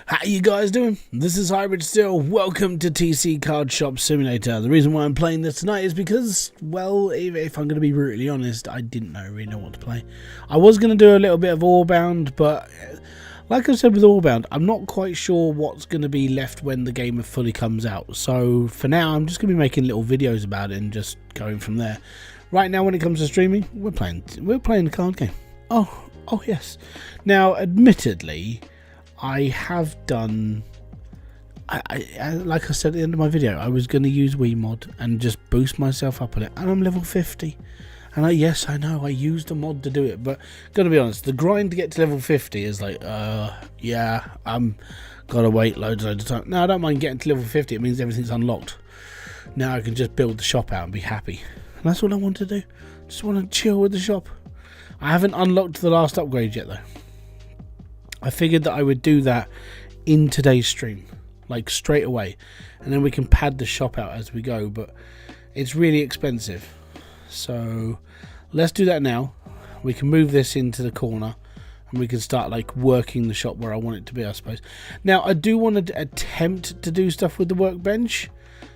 How you guys doing? This is Hybridsteel. Welcome to TC Card Shop Simulator. The reason why I'm playing this tonight is because, well, if I'm going to be brutally honest, I didn't really know what to play. I was going to do a little bit of Allbound, but like I said with Allbound, I'm not quite sure what's going to be left when the game fully comes out. So for now, I'm just going to be making little videos about it and just going from there. Right now, when it comes to streaming, we're playing the card game. Oh yes. Now, admittedly, I have done, like I said at the end of my video, I was going to use WeMod and just boost myself up on it, and I'm level 50. And yes, I know, I used a mod to do it, but gotta be honest, the grind to get to level 50 is like, yeah, I'm gotta wait loads of time. Now, I don't mind getting to level 50, it means everything's unlocked. Now I can just build the shop out and be happy. And that's what I want to do. Just want to chill with the shop. I haven't unlocked the last upgrade yet, though. I figured that I would do that in today's stream, like straight away, and then we can pad the shop out as we go, but it's really expensive. So let's do that now. We can move this into the corner and we can start like working the shop where I want it to be, I suppose. Now, I do want to attempt to do stuff with the workbench.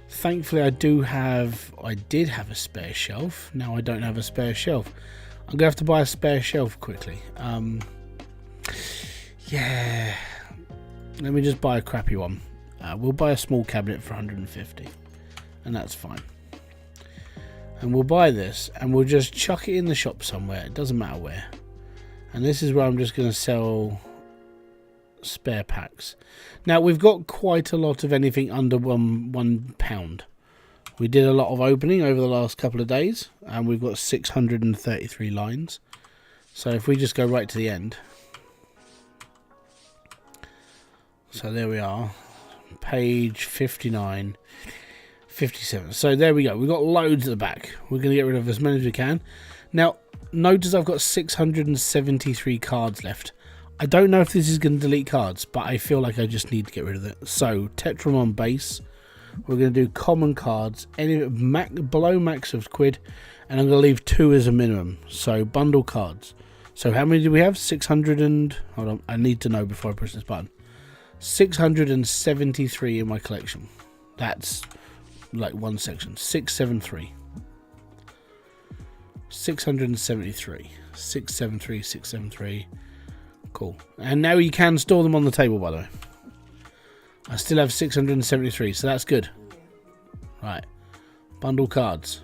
Thankfully, I did have a spare shelf. Now I don't have a spare shelf. I'm going to have to buy a spare shelf quickly. Yeah, let me just buy a crappy one. We'll buy a small cabinet for 150, and that's fine. And we'll buy this, and we'll just chuck it in the shop somewhere. It doesn't matter where. And this is where I'm just going to sell spare packs. Now, we've got quite a lot of anything under £1. We did a lot of opening over the last couple of days, and we've got 633 lines. So if we just go right to the end. So there we are, page 59, 57. So there we go. We've got loads at the back. We're going to get rid of as many as we can. Now, notice I've got 673 cards left. I don't know if this is going to delete cards, but I feel like I just need to get rid of it. So, Tetramon base. We're going to do common cards, any below max of quid, and I'm going to leave 2 as a minimum. So, bundle cards. So, how many do we have? 600 and... Hold on, I need to know before I push this button. 673 in my collection. That's like one section. 673. 673. 673, 673. Cool. And now you can store them on the table, by the way. I still have 673, so that's good. Right. Bundle cards.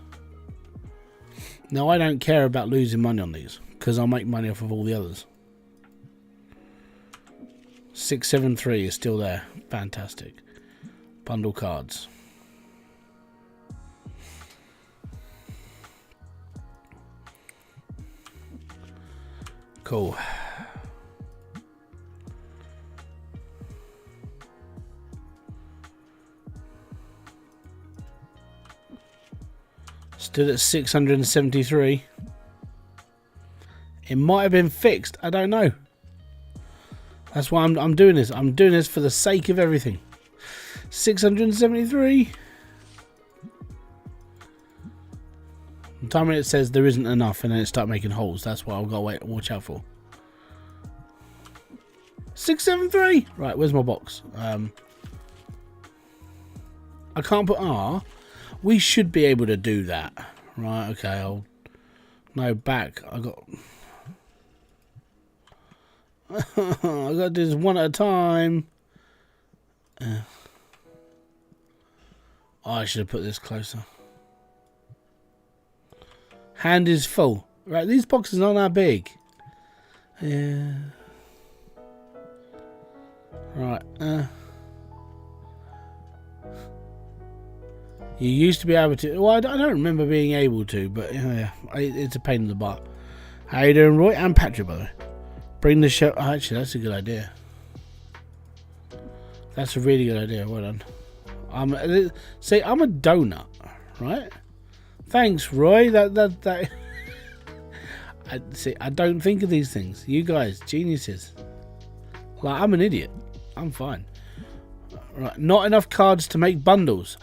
Now, I don't care about losing money on these, because I'll make money off of all the others. 673 is still there. Fantastic. Bundle cards. Cool. Stood at 673. It might have been fixed. I don't know. That's why I'm doing this. I'm doing this for the sake of everything. 673. The time when it says there isn't enough and then it start making holes, that's what I've got to watch out for. 673. Right, where's my box? I can't put R. We should be able to do that. Right, okay, no, back. I got to do this one at a time. Oh, I should have put this closer. Hand is full. Right, these boxes aren't that big. Yeah. Right. You used to be able to. Well, I don't remember being able to, but yeah, it's a pain in the butt. How you doing, Roy? And Patrick, by the way. Bring the show. Oh, actually, that's a good idea. That's a really good idea. Well done. See, I'm a donut, right? Thanks, Roy. That. See, I don't think of these things. You guys, geniuses. Like, I'm an idiot. I'm fine. Right, not enough cards to make bundles.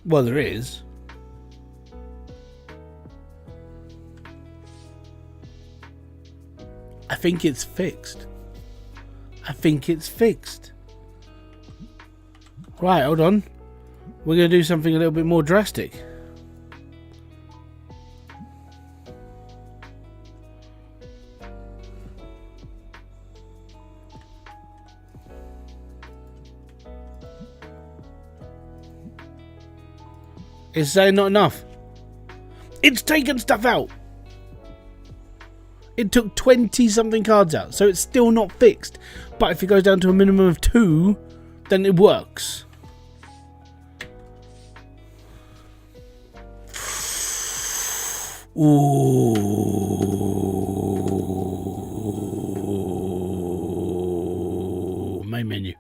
Well, there is. I think it's fixed. I think it's fixed. Right, hold on. We're going to do something a little bit more drastic. It's saying not enough. It's taken stuff out. It took 20 something cards out, so it's still not fixed. But if it goes down to a minimum of 2, then it works. Ooh. Main menu.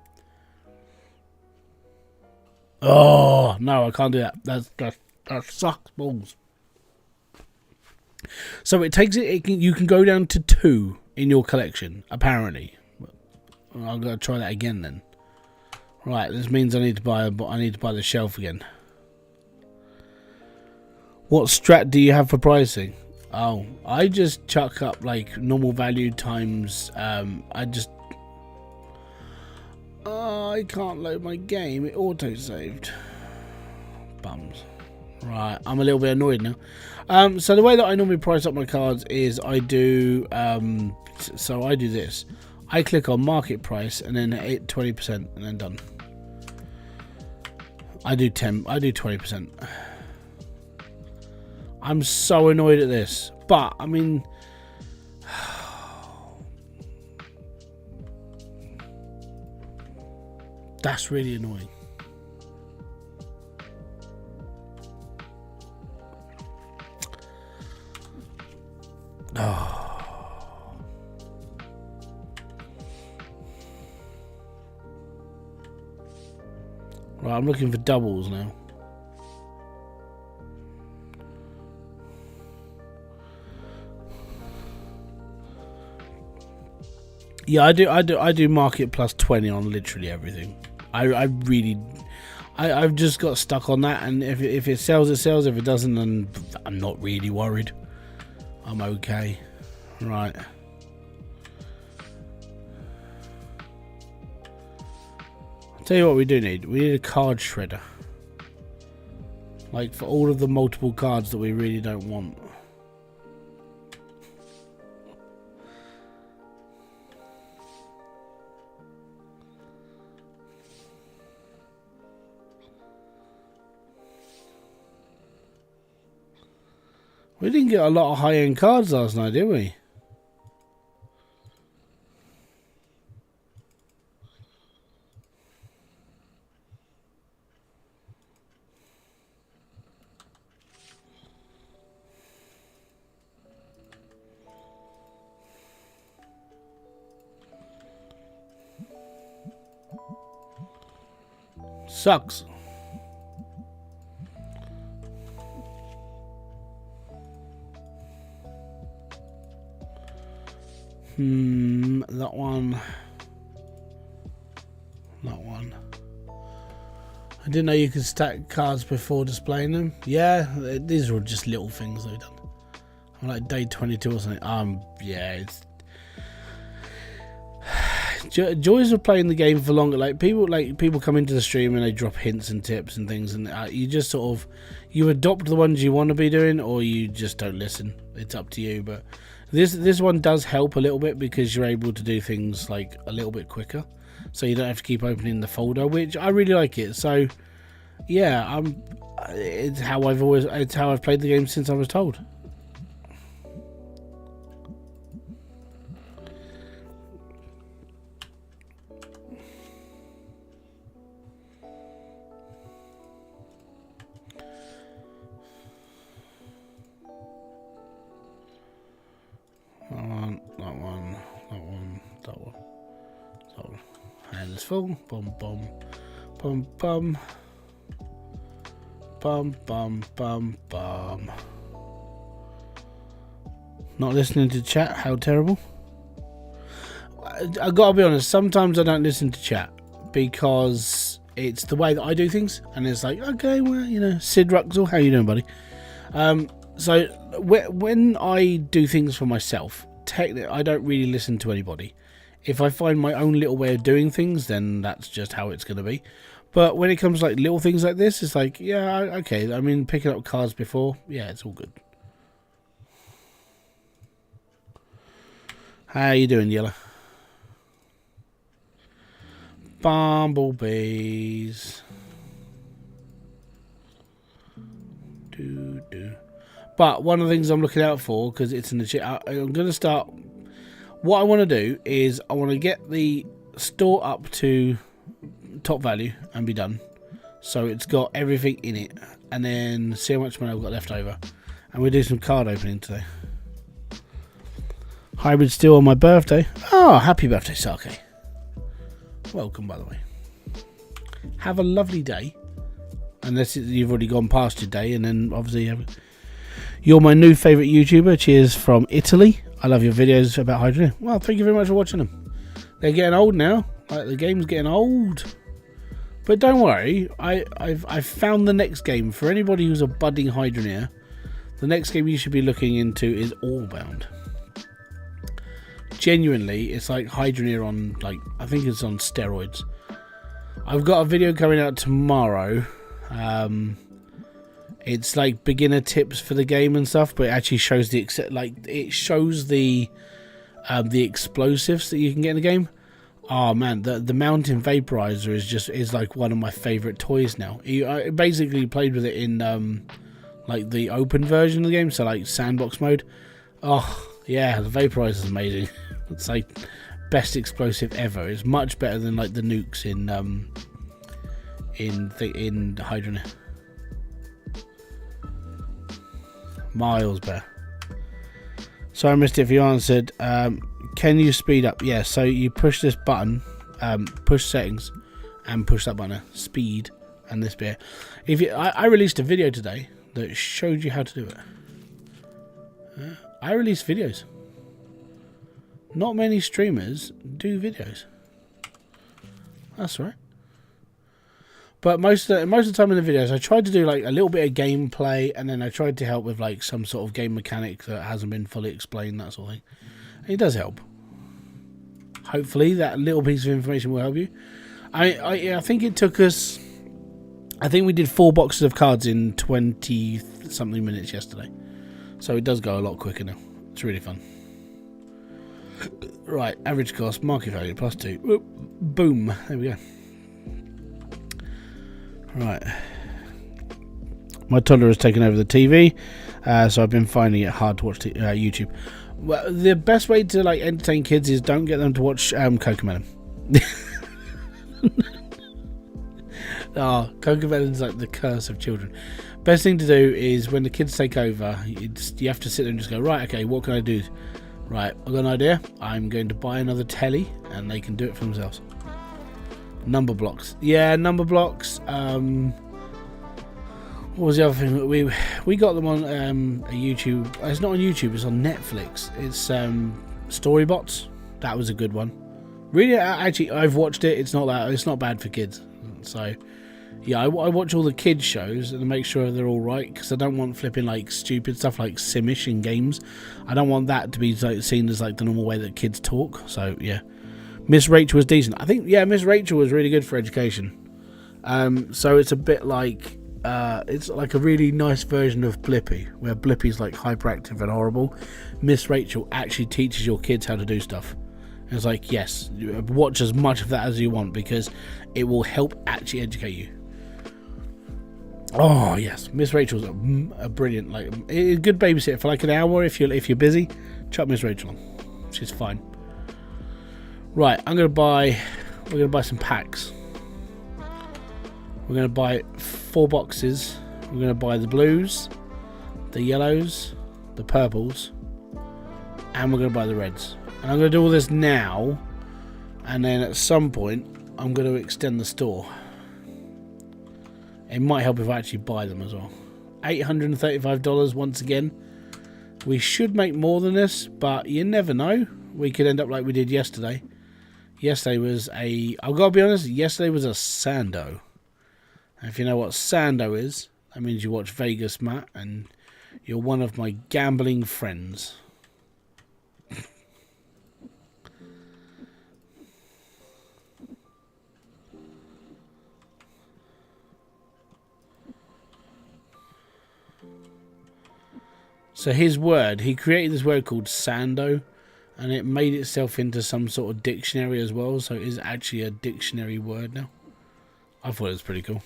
Oh no, I can't do that. That sucks balls. So it takes it. You can go down to 2 in your collection. Apparently, I'm gonna try that again then. Right, this means I need to buy the shelf again. What strat do you have for pricing? Oh, I just chuck up like normal value times. I can't load my game. It auto saved. Bums. Right, I'm a little bit annoyed now. So the way that I normally price up my cards is I do. So I do this. I click on market price and then hit 20% and then done. I do 20%. I'm so annoyed at this, but I mean, that's really annoying. Oh. Right, I'm looking for doubles now. Yeah, I do market plus 20 on literally everything. I've just got stuck on that, and if it sells, it sells. If it doesn't, then I'm not really worried. I'm okay. Right. I'll tell you what we do need. We need a card shredder. Like for all of the multiple cards that we really don't want. We didn't get a lot of high-end cards last night, did we? Sucks. That one. That one. I didn't know you could stack cards before displaying them. Yeah, these are all just little things they've done. I'm like day 22 or something. Yeah, it's joys of playing the game for longer. Like people come into the stream and they drop hints and tips and things, and you just sort of adopt the ones you want to be doing, or you just don't listen. It's up to you. But this one does help a little bit because you're able to do things like a little bit quicker, so you don't have to keep opening the folder, which I really like it. So yeah, it's how I've played the game since I was told. Hands full. Bum bum bum bum bum bum bum bum. Not listening to chat. How terrible. I gotta be honest. Sometimes I don't listen to chat because It's the way that I do things, and it's like, okay, well, you know, Sid Ruxel, how you doing, buddy? So when I do things for myself, technically, I don't really listen to anybody. If I find my own little way of doing things, then that's just how it's going to be. But when it comes to like little things like this, it's like, yeah, okay. I mean, picking up cards before, yeah, it's all good. How you doing, Yellow? Bumblebees. But one of the things I'm looking out for, because it's in the I'm going to start. What I want to do is I want to get the store up to top value and be done, so it's got everything in it, and then see how much money I've got left over, and we'll do some card opening today. Hybridsteel on my birthday. Oh, happy birthday, Sake. Welcome, by the way. Have a lovely day, unless you've already gone past your day, and then obviously you're my new favourite YouTuber. Cheers from Italy. I love your videos about Hydro. Well, thank you very much for watching them. They're getting old now. Like, the game's getting old. But don't worry, I've found the next game. For anybody who's a budding Hydroneer, the next game you should be looking into is Allbound. Genuinely, it's like Hydroneer on, like, I think it's on steroids. I've got a video coming out tomorrow. It's like beginner tips for the game and stuff, but it actually shows the explosives that you can get in the game. Oh man, the mountain vaporizer is like one of my favorite toys now. I basically played with it in like the open version of the game, so like sandbox mode. Oh yeah, the vaporizer is amazing. It's like best explosive ever. It's much better than like the nukes in Hydroneer. Miles better. So I missed it if you answered. Can you speed up? Yeah, so you push this button, push settings, and push that button, speed, and this bit. I released a video today that showed you how to do it. I release videos. Not many streamers do videos. That's right. But most of the time in the videos, I tried to do like a little bit of gameplay, and then I tried to help with like some sort of game mechanic that hasn't been fully explained, that sort of thing. And it does help. Hopefully, that little piece of information will help you. I think it took us. I think we did 4 boxes of cards in 20-something minutes yesterday, so it does go a lot quicker now. It's really fun. Right, average cost, market value +2. Whoop, boom. There we go. Right, my toddler has taken over the TV, so I've been finding it hard to watch YouTube. Well, the best way to like entertain kids is don't get them to watch Cocomelon. Oh, Cocomelon's like the curse of children. Best thing to do is when the kids take over, you have to sit there and just go, right, okay, what can I do? Right, I've got an idea. I'm going to buy another telly, and they can do it for themselves. Number blocks. Yeah, number blocks. What was the other thing? We got them on a YouTube. It's not on YouTube, it's on Netflix. It's Storybots. That was a good one. Really, actually, I've watched it. It's not bad for kids. So yeah, I watch all the kids shows and make sure they're all right, because I don't want flipping like stupid stuff like Simish in games. I don't want that to be like seen as like the normal way that kids talk. So yeah. Miss Rachel was decent. I think, yeah, Miss Rachel was really good for education. So it's a bit like, it's like a really nice version of Blippi, where Blippi's like hyperactive and horrible. Miss Rachel actually teaches your kids how to do stuff. And it's like, yes, watch as much of that as you want, because it will help actually educate you. Oh yes, Miss Rachel's a brilliant, like a good babysitter for like an hour if you're busy. Chuck Miss Rachel on. She's fine. Right, we're gonna buy some packs. We're gonna buy 4 boxes. We're gonna buy the blues, the yellows, the purples, and we're gonna buy the reds. And I'm gonna do all this now, and then at some point I'm gonna extend the store. It might help if I actually buy them as well. $835 once again. We should make more than this, but you never know. We could end up like we did yesterday. Yesterday was I've got to be honest, yesterday was a Sando. And if you know what Sando is, that means you watch Vegas, Matt, and you're one of my gambling friends. So his word, he created this word called Sando, and it made itself into some sort of dictionary as well, so it is actually a dictionary word now. I thought it was pretty cool.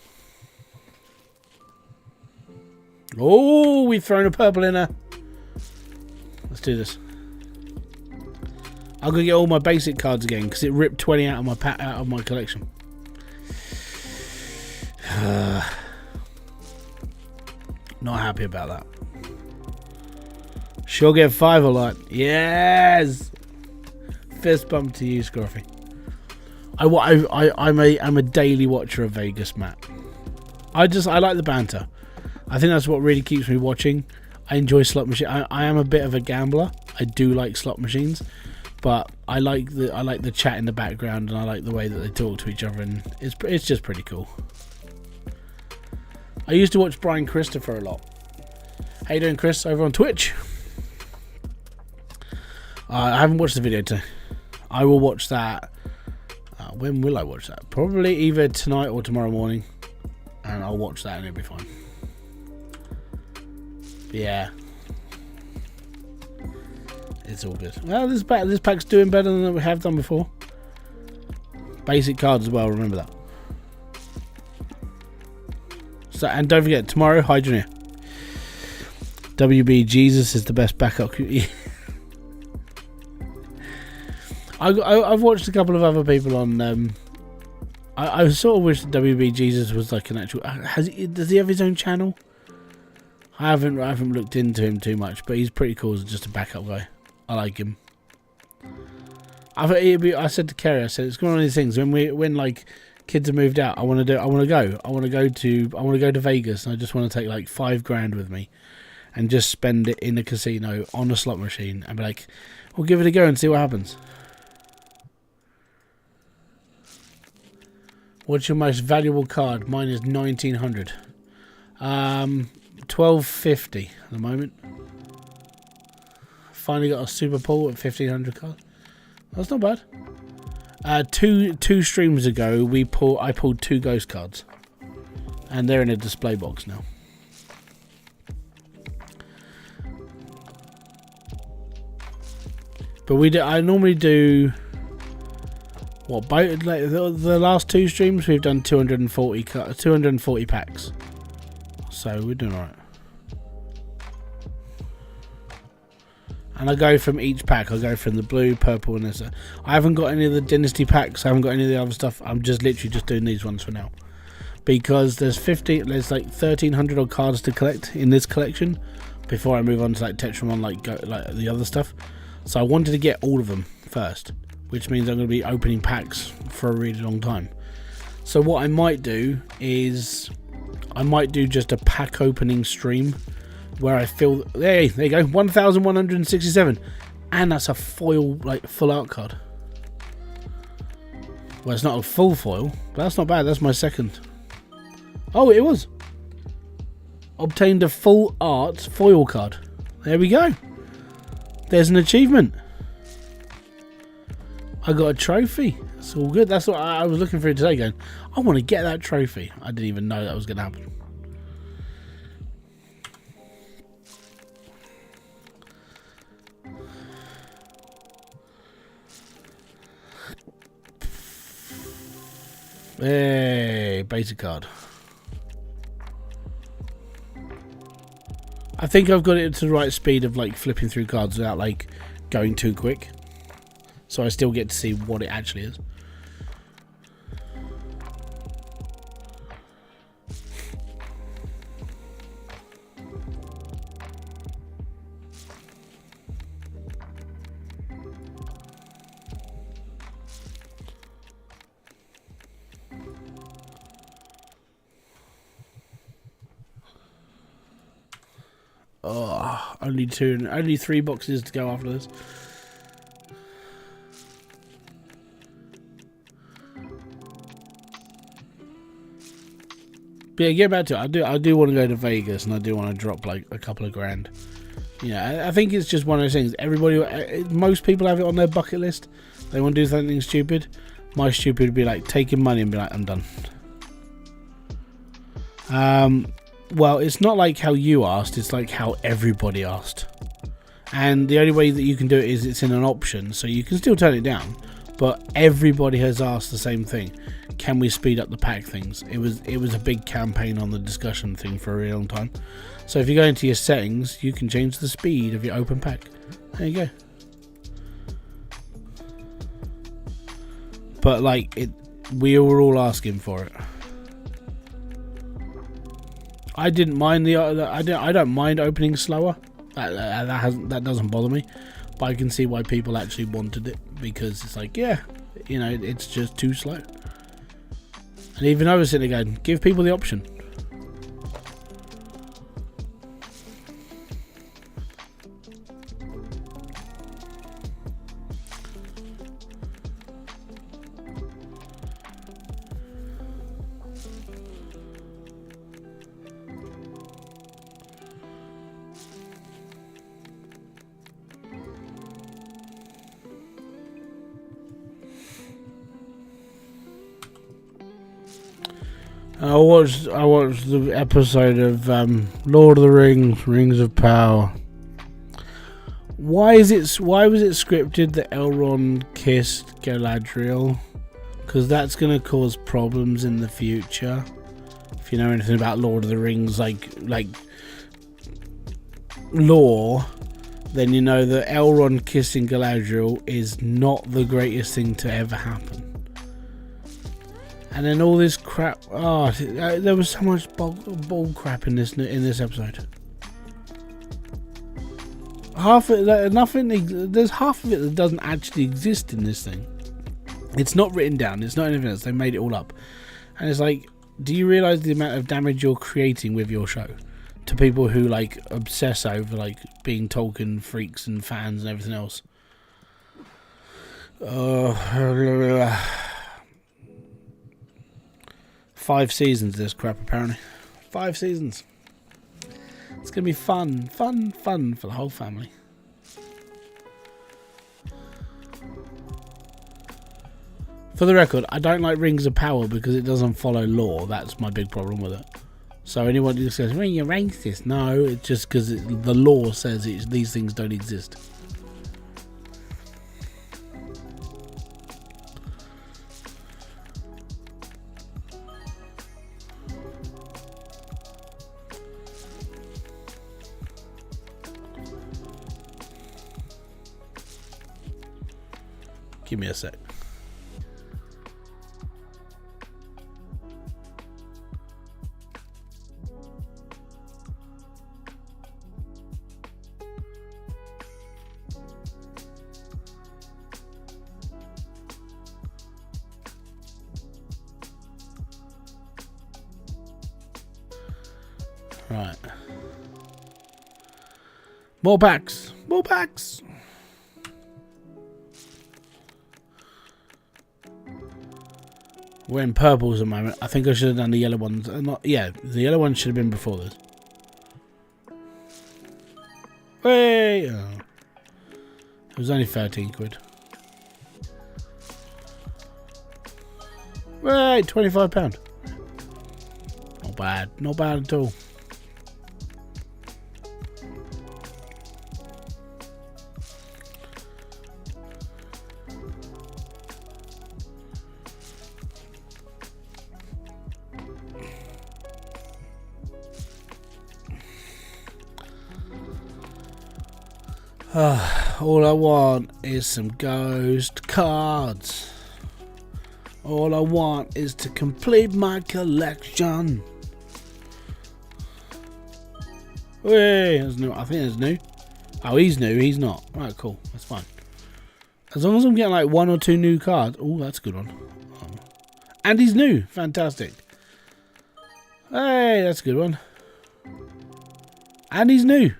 Oh, we've thrown a purple in there. Let's do this. I'm gonna get all my basic cards again because it ripped 20 out of my collection. Not happy about that. She'll get 5 a lot. Yes. Fist bump to you, Scruffy. I'm a daily watcher of Vegas, Matt. I like the banter. I think that's what really keeps me watching. I enjoy slot machines. I am a bit of a gambler. I do like slot machines, but I like the chat in the background, and I like the way that they talk to each other, and it's just pretty cool. I used to watch Brian Christopher a lot. How you doing, Chris? Over on Twitch. I haven't watched the video today. I will watch that. When will I watch that? Probably either tonight or tomorrow morning, and I'll watch that and it'll be fine. But yeah, it's all good. Well, this pack's doing better than we have done before. Basic cards as well. Remember that. So, and don't forget, tomorrow, Hydroneer. WB Jesus is the best backup. I've watched a couple of other people on. I sort of wish that WB Jesus was like an actual. Does he have his own channel? I haven't looked into him too much, but he's pretty cool as just a backup guy. I like him. I said to Kerry, I said it's one of these things when like kids have moved out. I want to go to Vegas, and I just want to take like $5,000 with me, and just spend it in a casino on a slot machine, and be like, we'll give it a go and see what happens. What's your most valuable card? Mine is 1900. 1250 at the moment. Finally got a super pull at 1500 cards. That's not bad. Two streams ago, I pulled 2 ghost cards, and they're in a display box now. But I normally do. What, like the last 2 streams we've done 240 packs, so we're doing alright. And I go from each pack. I go from the blue, purple, and this. I haven't got any of the dynasty packs. I haven't got any of the other stuff. I'm just literally just doing these ones for now, because there's like 1,300 odd cards to collect in this collection before I move on to like Tetramon, like the other stuff. So I wanted to get all of them first, which means I'm going to be opening packs for a really long time. So what I might do is I might do just a pack opening stream where I feel, there you go, 1,167, and that's a foil, like full art card. Well, it's not a full foil, but that's not bad. That's my second. Oh, it was. Obtained a full art foil card. There we go. There's an achievement. I got a trophy. It's all good. That's what I was looking for today, going, I want to get that trophy. I didn't even know that was going to happen. Hey, basic card. I think I've got it to the right speed of like flipping through cards without like going too quick, so I still get to see what it actually is. Oh, only 3 boxes to go after this. But yeah, get back to it. I do want to go to Vegas, and I do want to drop like a couple of grand. I think it's just one of those things. Most people have it on their bucket list. They want to do something stupid. My stupid would be like taking money and be like, I'm done. Well, it's not like how you asked. It's like how everybody asked. And the only way that you can do it is it's in an option, so you can still turn it down. But everybody has asked the same thing. Can we speed up the pack things? It was a big campaign on the discussion thing for a really long time. So if you go into your settings, you can change the speed of your open pack. There you go. But like we were all asking for it. I didn't mind I don't mind opening slower. That doesn't bother me. But I can see why people actually wanted it, because it's like, yeah, it's just too slow. And even I was sitting there going, give people the option. I watched the episode of Lord of the Rings, Rings of Power. Why was it scripted that Elrond kissed Galadriel? Because that's going to cause problems in the future. If you know anything about Lord of the Rings, like lore, then you know that Elrond kissing Galadriel is not the greatest thing to ever happen. And then all this crap. Oh, there was so much bull crap in this episode. Half of it, there's half of it that doesn't actually exist in this thing. It's not written down. It's not anything else. They made it all up. And it's like, do you realise the amount of damage you're creating with your show to people who like obsess over like being Tolkien freaks and fans and everything else? 5 seasons of this crap, apparently. 5 seasons. It's going to be fun for the whole family. For the record, I don't like Rings of Power because it doesn't follow lore. That's my big problem with it. So anyone who says, well, you're racist. No, it's just because the lore says these things don't exist. Give me a sec. Right. More packs. More packs. We're in purples at the moment. I think I should have done the yellow ones. The yellow ones should have been before this. Hey! Oh. It was only 13 quid. Wait, £25. Not bad. Not bad at all. All I want is some ghost cards. All I want is to complete my collection. Hey, that's new. I think that's new. Oh, he's new. He's not. Right, cool. That's fine. As long as I'm getting like 1 or 2 new cards. Oh, that's a good one. Oh. And he's new. Fantastic. Hey, that's a good one. And he's new.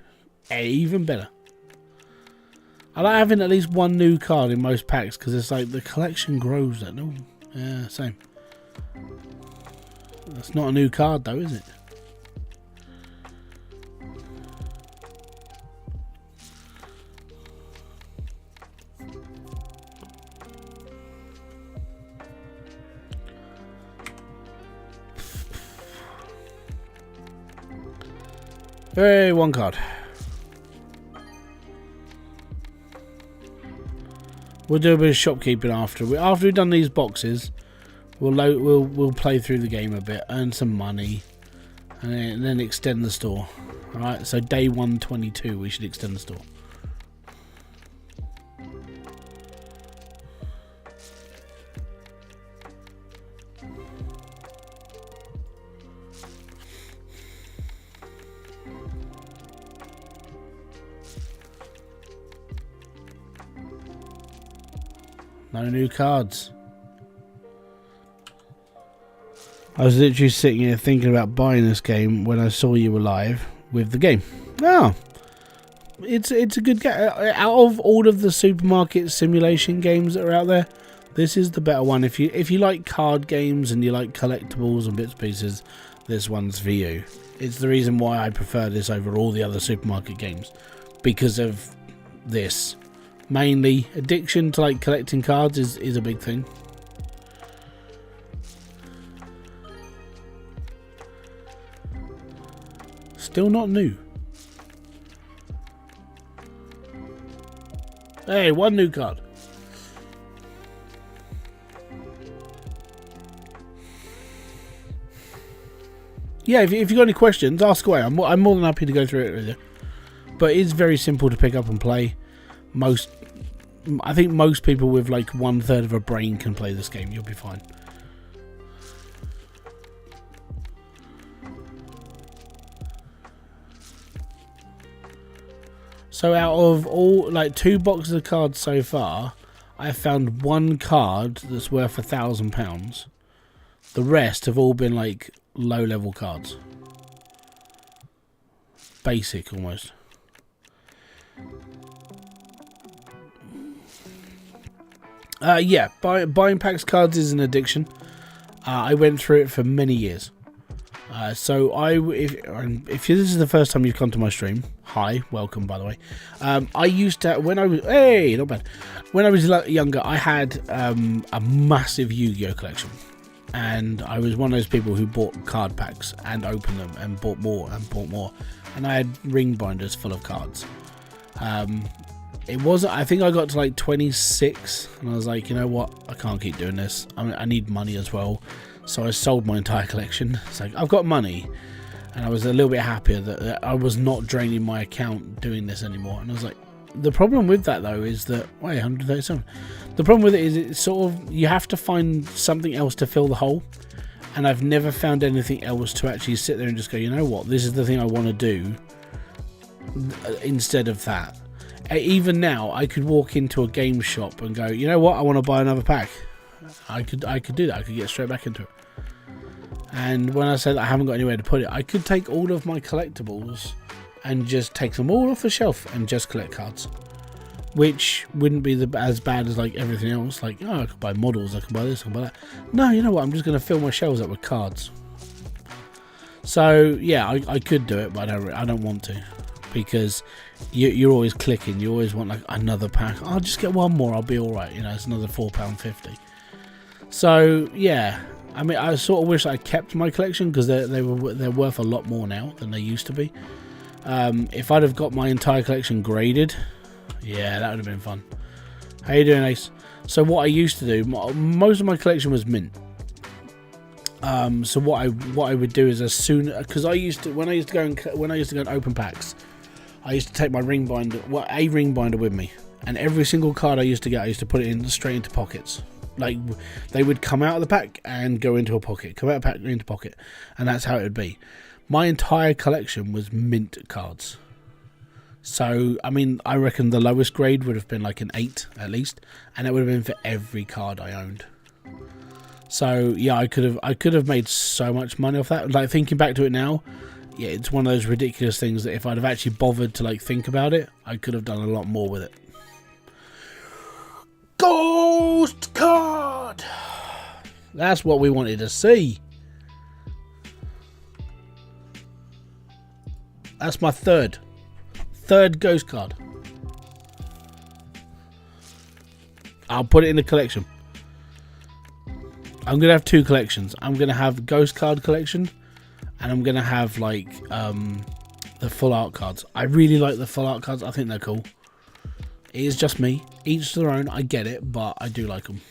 Hey, even better. I like having at least 1 new card in most packs because it's like the collection grows. That no, yeah, same. That's not a new card though, is it? Hey, one card. We'll do a bit of shopkeeping after we've done these boxes. We'll play through the game a bit, earn some money, and then extend the store. All right. So day 122, we should extend the store. No new cards. I was literally sitting here thinking about buying this game when I saw you were live with the game. Oh, it's a good game. Out of all of the supermarket simulation games that are out there, this is the better one. If you like card games and you like collectibles and bits and pieces, this one's for you. It's the reason why I prefer this over all the other supermarket games, because of this. Mainly, addiction to like collecting cards is a big thing. Still not new. Hey, one new card. Yeah, if you got any questions, ask away. I'm more than happy to go through it with you. But it's very simple to pick up and play. I think most people with like 1/3 of a brain can play this game. You'll be fine. So out of all, like 2 boxes of cards so far, I found 1 card that's worth £1,000. The rest have all been like low-level cards, basic almost. Yeah, buying packs cards is an addiction. I went through it for many years. So if this is the first time you've come to my stream, hi, welcome by the way. I used to, when I was, hey, not bad. When I was younger, I had a massive Yu-Gi-Oh collection, and I was one of those people who bought card packs and opened them and bought more and bought more, and I had ring binders full of cards. It wasn't, I think I got to like 26 and I was like, you know what, I can't keep doing this. I need money as well. So I sold my entire collection. It's like, I've got money, and I was a little bit happier that I was not draining my account doing this anymore. And I was like, the problem with that though is that, wait, 137. The problem with it is it's sort of, you have to find something else to fill the hole. And I've never found anything else to actually sit there and just go, you know what, this is the thing I want to do instead of that. Even now, I could walk into a game shop and go, you know what, I want to buy another pack. I could do that. I could get straight back into it. And when I said I haven't got anywhere to put it, I could take all of my collectibles and just take them all off the shelf and just collect cards, which wouldn't be as bad as like everything else. Like, oh, I could buy models, I can buy this, I can buy that. No, you know what? I'm just going to fill my shelves up with cards. So yeah, I could do it, but I don't want to. Because you're always clicking, you always want like another pack. I'll just get one more, I'll be alright, you know, it's another £4.50. So yeah, I mean, I sort of wish I kept my collection, because they're worth a lot more now than they used to be. If I'd have got my entire collection graded, yeah, that would have been fun. How you doing, Ace? So what I used to do, most of my collection was mint. So what I would do is, as soon, because when I used to go and open packs, I used to take my ring binder, a ring binder with me, and every single card I used to get, I used to put it in straight into pockets. Like, they would come out of the pack and go into a pocket, come out of the pack into pocket, and that's how it would be. My entire collection was mint cards. So, I mean, I reckon the lowest grade would have been like an 8 at least, and it would have been for every card I owned. So yeah, I could have made so much money off that. Like, thinking back to it now, yeah, it's one of those ridiculous things that if I'd have actually bothered to like think about it, I could have done a lot more with it. Ghost card! That's what we wanted to see. That's my third ghost card. I'll put it in the collection. I'm gonna have 2 collections. I'm gonna have ghost card collection, and I'm gonna have like the full art cards. I really like the full art cards. I think they're cool. It is just me. Each to their own. I get it, but I do like them.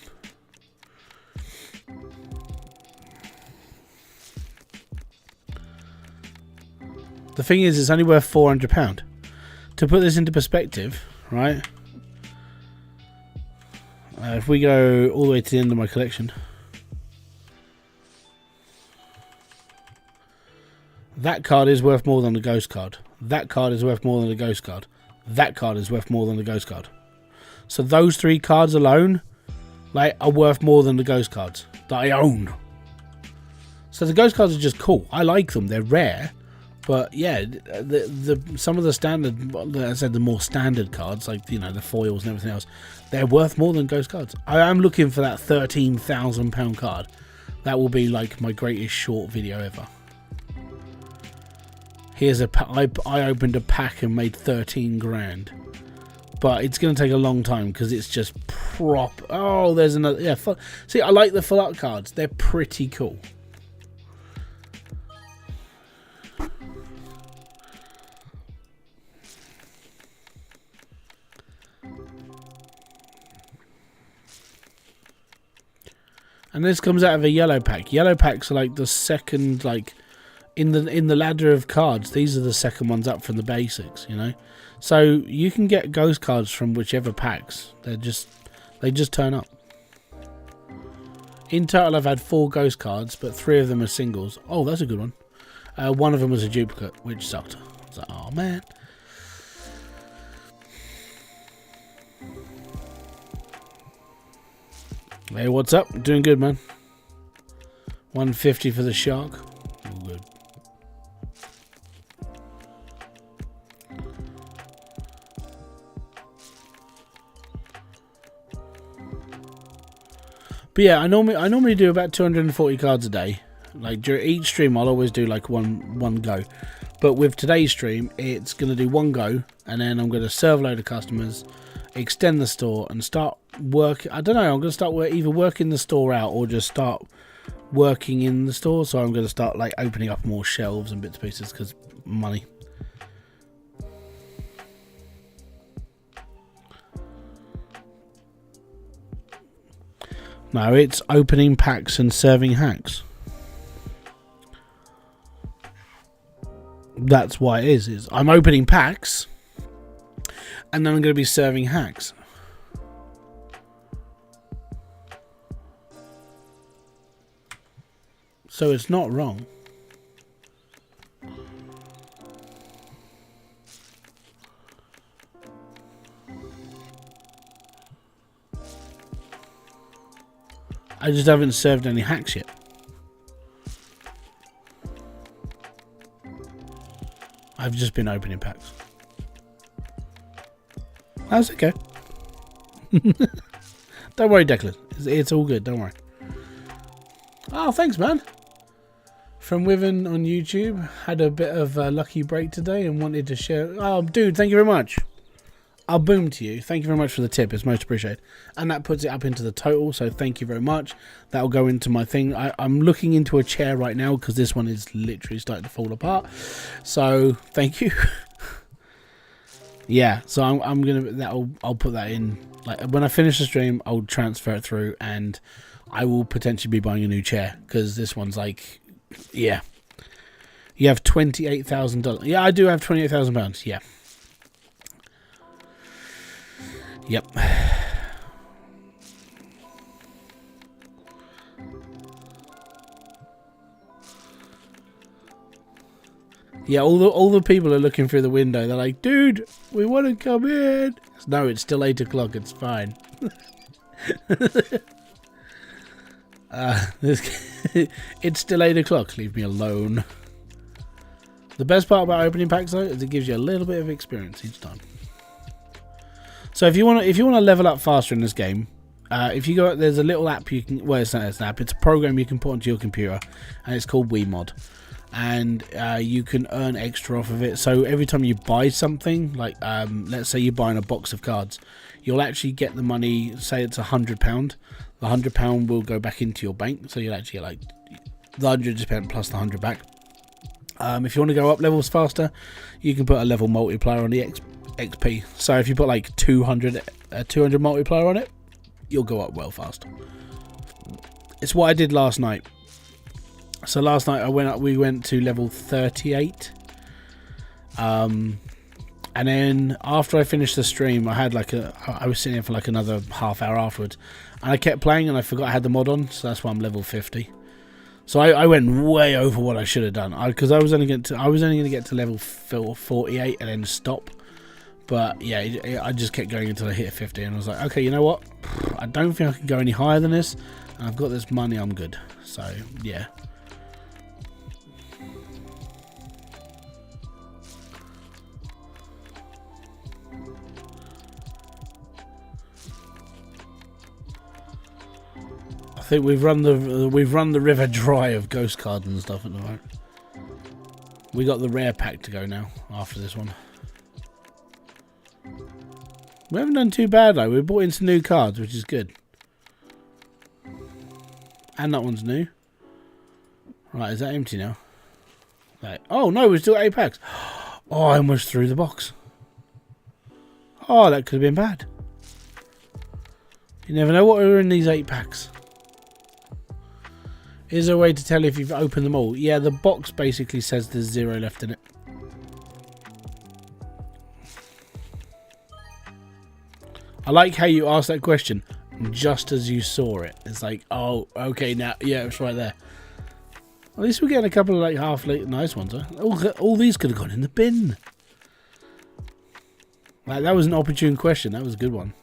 The thing is, it's only worth £400. To put this into perspective, right? If we go all the way to the end of my collection, that card is worth more than the ghost card. That card is worth more than the ghost card. That card is worth more than the ghost card. So those 3 cards alone, like, are worth more than the ghost cards that I own. So the ghost cards are just cool. I like them. They're rare. But yeah, some of the standard, as I said, the more standard cards, like, you know, the foils and everything else, they're worth more than ghost cards. I am looking for that £13,000 card. That will be like my greatest short video ever. Here's I opened a pack and made 13 grand. But it's going to take a long time because it's just prop. Oh, there's another. Yeah, see, I like the full art cards. They're pretty cool. And this comes out of a yellow pack. Yellow packs are like the second, like, in the ladder of cards. These are the second ones up from the basics, you know. So you can get ghost cards from whichever packs. They just turn up. In total, I've had 4 ghost cards, but 3 of them are singles. Oh, that's a good one. One of them was a duplicate, which sucked. I was like, oh man. Hey, what's up? Doing good, man. 150 for the shark. All good. But yeah, I normally do about 240 cards a day. Like during each stream, I'll always do like one go. But with today's stream, it's going to do 1 go, and then I'm going to serve a load of customers, extend the store, and start work. I don't know. I'm going to start either working the store out or just start working in the store. So I'm going to start like opening up more shelves and bits and pieces because money. No, it's opening packs and serving hacks. That's why it is. I'm opening packs, and then I'm going to be serving hacks. So it's not wrong. I just haven't served any hacks yet. I've just been opening packs. That's okay. Don't worry, Declan. It's all good. Don't worry. Oh, thanks, man. From Within on YouTube. Had a bit of a lucky break today and wanted to share. Oh, dude, thank you very much. I'll boom to you. Thank you very much for the tip. It's most appreciated. And that puts it up into the total, so thank you very much. That'll go into my thing. I'm looking into a chair right now because this one is literally starting to fall apart. So thank you. Yeah, so I'll put that in. Like when I finish the stream, I'll transfer it through, and I will potentially be buying a new chair because this one's like, yeah. You have $28,000. Yeah, I do have £28,000. Yeah. Yep. Yeah, all the people are looking through the window. They're like, dude, we want to come in. No, it's still 8 o'clock. It's fine. It's still 8 o'clock. Leave me alone. The best part about opening packs, though, is it gives you a little bit of experience each time. So if you want to level up faster in this game, if you go, there's a little app you can. Well, it's not an app. It's a program you can put onto your computer, and it's called WeMod. and you can earn extra off of it. So every time you buy something, like let's say you're buying a box of cards, you'll actually get the money. Say it's £100, the £100 will go back into your bank, so you'll actually get like the 100 spent plus the 100 back. If you want to go up levels faster, you can put a level multiplier on the XP. So if you put like 200 multiplier on it, you'll go up well fast. It's what I did last night. So last night we went to level 38. And then after I finished the stream, I was sitting here for like another half hour afterwards, and I kept playing and I forgot I had the mod on, so that's why I'm level 50. So I went way over what I should have done, because I was only going to get to level 48 and then stop. But yeah, I just kept going until I hit 50, and I was like, okay, you know what? I don't think I can go any higher than this, and I've got this money, I'm good. So yeah. I think we've run the river dry of ghost cards and stuff at the moment. We got the rare pack to go now after this one. We haven't done too bad though. We bought in some new cards, which is good. And that one's new. Right, is that empty now? Right. Oh no, we're still 8 packs. Oh, I almost threw the box. Oh, that could have been bad. You never know what are in these 8 packs. Is there a way to tell if you've opened them all? Yeah, the box basically says there's 0 left in it. I like how you asked that question just as you saw it. It's like, oh, okay, now, yeah, it's right there. At least we're getting a couple of like half-late nice ones, huh? All these could have gone in the bin. Like, that was an opportune question. That was a good one.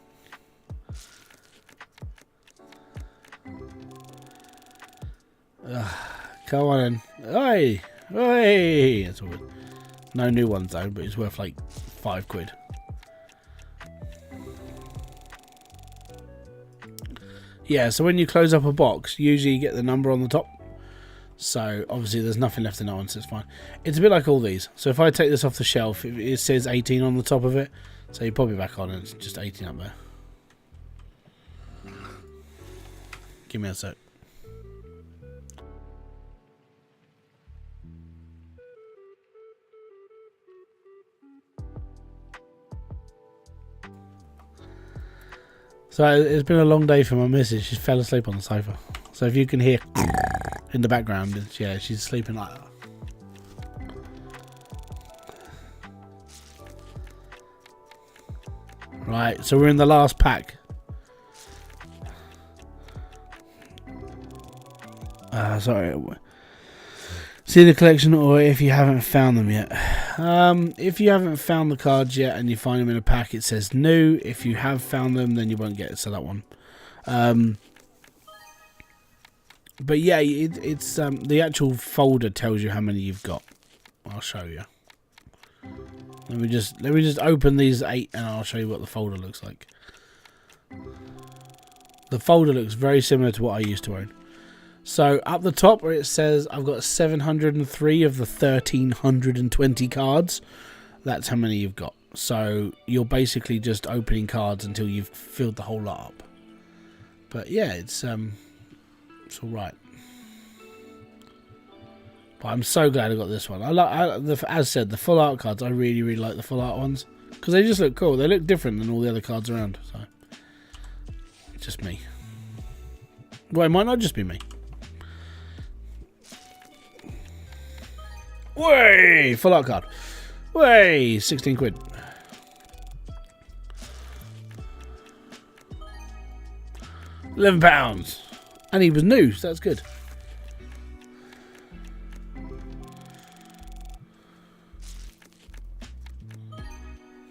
Come on in. Oi! Oi! That's all good. No new ones though, but it's worth like £5. Yeah, so when you close up a box, usually you get the number on the top. So obviously there's nothing left in that one, so it's fine. It's a bit like all these. So if I take this off the shelf, it says 18 on the top of it. So you pop it back on and it's just 18 up there. Give me a sec. So it's been a long day for my missus. She fell asleep on the sofa. So if you can hear in the background, yeah, she's sleeping like that. Right, so we're in the last pack. Sorry. See the collection, or if you haven't found them yet. If you haven't found the cards yet and you find them in a pack, it says new. If you have found them, then you won't get it to that one. But yeah, it's the actual folder tells you how many you've got. I'll show you. Let me just open these 8 and I'll show you what the folder looks like. The folder looks very similar to what I used to own. So up the top where it says I've got 703 of the 1320 cards, that's how many you've got. So you're basically just opening cards until you've filled the whole lot up. But yeah, it's all right. But I'm so glad I got this one. As I said, the full art cards, I really like the full art ones because they just look cool. They look different than all the other cards around. So just me. Well, it might not just be me. Way full art card. Way £16. £11, and he was new, so that's good.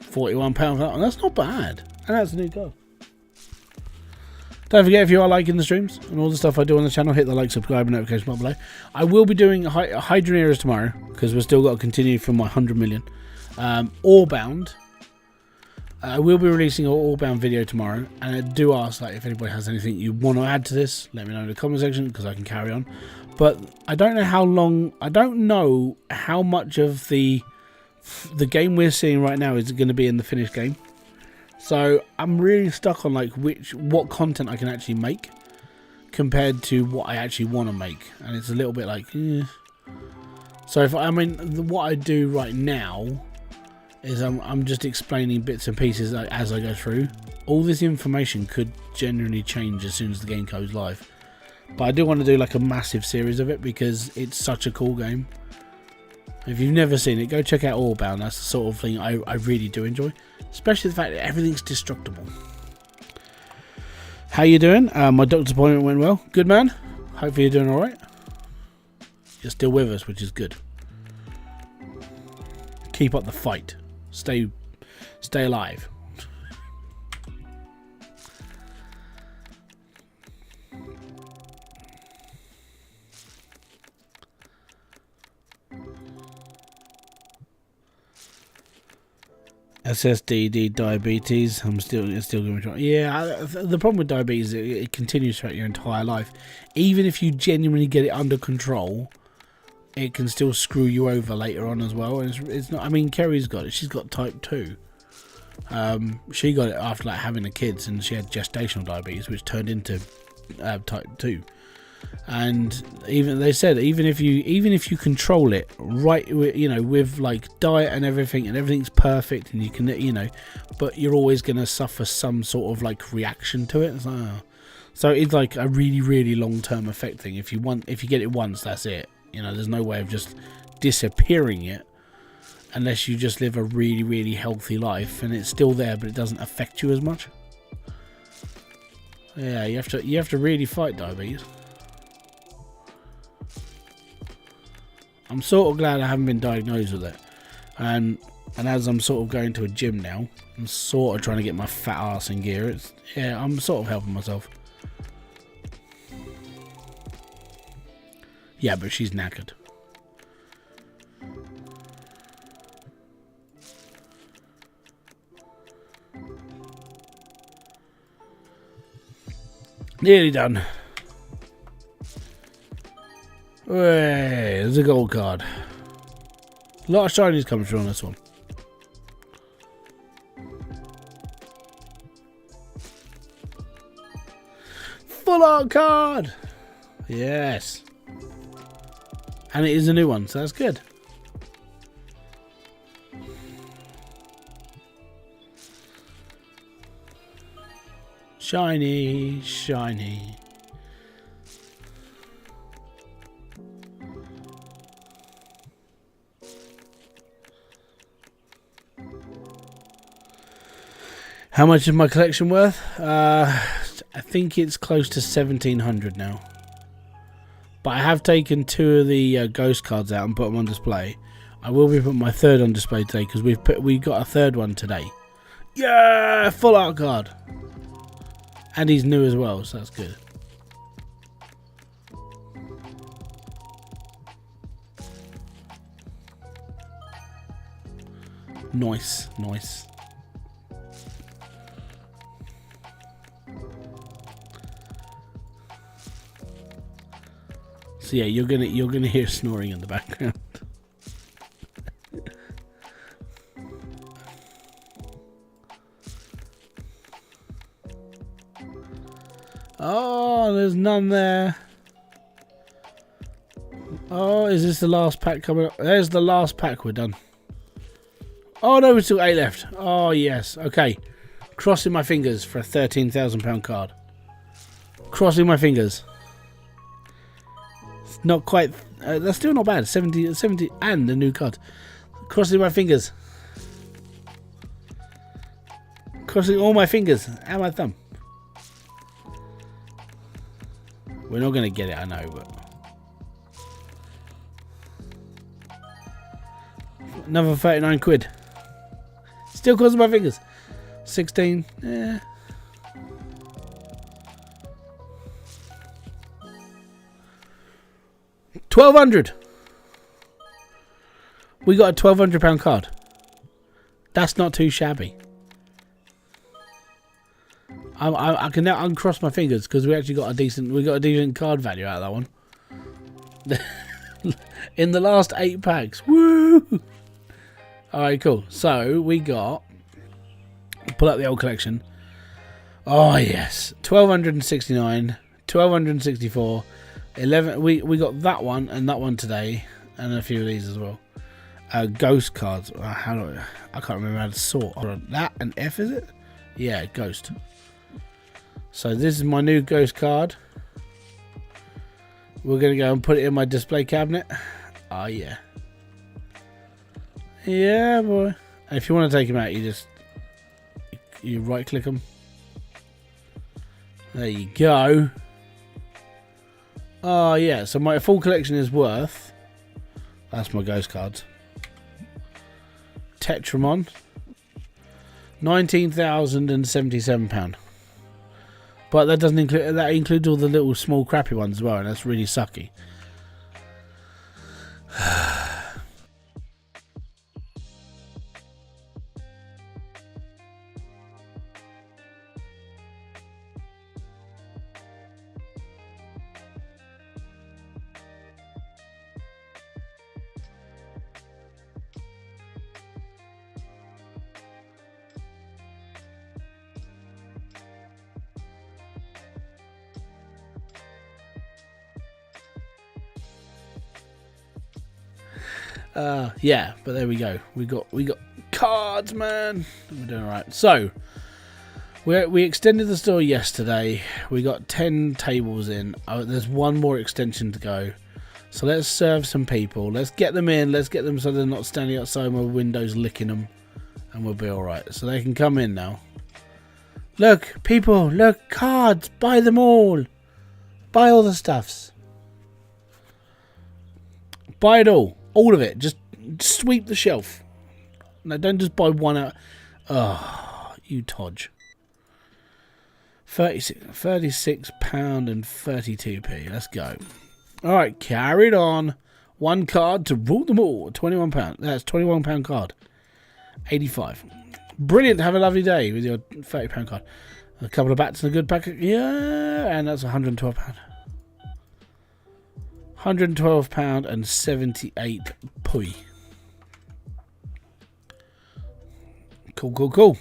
£41 for that one. That's not bad, and that's a new card. Don't forget, if you are liking the streams and all the stuff I do on the channel, hit the like, subscribe, and notification button below. I will be doing Hydron Eras tomorrow because we've still got to continue for my 100 million. Allbound. I will be releasing an Allbound video tomorrow, and I do ask if anybody has anything you want to add to this, let me know in the comment section because I can carry on. But I don't know how long. I don't know how much of the game we're seeing right now is going to be in the finished game. So I'm really stuck on like what content I can actually make compared to what I actually want to make, and it's a little bit like. So what I do right now is I'm just explaining bits and pieces as I go through. All this information could generally change as soon as the game goes live. But I do want to do like a massive series of it because it's such a cool game. If you've never seen it, go check out Allbound. That's the sort of thing I really do enjoy. Especially the fact that everything's destructible. How you doing? My doctor's appointment went well. Good, man. Hopefully you're doing alright. You're still with us, which is good. Keep up the fight. Stay alive. SSDD diabetes. I'm still going to try. Yeah, the problem with diabetes is it continues throughout your entire life. Even if you genuinely get it under control, it can still screw you over later on as well. And it's not. I mean, Kerry's got it. She's got type 2. She got it after like having the kids, and she had gestational diabetes, which turned into type 2. And they said even if you control it right, with like diet and everything's perfect, and you can but you're always going to suffer some sort of like reaction to it. So it's like a really, really long-term effect thing. If you get it once, that's it. There's no way of just disappearing it unless you just live a really, really healthy life, and it's still there, but it doesn't affect you as much. Yeah, you have to really fight diabetes. I'm sort of glad I haven't been diagnosed with it, and as I'm sort of going to a gym now, I'm sort of trying to get my fat ass in gear. I'm sort of helping myself. Yeah, but she's knackered. Nearly done. Hey, there's a gold card. A lot of shinies coming through on this one. Full art card! Yes. And it is a new one, so that's good. Shiny, shiny. How much is my collection worth? I think it's close to 1,700 now. But I have taken 2 of the ghost cards out and put them on display. I will be putting my 3rd on display today because we got a 3rd one today. Yeah, full art card. And he's new as well, so that's good. Nice, nice. So yeah, you're gonna hear snoring in the background. Oh, there's none there. Oh, is this the last pack coming up? There's the last pack. We're done. Oh no, we've still 8 left. Oh yes. Okay. Crossing my fingers for a £13,000 card. Crossing my fingers. It's not quite. That's still not bad. 70 and a new card. Crossing my fingers. Crossing all my fingers and my thumb. We're not going to get it, I know, but... Another 39 quid. Still crossing my fingers. 16. Yeah. £1,200. We got a £1,200 card. That's not too shabby. I can now uncross my fingers because we actually got a decent card value out of that one. In the last 8 packs. Woo! Alright, cool. So, we got... Pull up the old collection. Oh, yes. 1269, 1264, 11... We got that one and that one today. And a few of these as well. Ghost cards. I can't remember how to sort. Hold on. That and F, is it? Yeah, ghost. So, this is my new ghost card. We're going to go and put it in my display cabinet. Oh, yeah. Yeah, boy. And if you want to take them out, you right click them. There you go. Oh, yeah. So my full collection is worth... That's my ghost cards. Tetramon. £19,077. But that doesn't include... That includes all the little small crappy ones as well. And that's really sucky. Yeah, but there we go. We got cards, man. We're doing alright. So we extended the store yesterday. We got 10 tables in. There's one more extension to go. So let's serve some people. Let's get them in. Let's get them so they're not standing outside my windows licking them, and we'll be alright. So they can come in now. Look, people, look, cards. Buy them all. Buy all the stuffs. Buy it all. All of it. Just sweep the shelf. No, don't just buy one out. Oh, you Todge. £36 and 32p. Let's go. Alright, carried on. One card to rule them all. £21. That's £21 card. 85. Brilliant. Have a lovely day with your £30 card. A couple of bats and a good packet. Yeah, and that's £112. £112 and 78p. Cool.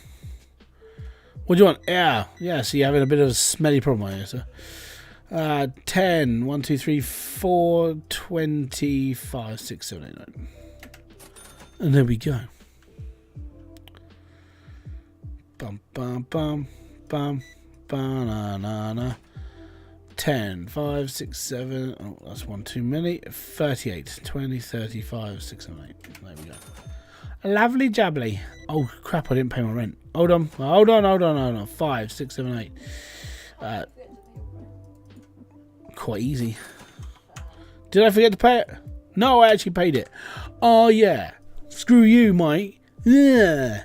What do you want? Yeah, so you're having a bit of a smelly problem here. So, 10, 1, 2, 3, 4, 25, 6, 7, 8, 9. And there we go. Bum, bum, bum, bum, banana. 10, 5, 6, 7. Oh, that's one too many. 38, 20, 35, 6, 7, 8. There we go. Lovely jubbly. Oh, crap, I didn't pay my rent. Hold on. 5, 6, 7, 8. Quite easy. Did I forget to pay it? No, I actually paid it. Oh, yeah. Screw you, mate. Yeah.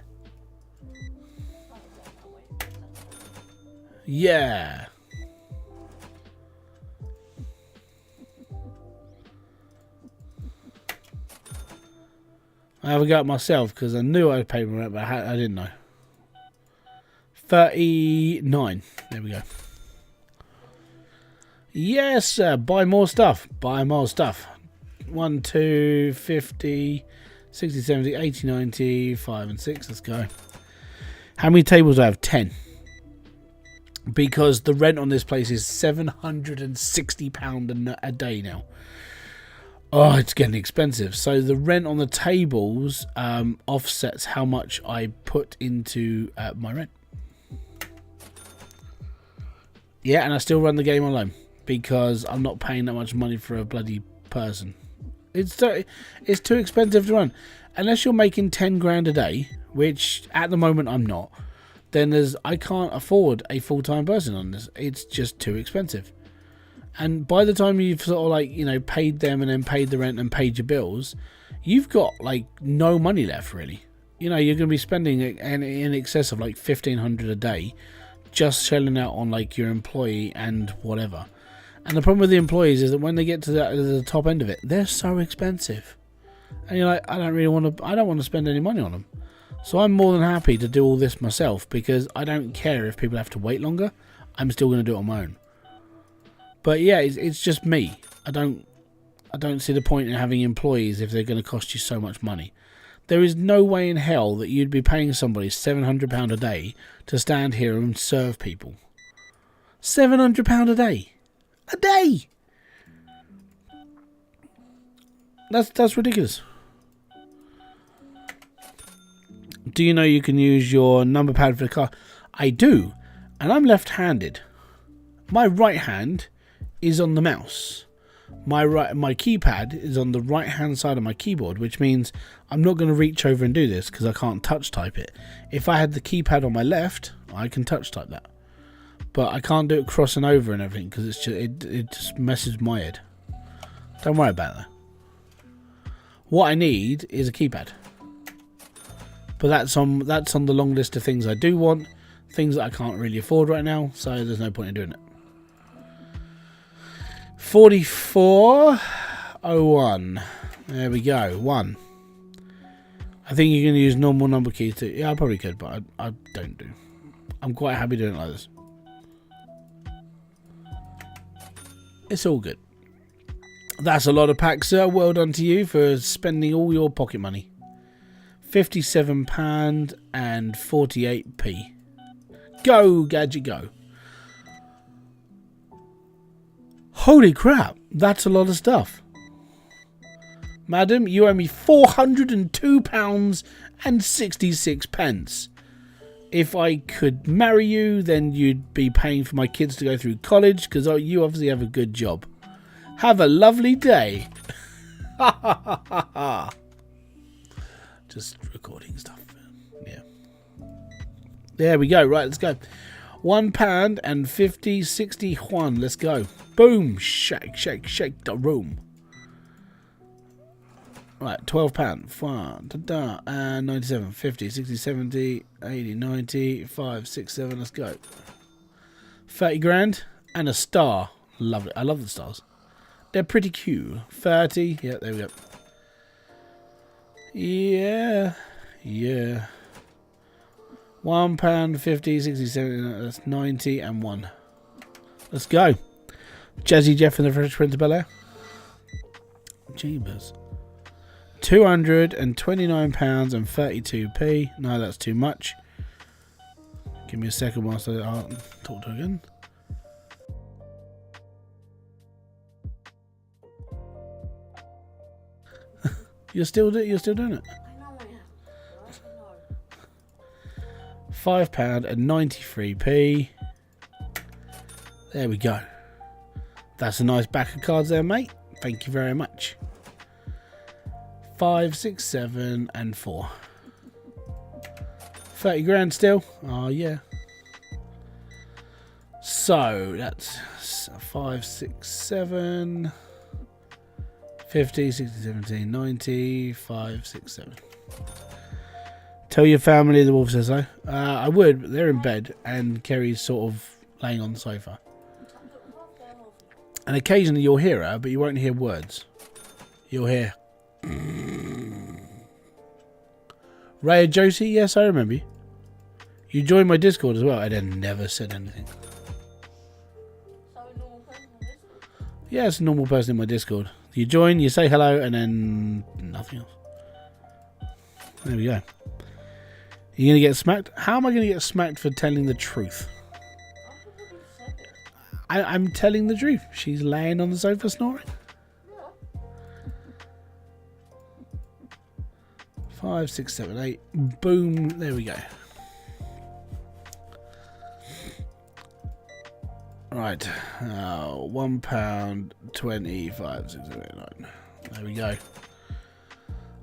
Yeah. I haven't got it myself because I knew I paid my rent, but I didn't know. 39. There we go. Yes, sir. Buy more stuff. 1, 2, 50, 60, 70, 80, 90, 5 and 6. Let's go. How many tables do I have? 10. Because the rent on this place is £760 a day now. Oh, it's getting expensive. So the rent on the tables offsets how much I put into my rent. Yeah, and I still run the game alone because I'm not paying that much money for a bloody person. It's too expensive to run. Unless you're making 10 grand a day, which at the moment I'm not, then I can't afford a full-time person on this. It's just too expensive. And by the time you've sort of paid them and then paid the rent and paid your bills, you've got no money left really. You're going to be spending in excess of $1,500 a day just shelling out on your employee and whatever. And the problem with the employees is that when they get to the top end of it, they're so expensive. And you're like, I don't want to spend any money on them. So I'm more than happy to do all this myself because I don't care if people have to wait longer. I'm still going to do it on my own. But yeah, it's just me. I don't I don't see the point in having employees if they're going to cost you so much money. There is no way in hell that you'd be paying somebody £700 a day to stand here and serve people. £700 a day. A day! That's ridiculous. Do you know you can use your number pad for the car? I do, and I'm left-handed. My right hand is on the mouse. My keypad is on the right-hand side of my keyboard, which means I'm not going to reach over and do this because I can't touch type it. If I had the keypad on my left, I can touch type that, but I can't do it crossing over and everything because it just messes my head. Don't worry about that. What I need is a keypad. But that's on the long list of things I do want, things that I can't really afford right now, so there's no point in doing it. 4401. There we go. 1. I think you can use normal number keys too. Yeah, I probably could, but I don't do. I'm quite happy doing it like this. It's all good. That's a lot of packs, sir. Well done to you for spending all your pocket money. £57 and 48p. Go, Gadget, go. Holy crap, that's a lot of stuff. Madam, you owe me £402 and 66 pence. If I could marry you, then you'd be paying for my kids to go through college, because you obviously have a good job. Have a lovely day. Ha ha ha ha ha. Just recording stuff. Yeah. There we go. Right, let's go. £1 and 60 Let's go. Boom. Shake, shake, shake the room. Right, £12. 97, 50, 60, 70, 80, 90, 5, 6, 7. Let's go. 30 grand and a star. Love it. I love the stars. They're pretty cute. 30. Yeah, there we go. Yeah. Yeah. £1, 50, 60, 70. That's 90 and 1. Let's go. Jazzy Jeff and the Fresh Prince of Bel-Air. Jeebus. £229 and 32p. No, that's too much. Give me a second whilst I talk to her again. You're still doing it. I know I am. £5 and 93p. There we go. That's a nice back of cards there, mate. Thank you very much. 5, 6, 7 and 4. 30 grand still. Oh yeah. So that's 5, 6, 7, 50, 60, 70, 90, 5, 6, 7. Tell your family the wolf says so. I would, but they're in bed and Kerry's sort of laying on the sofa. And occasionally you'll hear her, but you won't hear words. You'll hear Raya Josie, yes, I remember you. You joined my Discord as well, and then never said anything. So a normal person on Discord? Yeah, it's a normal person in my Discord. You join, you say hello, and then nothing else. There we go. You gonna get smacked? How am I gonna get smacked for telling the truth? I'm telling the truth. She's laying on the sofa snoring. 5, 6, 7, 8. Boom. There we go. Right. £1, 25, 6, 7, 8, 9. There we go.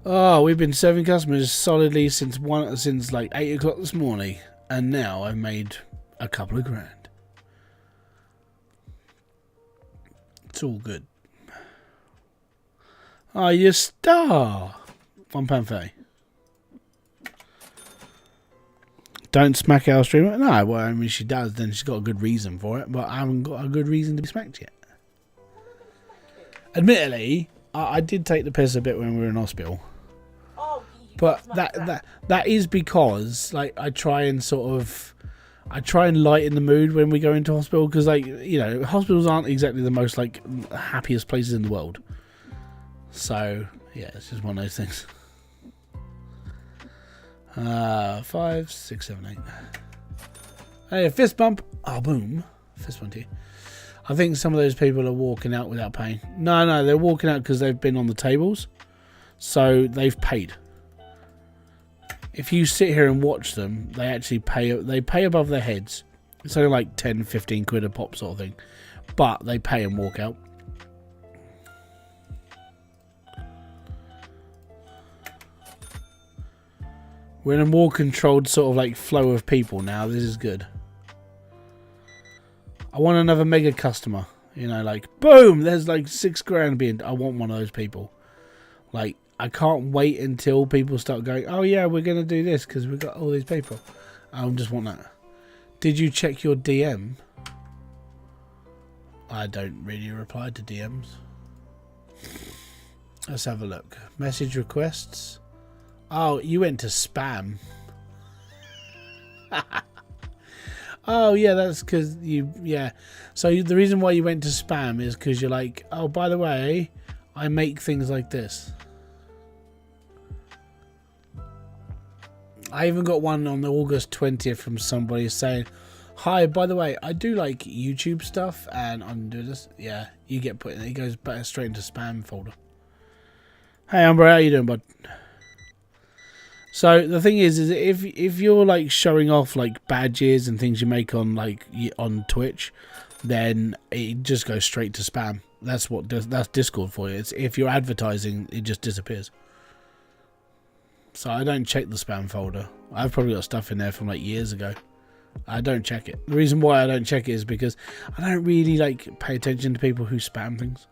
Oh, we've been serving customers solidly since like 8 o'clock this morning, and now I've made a couple of grand. It's all good. Oh, you star. £1.30. Don't smack our streamer. No, well, I mean, she does, then she's got a good reason for it, but I haven't got a good reason to be smacked yet. Admittedly, I did take the piss a bit when we were in hospital. Oh, but that is because, like, I try and lighten the mood when we go into hospital, because, like, you know, hospitals aren't exactly the most, like, happiest places in the world. So yeah, it's just one of those things. 5, 6, 7, 8. Hey, a fist bump. Oh, boom. Fist bump to you. I think some of those people are walking out without paying. No, they're walking out because they've been on the tables. So they've paid. If you sit here and watch them, they actually pay. They pay above their heads. It's only like 10, 15 quid a pop sort of thing. But they pay and walk out. We're in a more controlled sort of like flow of people now. This is good. I want another mega customer. You know, like, boom, there's like 6 grand being... I want one of those people. Like, I can't wait until people start going, oh yeah, we're going to do this because we've got all these people. I just want that. Did you check your DM? I don't really reply to DMs. Let's have a look. Message requests. Oh, you went to spam. Oh, yeah, that's because you... Yeah. So the reason why you went to spam is because you're like, oh, by the way, I make things like this. I even got one on the August 20th from somebody saying, hi, by the way, I do like YouTube stuff and I'm doing this. Yeah, you get put in. It goes back straight into spam folder. Hey, Amber, how you doing, bud? So the thing is if you're like showing off like badges and things you make on like on Twitch, then it just goes straight to spam. That's Discord for you. It's if you're advertising, it just disappears. So I don't check the spam folder. I've probably got stuff in there from like years ago. I don't check it. The reason why I don't check it is because I don't really like pay attention to people who spam things.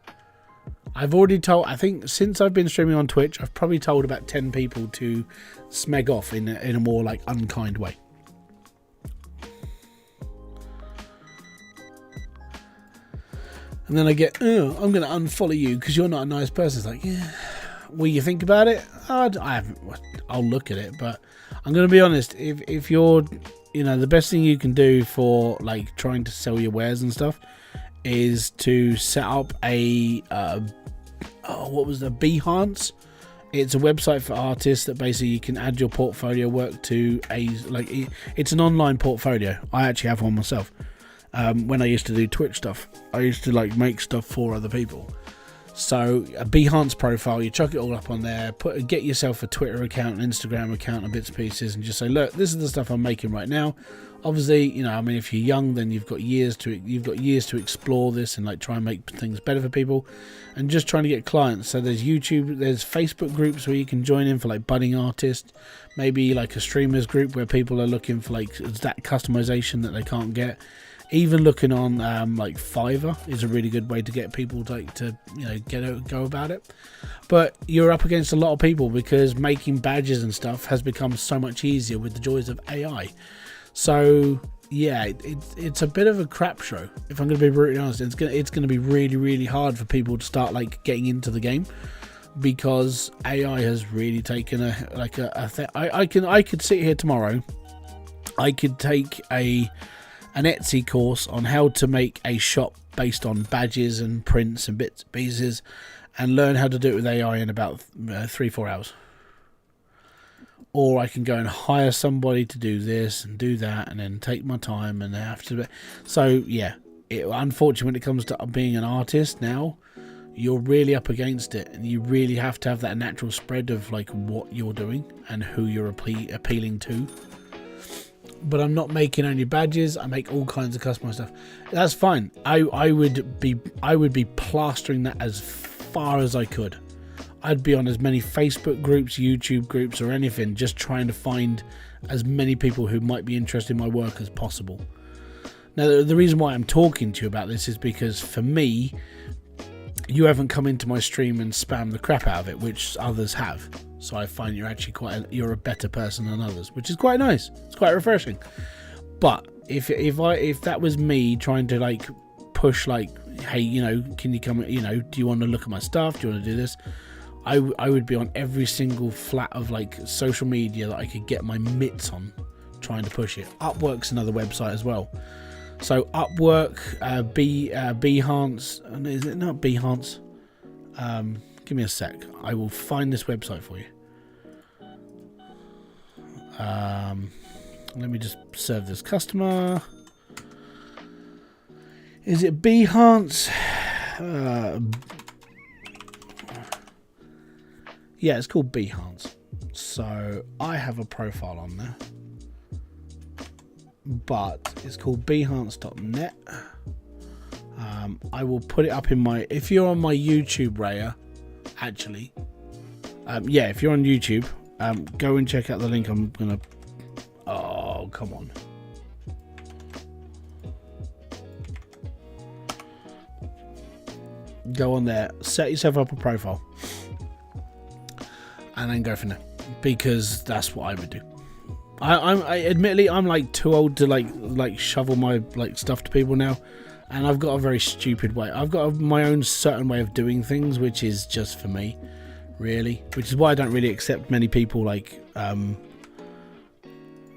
I've already told, I think since I've been streaming on Twitch, I've probably told about 10 people to smeg off in a more like unkind way. And then I get, oh, I'm going to unfollow you because you're not a nice person. It's like, yeah, will you think about it? I haven't. I'll look at it, but I'm going to be honest. If you're, you know, the best thing you can do for like trying to sell your wares and stuff is to set up a what was the Behance? It's a website for artists that basically you can add your portfolio work to it's an online portfolio. I actually have one myself. When I used to do Twitch stuff, I used to like make stuff for other people. So a Behance profile, you chuck it all up on there, get yourself a Twitter account, an Instagram account, and bits and pieces, and just say, look, this is the stuff I'm making right now. Obviously, you know, I mean, if you're young, then you've got years to explore this and like try and make things better for people, and just trying to get clients. So there's YouTube, there's Facebook groups where you can join in for like budding artists, maybe like a streamers group where people are looking for like that customization that they can't get. Even looking on like Fiverr is a really good way to get people to you know go about it. But you're up against a lot of people because making badges and stuff has become so much easier with the joys of AI. So yeah, it's a bit of a crap show. If I'm going to be brutally honest, it's going to be really hard for people to start like getting into the game because AI has really taken I could sit here tomorrow. I could take an Etsy course on how to make a shop based on badges and prints and bits and pieces and learn how to do it with AI in about 3-4 hours. Or I can go and hire somebody to do this and do that and then take my time and they have to. So yeah, unfortunately when it comes to being an artist now, you're really up against it and you really have to have that natural spread of like what you're doing and who you're appealing to. But I'm not making only badges. I make all kinds of custom stuff. That's fine. I would be plastering that as far as I could. I'd be on as many Facebook groups, YouTube groups, or anything, just trying to find as many people who might be interested in my work as possible. Now, the reason why I'm talking to you about this is because for me, you haven't come into my stream and spammed the crap out of it, which others have. So I find you're actually you're a better person than others, which is quite nice. It's quite refreshing. But if that was me trying to like push like, hey, you know, can you come? You know, do you want to look at my stuff? Do you want to do this? I would be on every single flat of like social media that I could get my mitts on, trying to push it. Upwork's another website as well. So Upwork, Behance, is it not Behance? Give me a sec. I will find this website for you. Let me just serve this customer. Is it Behance? Yeah, it's called Behance. So I have a profile on there, but it's called Behance.net. I will put it up in my. If you're on my YouTube, Raya, actually, yeah, if you're on YouTube, go and check out the link. I'm gonna. Oh, come on. Go on there, set yourself up a profile, and then go from there, because that's what I would do. I admittedly I'm like too old to like shovel my stuff to people now, and I've got a very stupid way. I've got my own certain way of doing things, which is just for me, really. Which is why I don't really accept many people like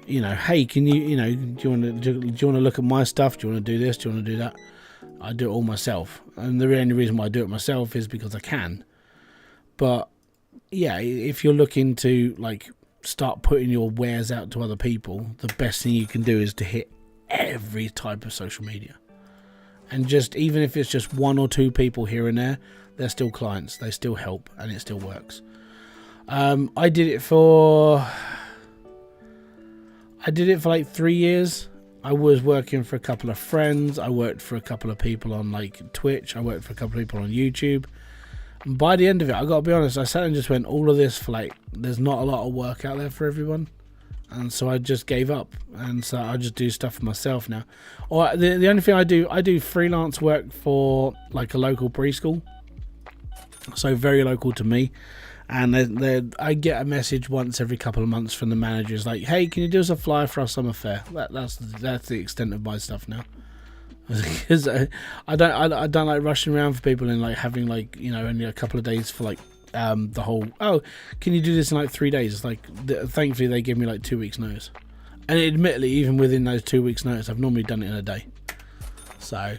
you know, hey, can you do you want to look at my stuff? Do you want to do this? Do you want to do that? I do it all myself, and the only reason why I do it myself is because I can. But yeah, if you're looking to like start putting your wares out to other people, the best thing you can do is to hit every type of social media, and just even if it's just 1 or 2 people here and there, they're still clients, they still help, and it still works. I did it for like 3 years. I was working for a couple of friends. I worked for a couple of people on like Twitch. I worked for a couple of people on YouTube. And by the end of it, I got to be honest, I sat and just went, all of this for like, there's not a lot of work out there for everyone. And so I just gave up. And so I just do stuff for myself now. Or the only thing I do freelance work for like a local preschool. So very local to me. And I get a message once every couple of months from the managers like, hey, can you do us a flyer for our summer fair? That's the extent of my stuff now. Because I don't like rushing around for people and like having like, you know, only a couple of days for like the whole, oh, can you do this in like 3 days? It's like, thankfully they give me like 2 weeks notice. And admittedly, even within those 2 weeks notice, I've normally done it in a day. So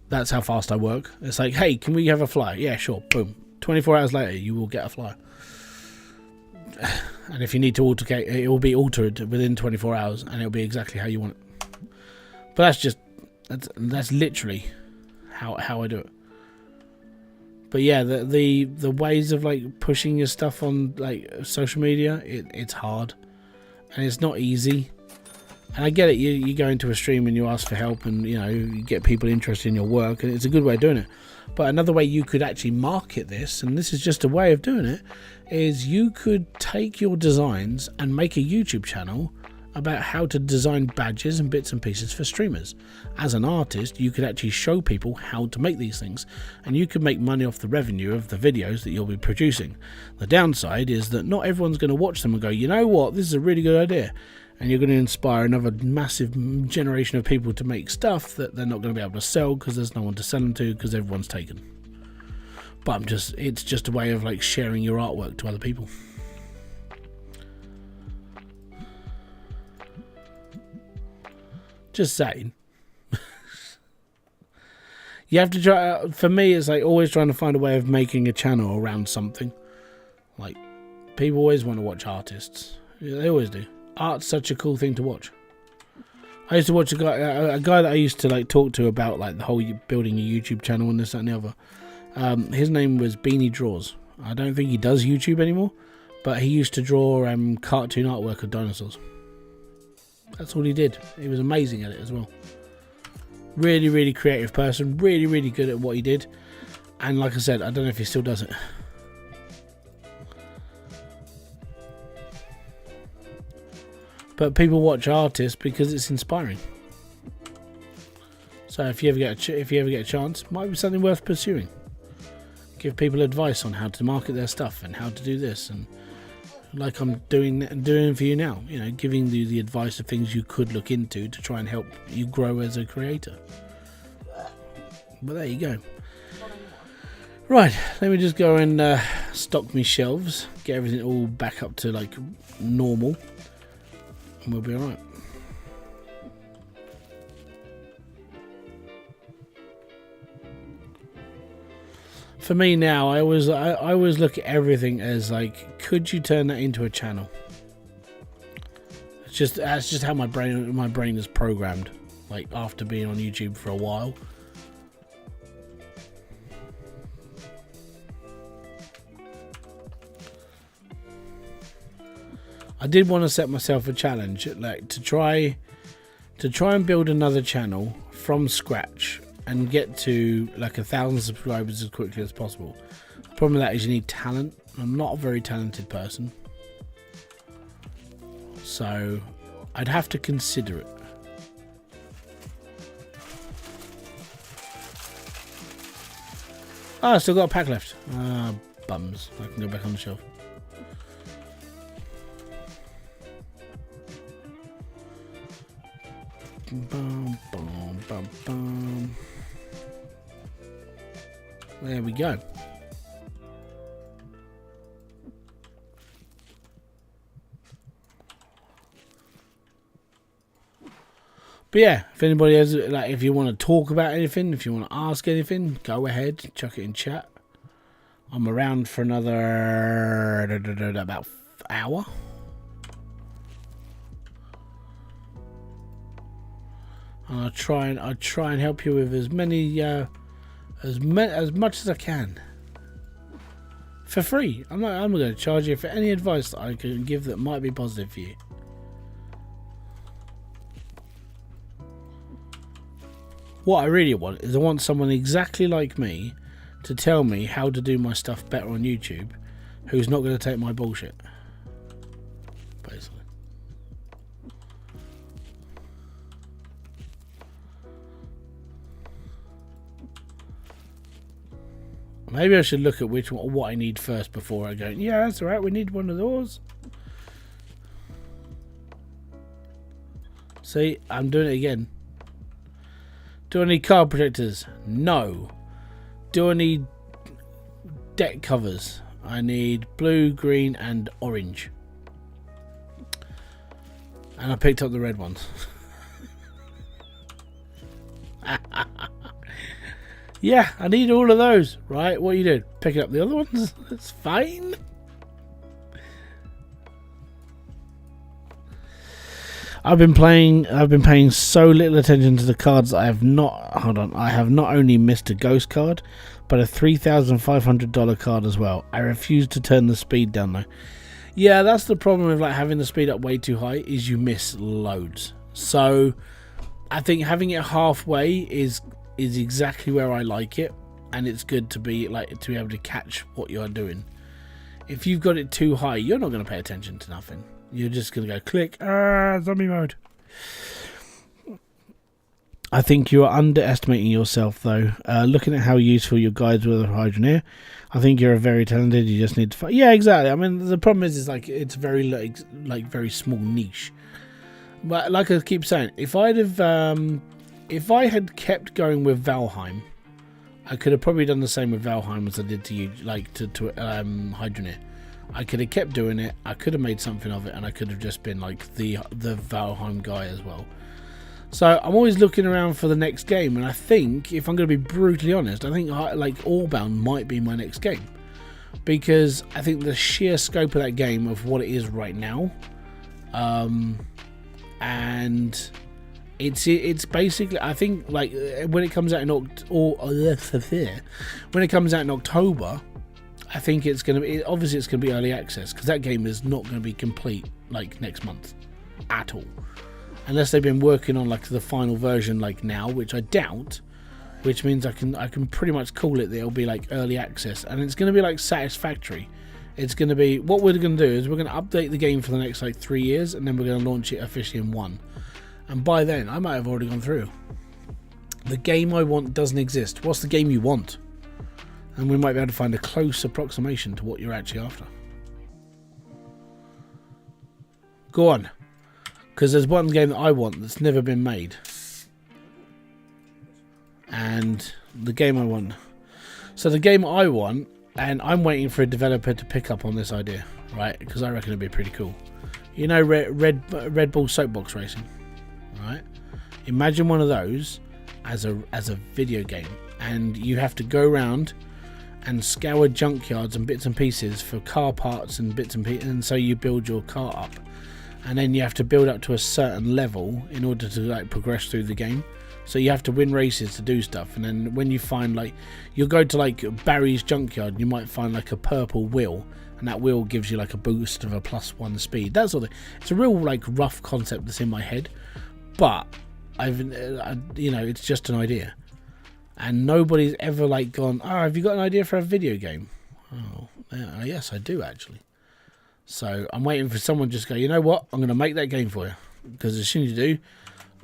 that's how fast I work. It's like, hey, can we have a flyer? Yeah, sure. Boom. 24 hours later, you will get a flyer. And if you need to alter it will be altered within 24 hours, and it'll be exactly how you want it. But that's literally how I do it. But yeah, the ways of like pushing your stuff on like social media, it's hard, and it's not easy. And I get it. You go into a stream and you ask for help, and you know you get people interested in your work, and it's a good way of doing it. But another way you could actually market this, and this is just a way of doing it, is you could take your designs and make a YouTube channel about how to design badges and bits and pieces for streamers. As an artist, you could actually show people how to make these things, and you could make money off the revenue of the videos that you'll be producing. The downside is that not everyone's going to watch them and go, you know what, this is a really good idea. And you're going to inspire another massive generation of people to make stuff that they're not going to be able to sell because there's no one to sell them to because everyone's taken. But it's just a way of like sharing your artwork to other people. Just saying. You have to try. For me, it's like always trying to find a way of making a channel around something. Like people always want to watch artists. They always do. Art's such a cool thing to watch. I used to watch a guy that I used to like talk to about like the whole building a YouTube channel and this, that, and the other. His name was Beanie Draws. I don't think he does YouTube anymore, but he used to draw cartoon artwork of dinosaurs. That's all he did. He was amazing at it as well. Really, really creative person. Really, really good at what he did. And like I said, I don't know if he still does it. But people watch artists because it's inspiring. So if you ever get a chance, it might be something worth pursuing. Give people advice on how to market their stuff and how to do this, and like I'm doing for you now. You know, giving you the advice of things you could look into to try and help you grow as a creator. But there you go. Right, let me just go and stock my shelves, get everything all back up to like normal. And we'll be alright. for me now, I always look at everything as like, could you turn that into a channel? That's just how my brain is programmed. Like after being on YouTube for a while. I did want to set myself a challenge, like to try and build another channel from scratch and get to like 1,000 subscribers as quickly as possible. The problem with that is you need talent. I'm not a very talented person, so I'd have to consider it. Oh, I still got a pack left. Bums. I can go back on the shelf. Bum, bum, bum, bum. There we go. But yeah, if anybody has, like, if you want to talk about anything, if you want to ask anything, go ahead, chuck it in chat. I'm around for another about hour. And I'll try and help you with as many as much as I can for free. I'm going to charge you for any advice that I can give that might be positive for you. What I really want is I want someone exactly like me to tell me how to do my stuff better on YouTube, who's not going to take my bullshit, basically. Maybe I should look at what I need first before I go, yeah, that's alright, we need one of those. See, I'm doing it again. Do I need card protectors? No. Do I need deck covers? I need blue, green and orange. And I picked up the red ones. Yeah, I need all of those. Right, what are you doing? Picking up the other ones? That's fine. I've been paying so little attention to the cards that I have not only missed a ghost card, but a $3,500 card as well. I refuse to turn the speed down though. Yeah, that's the problem with like having the speed up way too high, is you miss loads. So I think having it halfway is exactly where I like it, and it's good to be able to catch what you're doing. If you've got it too high, you're not going to pay attention to nothing. You're just going to go click, zombie mode. I think you are underestimating yourself though. Looking at how useful your guides were with Hydroneer, I think you're very talented. You just need to find. Yeah, exactly. I mean, the problem is like it's very like very small niche. But like I keep saying, if I had kept going with Valheim, I could have probably done the same with Valheim as I did to you, like to Hydroneer. I could have kept doing it. I could have made something of it, and I could have just been like the Valheim guy as well. So I'm always looking around for the next game, and I think, if I'm going to be brutally honest, I think like Allbound might be my next game, because I think the sheer scope of that game, of what it is right now, and it's basically, I think, like when it comes out in October, I think it's going to be, obviously it's going to be early access, because that game is not going to be complete like next month at all, unless they've been working on like the final version like now, which I doubt, which means I can pretty much call it that it'll be like early access, and it's going to be like satisfactory. It's going to be, what we're going to do is we're going to update the game for the next like 3 years, and then we're going to launch it officially in 1, and by then I might have already gone through. The game I want doesn't exist. What's the game you want? And we might be able to find a close approximation to what you're actually after. Go on. Because there's one game that I want that's never been made. And the game I want. So the game I want, and I'm waiting for a developer to pick up on this idea, right? Because I reckon it'd be pretty cool. You know Red Bull soapbox racing, right? Imagine one of those as a video game. And you have to go around and scour junkyards and bits and pieces for car parts and bits and pieces, and so you build your car up, and then you have to build up to a certain level in order to like progress through the game. So you have to win races to do stuff, and then when you find like, you'll go to like Barry's junkyard and you might find like a purple wheel, and that wheel gives you like a boost of a +1 speed. That sort of thing. It's a real like rough concept that's in my head, but it's just an idea, and nobody's ever like gone, oh, have you got an idea for a video game? Oh yeah, yes I do actually. So I'm waiting for someone to just go, you know what, I'm going to make that game for you, because as soon as you do,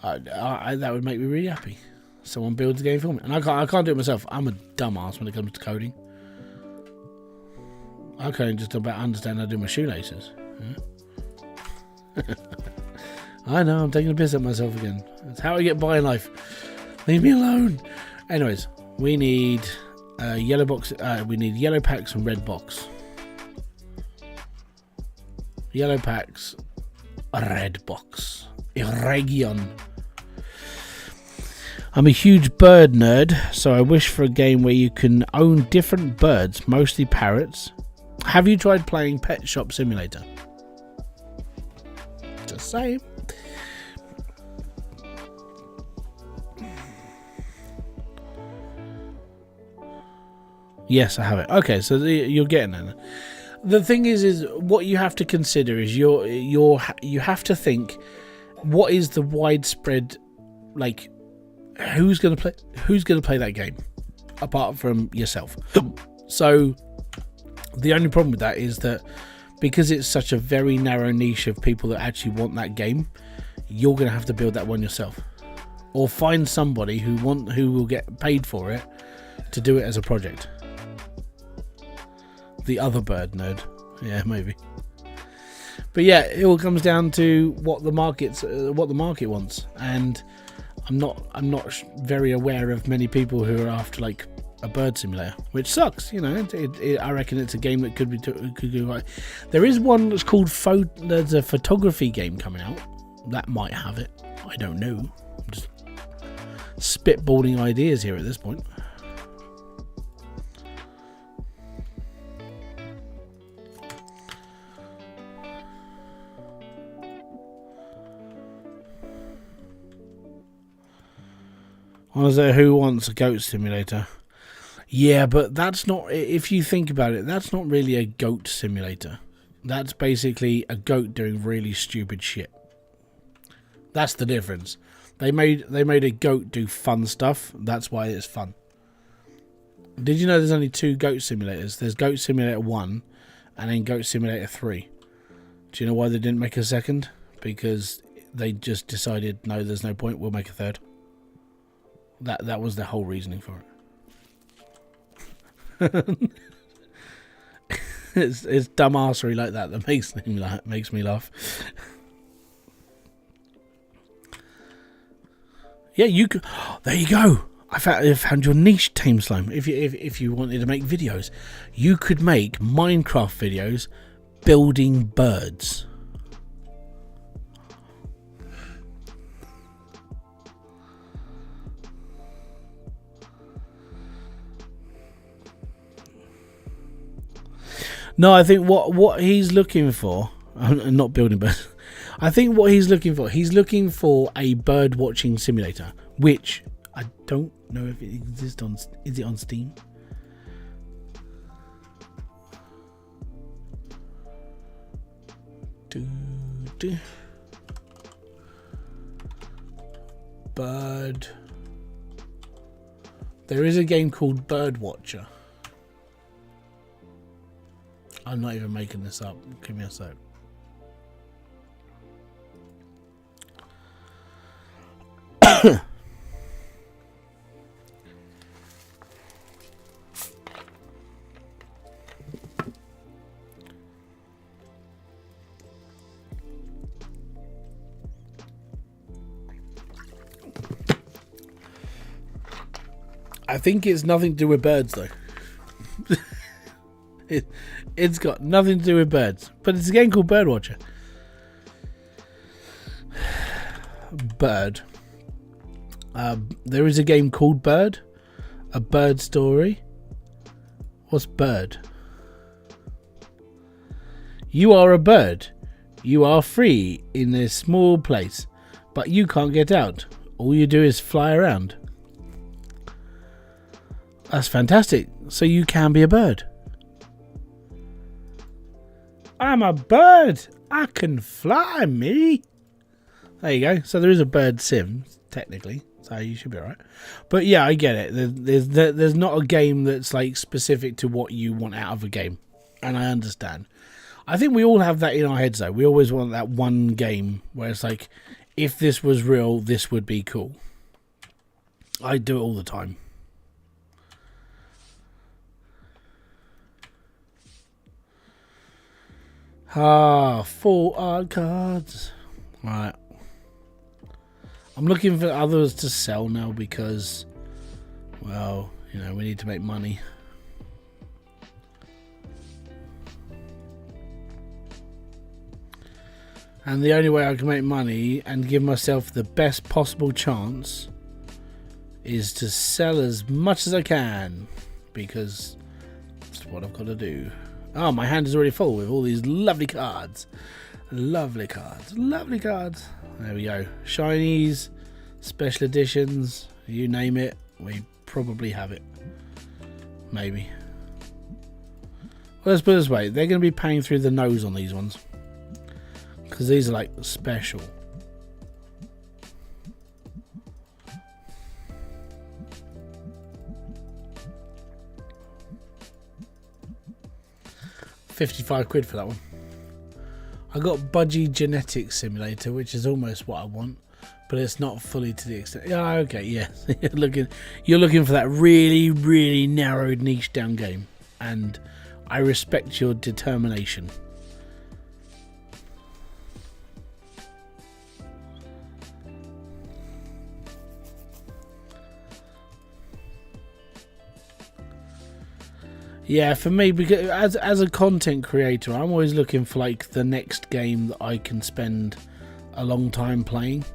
that would make me really happy. Someone builds a game for me, and I can't do it myself. I'm a dumbass when it comes to coding. I can't just about understand how to do my shoelaces. Yeah. I know, I'm taking a piss at myself again. That's how I get by in life. Leave me alone. Anyways, we need yellow box. We need yellow packs and red box. Yellow packs, red box. Irregion. I'm a huge bird nerd, so I wish for a game where you can own different birds, mostly parrots. Have you tried playing Pet Shop Simulator? Just saying. Yes, I have it. Okay, so you're getting it. The thing is what you have to consider is you have to think, what is the widespread, like, who's gonna play that game apart from yourself? So the only problem with that is that because it's such a very narrow niche of people that actually want that game, you're gonna have to build that one yourself, or find somebody who will get paid for it to do it as a project. The other bird nerd, yeah, maybe. But yeah, it all comes down to what the market wants, and I'm not very aware of many people who are after like a bird simulator, which sucks. You know, I reckon it's a game that could go right. There is one that's called there's a photography game coming out that might have it. I don't know. I'm just spitballing ideas here at this point. Honestly, who wants a goat simulator? Yeah, but that's not, if you think about it, that's not really a goat simulator. That's basically a goat doing really stupid shit. That's the difference. They made a goat do fun stuff. That's why it's fun. Did you know there's only 2 goat simulators? There's Goat Simulator 1 and then Goat Simulator 3. Do you know why they didn't make a second? Because they just decided, no, there's no point, we'll make a third. That was the whole reasoning for it. It's dumbassery like that makes me laugh. Yeah, you could. There you go. I found your niche, Tame Slime. If you wanted to make videos, you could make Minecraft videos building birds. No, I think what he's looking for, not building birds. I think what he's looking for a bird watching simulator, which I don't know if it exists on. Is it on Steam? Bird. There is a game called Bird Watcher. I'm not even making this up. Give me a sec. I think it's nothing to do with birds, though. It's got nothing to do with birds, but it's a game called Bird Watcher. Bird. There is a game called Bird, a bird story. What's bird? You are a bird. You are free in a small place, but you can't get out. All you do is fly around. That's fantastic. So you can be a bird. I'm a bird. I can fly, me. There you go. So there is a bird sim, technically. So you should be alright. But yeah, I get it. There's not a game that's like specific to what you want out of a game. And I understand. I think we all have that in our heads though. We always want that one game where it's like, if this was real, this would be cool. I do it all the time. Full art cards. Right. I'm looking for others to sell now because, well, you know, we need to make money. And the only way I can make money and give myself the best possible chance is to sell as much as I can, because that's what I've got to do. Oh, my hand is already full with all these lovely cards. Lovely cards. Lovely cards. There we go. Shinies, special editions, you name it. We probably have it. Maybe. Well, let's put it this way. They're going to be paying through the nose on these ones, because these are like special. £55 for that one. I got Budgie Genetics Simulator, which is almost what I want, but it's not fully to the extent. Yeah, okay, yeah. You're looking for that really, really narrowed niche down game, and I respect your determination. Yeah, for me, because as a content creator, I'm always looking for like the next game that I can spend a long time playing.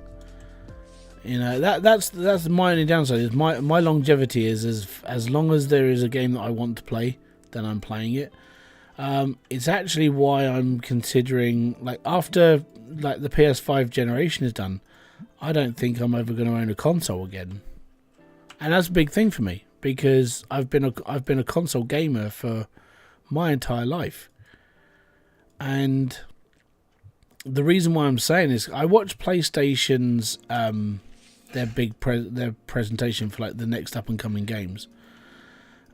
You know, that's my only downside. Is my longevity is as long as there is a game that I want to play, then I'm playing it. It's actually why I'm considering, like, after like the PS5 generation is done, I don't think I'm ever going to own a console again, and that's a big thing for me. Because I've been a console gamer for my entire life, and the reason why I'm saying is I watched PlayStation's their presentation for like the next up and coming games,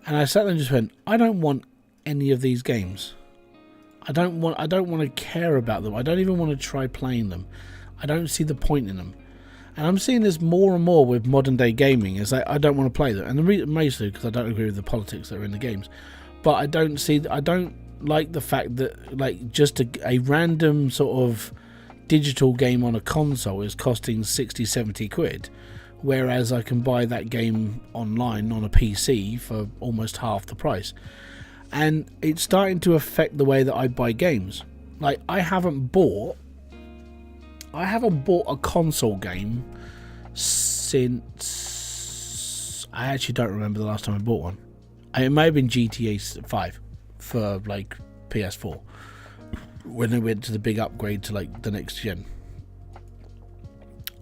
and I sat there and just went, I don't want any of these games. I don't want to care about them. I don't even want to try playing them. I don't see the point in them. And I'm seeing this more and more with modern day gaming. Is like, I don't want to play them, and the reason mostly because I don't agree with the politics that are in the games. But I don't like the fact that like just a random sort of digital game on a console is costing 60-70 quid, whereas I can buy that game online on a PC for almost half the price. And it's starting to affect the way that I buy games. Like, I haven't bought a console game since, I actually don't remember the last time I bought one. It may have been GTA 5 for like PS4 when they went to the big upgrade to like the next gen.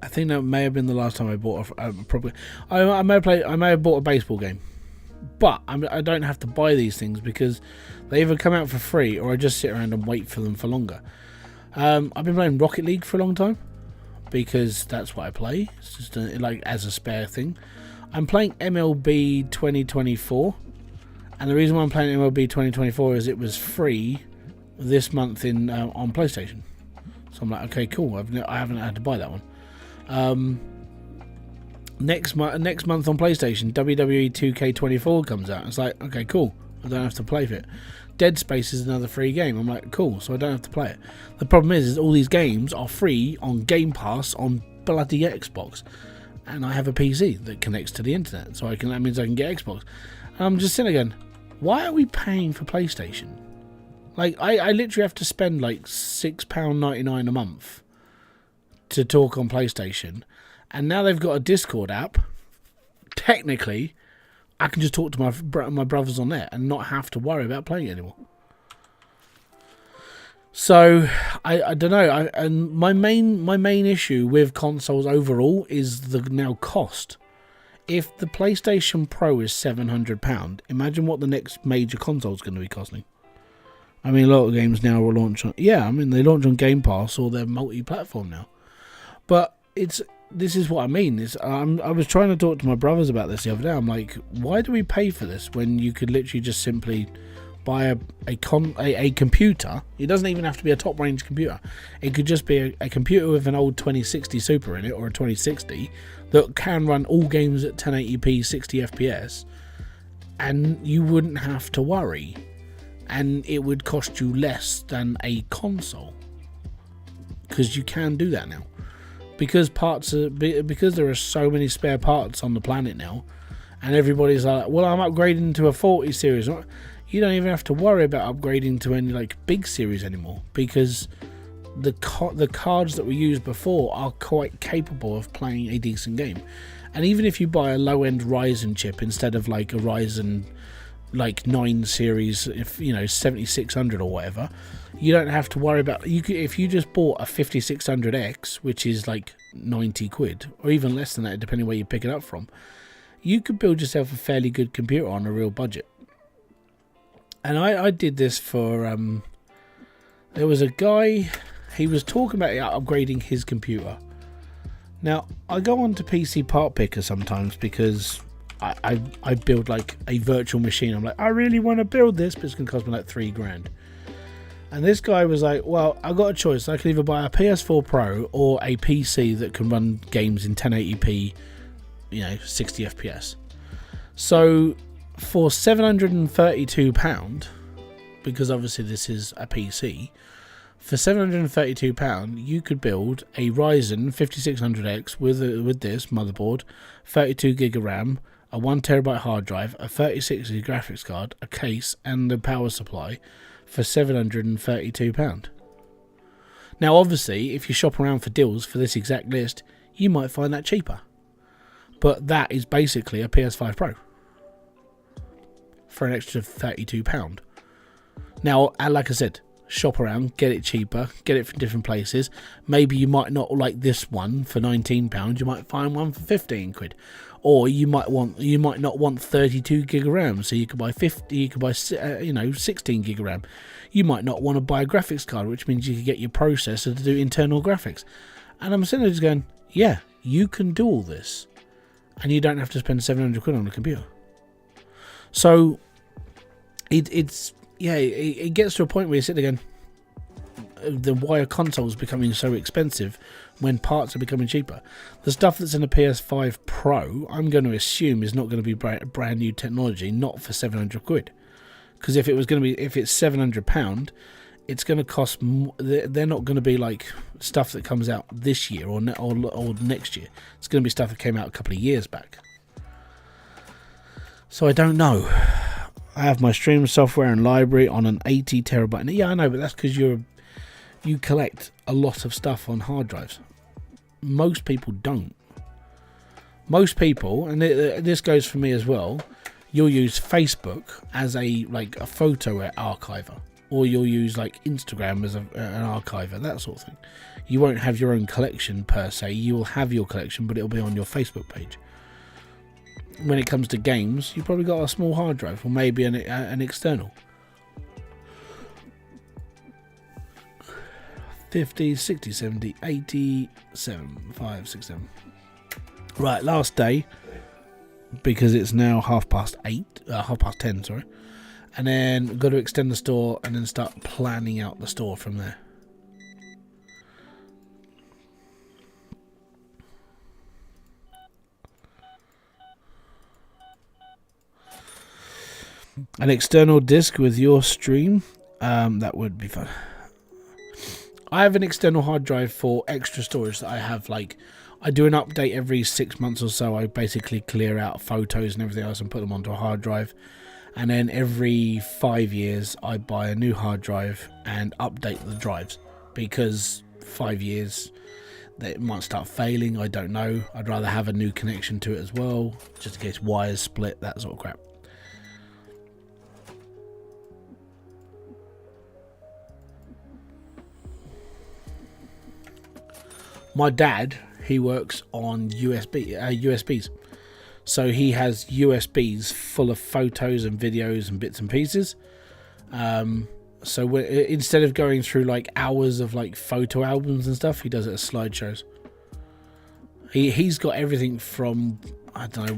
I think that may have been the last time I bought probably. I may have bought a baseball game, but I don't have to buy these things because they either come out for free or I just sit around and wait for them for longer. I've been playing Rocket League for a long time because that's what I play. It's just like as a spare thing. I'm playing MLB 2024, and the reason why I'm playing MLB 2024 is it was free this month in on PlayStation. So I'm like, okay, cool. I haven't had to buy that one. Next month on PlayStation, WWE 2K24 comes out. It's like, okay, cool. I don't have to play for it. Dead Space is another free game. I'm like, cool, so I don't have to play it. The problem is all these games are free on Game Pass on bloody Xbox, and I have a PC that connects to the internet, so that means I can get Xbox. And I'm just sitting there going, why are we paying for PlayStation? Like, I literally have to spend like £6.99 a month to talk on PlayStation, and now they've got a Discord app, technically, I can just talk to my brothers on there and not have to worry about playing it anymore. So I don't know. And my main issue with consoles overall is the now cost. If the PlayStation Pro is £700, imagine what the next major console is going to be costing. I mean, a lot of games now will launch on. Yeah, I mean they launch on Game Pass or they're multi-platform now. But this is what I mean. I was trying to talk to my brothers about this the other day. I'm like, why do we pay for this when you could literally just simply buy a computer? It doesn't even have to be a top range computer. It could just be a computer with an old 2060 Super in it or a 2060 that can run all games at 1080p 60 FPS, and you wouldn't have to worry, and it would cost you less than a console, because you can do that now, because there are so many spare parts on the planet now, and everybody's like, well, I'm upgrading to a 40 series. You don't even have to worry about upgrading to any like big series anymore, because the cards that were used before are quite capable of playing a decent game. And even if you buy a low-end Ryzen chip instead of like a Ryzen like 9 series, if 7600 or whatever, you don't have to worry about. If you just bought a 5600X, which is like 90 quid or even less than that, depending where you pick it up from, you could build yourself a fairly good computer on a real budget. And I did this for, there was a guy, he was talking about upgrading his computer. Now, I go on to PC Part Picker sometimes because I build like a virtual machine. I'm like, I really want to build this, but it's going to cost me like $3,000. And this guy was like, well, I've got a choice. I can either buy a PS4 Pro or a PC that can run games in 1080p, 60 FPS. So for £732, because obviously this is a PC, for £732 you could build a Ryzen 5600X with this motherboard, 32 gig of RAM, a 1TB hard drive, a 3060 graphics card, a case, and the power supply for £732. Now obviously if you shop around for deals for this exact list, you might find that cheaper, but that is basically a PS5 Pro for an extra £32. Now, like I said, shop around, get it cheaper, get it from different places. Maybe you might not like this one for £19. You might find one for 15 quid, or you might not want 32 gig of RAM, so you could buy 50. You could buy 16 gig of RAM. You might not want to buy a graphics card, which means you could get your processor to do internal graphics. And I'm sitting there just going, yeah, you can do all this, and you don't have to spend 700 quid on a computer. So it gets to a point where you sit there going, why are consoles becoming so expensive when parts are becoming cheaper? The stuff that's in a PS5 Pro, I'm going to assume is not going to be brand new technology, not for 700 quid. Because if it's £700, it's going to cost. They're not going to be like stuff that comes out this year or next year. It's going to be stuff that came out a couple of years back. So I don't know. I have my stream software and library on an 80 terabyte. Yeah, I know, but that's because you collect a lot of stuff on hard drives. Most people don't. Most people, and this goes for me as well, you'll use Facebook as a photo archiver, or you'll use like Instagram as an archiver, that sort of thing. You won't have your own collection per se. You will have your collection, but it'll be on your Facebook page. When it comes to games, you've probably got a small hard drive or maybe an external. 50, 60, 70, 80, 7, 5, 6, 7. Right, last day, because it's now 10, sorry. And then we've got to extend the store and then start planning out the store from there. An external disc with your stream, that would be fun. I have an external hard drive for extra storage that I have. Like, I do an update every 6 months or so. I basically clear out photos and everything else and put them onto a hard drive. And then every 5 years, I buy a new hard drive and update the drives, because 5 years, that it might start failing. I don't know. I'd rather have a new connection to it as well, just in case wires split, that sort of crap. My dad, he works on USBs. So he has USBs full of photos and videos and bits and pieces. So instead of going through like hours of like photo albums and stuff, he does it as slideshows. He's got everything from, I don't know,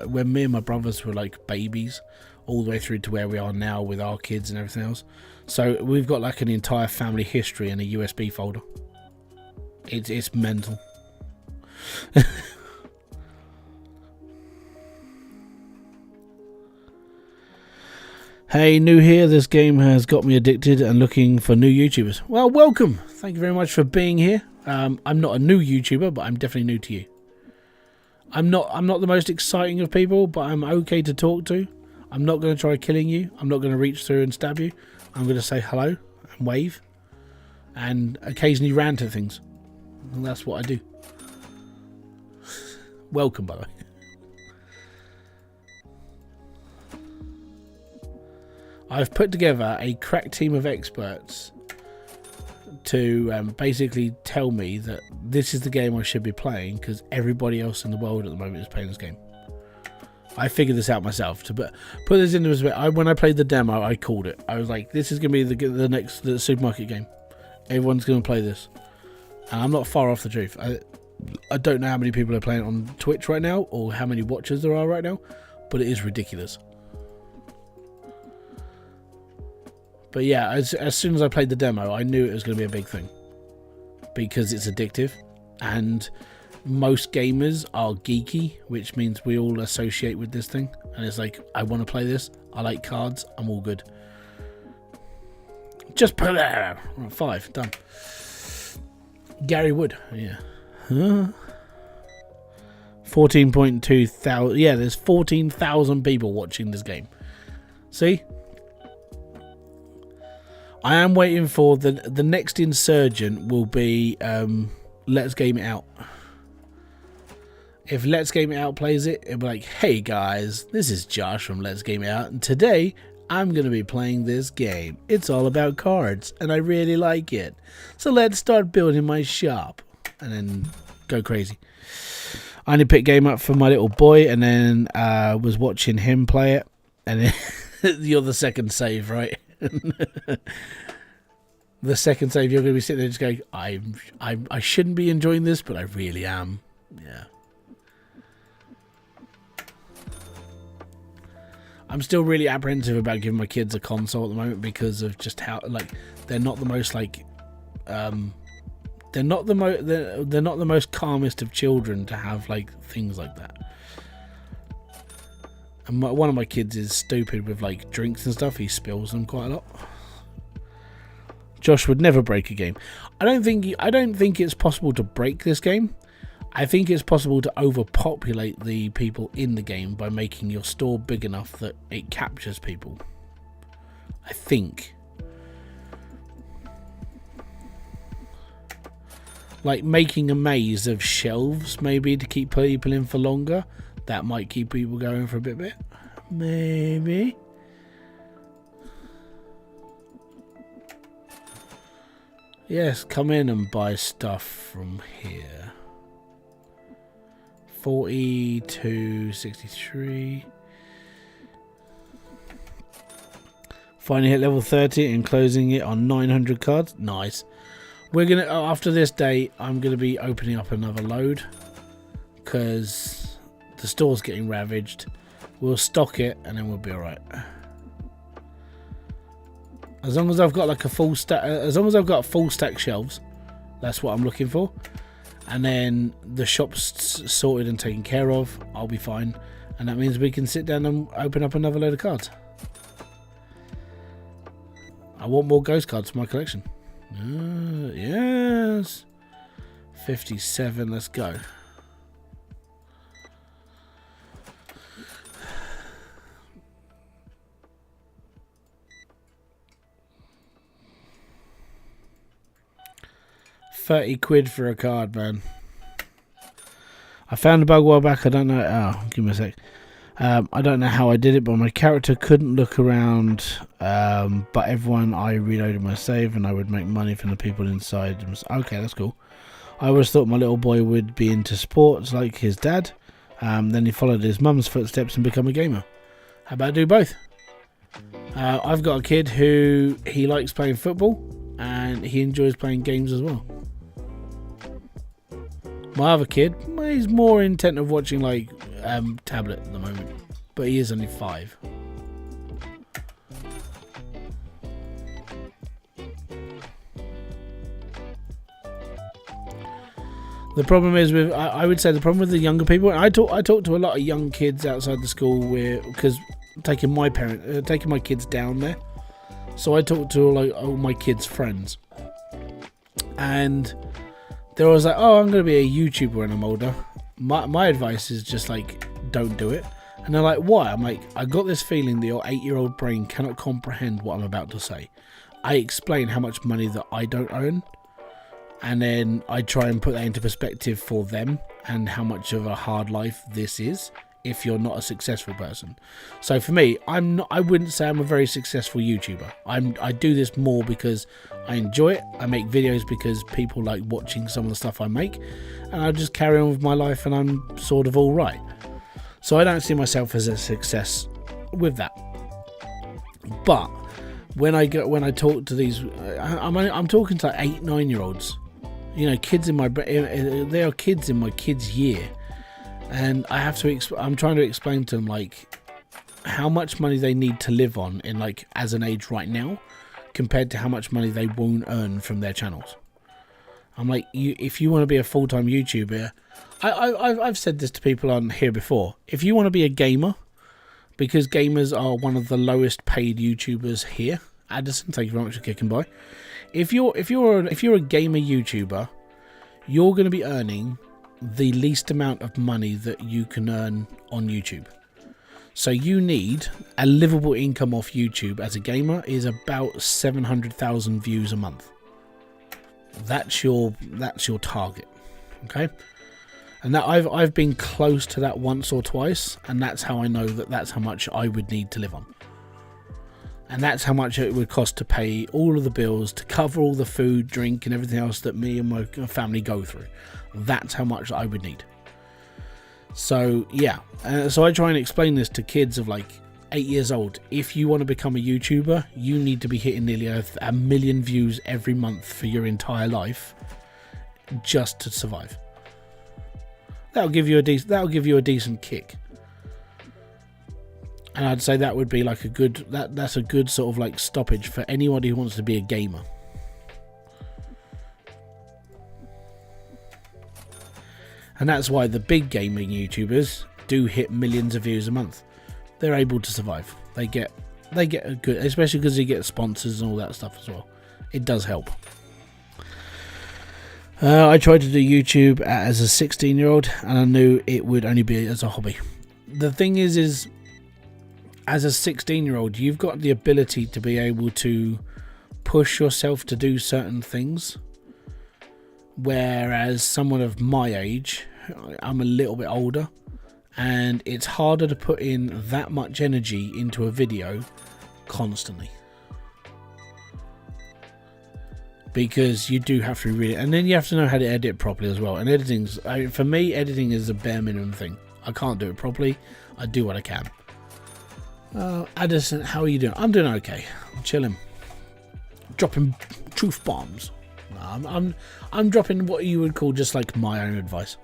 when me and my brothers were like babies, all the way through to where we are now with our kids and everything else. So we've got like an entire family history in a USB folder. It's mental. Hey, new here. This game has got me addicted and looking for new YouTubers. Well, welcome. Thank you very much for being here. I'm not a new YouTuber, but I'm definitely new to you. I'm not the most exciting of people, but I'm okay to talk to. I'm not going to try killing you. I'm not going to reach through and stab you. I'm going to say hello and wave and occasionally rant at things. And that's what I do. Welcome, by the way. I've put together a crack team of experts to basically tell me that this is the game I should be playing because everybody else in the world at the moment is playing this game. I figured this out myself. To put this into perspective, when I played the demo, I called it. I was like, this is going to be the next supermarket game. Everyone's going to play this. And I'm not far off the truth. I don't know how many people are playing on Twitch right now or how many watchers there are right now, but it is ridiculous. But yeah, as soon as I played the demo, I knew it was going to be a big thing because it's addictive, and most gamers are geeky, which means we all associate with this thing. And it's like, I want to play this. I like cards. I'm all good. Just put it 5 done. Gary Wood, yeah. 14.2 thousand. Yeah, there's 14,000 people watching this game. See. I am waiting for the next insurgent will be Let's Game It Out. If Let's Game It Out plays it, it'll be like, hey guys, this is Josh from Let's Game It Out, and today I'm going to be playing this game. It's all about cards, and I really like it. So let's start building my shop, and then go crazy. I only picked game up for my little boy, and then was watching him play it, and then you're the second save, right? The second save, you're going to be sitting there just going, I shouldn't be enjoying this, but I really am. Yeah. I'm still really apprehensive about giving my kids a console at the moment because of just how, like, they're not the most, like, they're not the most calmest of children to have, like, things like that. And one of my kids is stupid with like drinks and stuff. He spills them quite a lot. Josh would never break a game. I don't think it's possible to break this game. I think it's possible to overpopulate the people in the game by making your store big enough that it captures people. I think. Like making a maze of shelves maybe to keep people in for longer. That might keep people going for a bit. Maybe. Yes, come in and buy stuff from here. 42.63. Finally hit level 30 and closing it on 900 cards. Nice. We're gonna, after this day, I'm gonna be opening up another load because the store's getting ravaged. We'll stock it and then we'll be alright. As long as I've got like a full stack, as long as I've got full stack shelves, that's what I'm looking for. And then the shop's sorted and taken care of, I'll be fine. And that means we can sit down and open up another load of cards. I want more ghost cards for my collection. Yes. 57, let's go. 30 quid for a card, man. I found a bug a while back. I don't know. Oh, give me a sec. I don't know how I did it, but my character couldn't look around. But everyone, I reloaded my save and I would make money from the people inside. Okay, that's cool. I always thought my little boy would be into sports like his dad. Then he followed his mum's footsteps and become a gamer. How about I do both? I've got a kid who he likes playing football and he enjoys playing games as well. My other kid, he's more intent of watching like tablet at the moment, but he is only 5. The problem is with, I would say the problem with the younger people. I talk to a lot of young kids outside the school because taking my kids down there, so I talk to like all my kids' friends, and they're always like, "Oh, I'm going to be a YouTuber when I'm older." My advice is just like, don't do it. And they're like, "Why?" I'm like, I got this feeling that your 8-year-old brain cannot comprehend what I'm about to say. I explain how much money that I don't earn, and then I try and put that into perspective for them and how much of a hard life this is if you're not a successful person. So for me, I wouldn't say I'm a very successful YouTuber. I do this more because I enjoy it. I make videos because people like watching some of the stuff I make, and I just carry on with my life and I'm sort of all right. So I don't see myself as a success with that. But when I talk to these, I'm talking to like 8-9-year-olds. You know, kids in my, they are kids in my kids' year, and I have to. I'm trying to explain to them like how much money they need to live on in like as an age right now, compared to how much money they won't earn from their channels. I'm like, if you want to be a full-time YouTuber, I've said this to people on here before. If you want to be a gamer, because gamers are one of the lowest paid YouTubers here. Addison, thank you very much for kicking by. If you're a gamer YouTuber, you're going to be earning the least amount of money that you can earn on YouTube. So you need a livable income off YouTube as a gamer is about 700,000 views a month. That's your target, okay? And that I've been close to that once or twice, and that's how I know that that's how much I would need to live on. And that's how much it would cost to pay all of the bills, to cover all the food, drink, and everything else that me and my family go through. That's how much I would need. So, yeah. So I try and explain this to kids of like 8 years old. If you want to become a YouTuber, you need to be hitting nearly a million views every month for your entire life just to survive. That'll give you a decent kick. And I'd say that would be like a good, that's a good sort of like stoppage for anybody who wants to be a gamer. And that's why the big gaming YouTubers do hit millions of views a month. They're able to survive. They get a good, especially because they get sponsors and all that stuff as well. It does help. I tried to do YouTube as a 16-year-old, and I knew it would only be as a hobby. The thing is as a 16-year-old, you've got the ability to be able to push yourself to do certain things, whereas someone of my age, I'm a little bit older, and it's harder to put in that much energy into a video constantly. Because you do have to read it, and then you have to know how to edit it properly as well. And for me, editing is a bare minimum thing. I can't do it properly. I do what I can. Addison, how are you doing? I'm doing okay. I'm chilling. Dropping truth bombs. I'm dropping what you would call just like my own advice.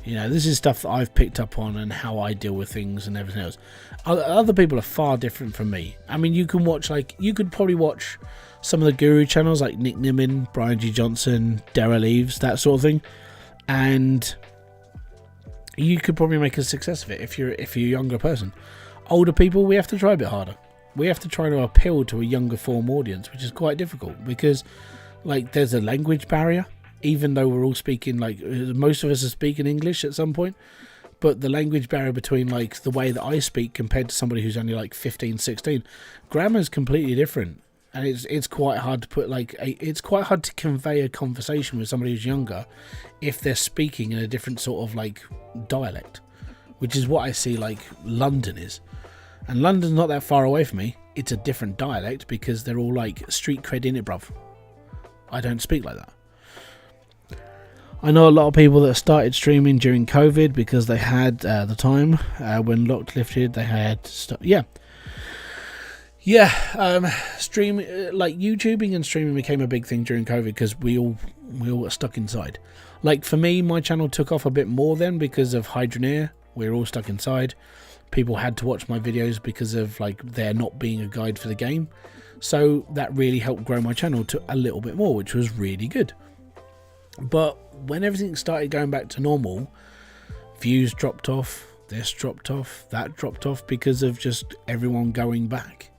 You know, this is stuff that I've picked up on and how I deal with things and everything else. Other people are far different from me. I mean, you could probably watch some of the guru channels like Nick Nimmin, Brian G. Johnson, Daryl Eves, that sort of thing, and you could probably make a success of it if you're a younger person. Older people, we have to try a bit harder. We have to try to appeal to a younger form audience, which is quite difficult because, like, there's a language barrier. Even though we're all speaking, like, most of us are speaking English at some point, but the language barrier between, like, the way that I speak compared to somebody who's only, like, 15, 16, grammar is completely different. and it's quite hard to put it's quite hard to convey a conversation with somebody who's younger if they're speaking in a different sort of like dialect, which is what I see like London is. And London's not that far away from me. It's a different dialect because they're all like street cred in it, bruv. I don't speak like that. I know a lot of people that started streaming during COVID because they had the time when locked lifted. They had streaming like YouTubing and streaming became a big thing during COVID because we all got stuck inside. Like for me, my channel took off a bit more then because of Hybridsteel. We were all stuck inside. People had to watch my videos because of like there not being a guide for the game. So that really helped grow my channel to a little bit more, which was really good. But when everything started going back to normal, views dropped off, this dropped off, that dropped off because of just everyone going back.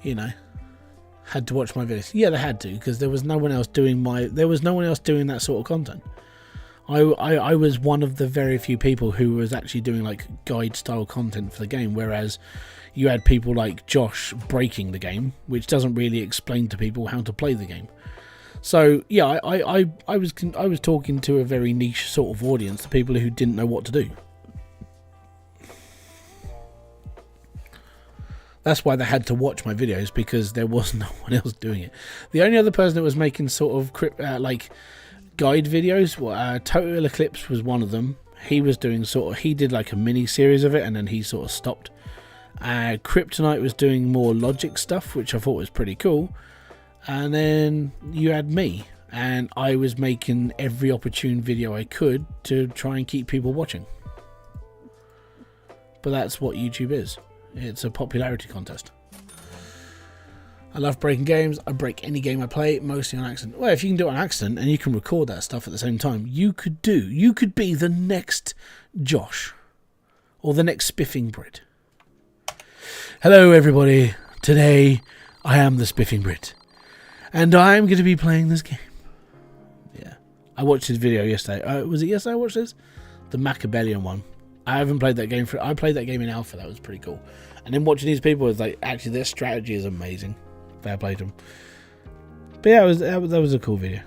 You know, had to watch my videos. Yeah, they had to because there was no one else doing that sort of content. I was one of the very few people who was actually doing like guide style content for the game, whereas you had people like Josh breaking the game, which doesn't really explain to people how to play the game. So yeah, I was talking to a very niche sort of audience, the people who didn't know what to do. That's why they had to watch my videos, because there was no one else doing it. The only other person that was making sort of like guide videos, Total Eclipse was one of them. He was doing he did like a mini series of it, and then he sort of stopped. Kryptonite was doing more logic stuff, which I thought was pretty cool. And then you had me, and I was making every opportune video I could to try and keep people watching. But that's what YouTube is. It's a popularity contest. I love breaking games. I break any game I play, mostly on accident. Well, if you can do it on accident and you can record that stuff at the same time, you could be the next Josh or the next Spiffing Brit. Hello everybody. Today I am the Spiffing Brit and I'm going to be playing this game. Yeah. I watched his video yesterday. Was it yesterday I watched this? The Machiavellian one. I haven't played that game I played that game in alpha. That was pretty cool. And then watching these people was like, actually their strategy is amazing. Fair play to them. But yeah, that was a cool video.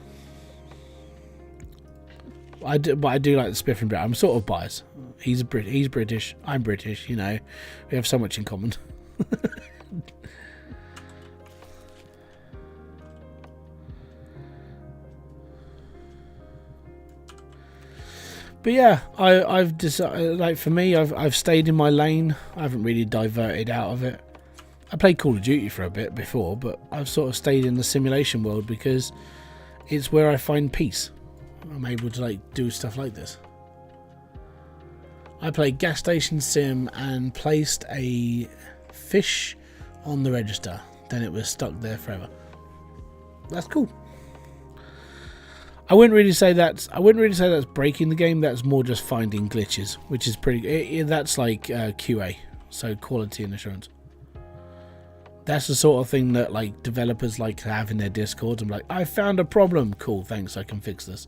I do like the Spiffing Brit. I'm sort of biased. He's British. I'm British. You know, we have so much in common. But yeah, I've decided, like for me, I've stayed in my lane. I haven't really diverted out of it. I played Call of Duty for a bit before, but I've sort of stayed in the simulation world because it's where I find peace. I'm able to like do stuff like this. I played Gas Station Sim and placed a fish on the register. Then it was stuck there forever. That's cool. I wouldn't really say that's breaking the game. That's more just finding glitches, which is pretty. That's like QA, so quality and assurance. That's the sort of thing that like developers like to have in their Discord. I'm like, I found a problem. Cool, thanks. I can fix this.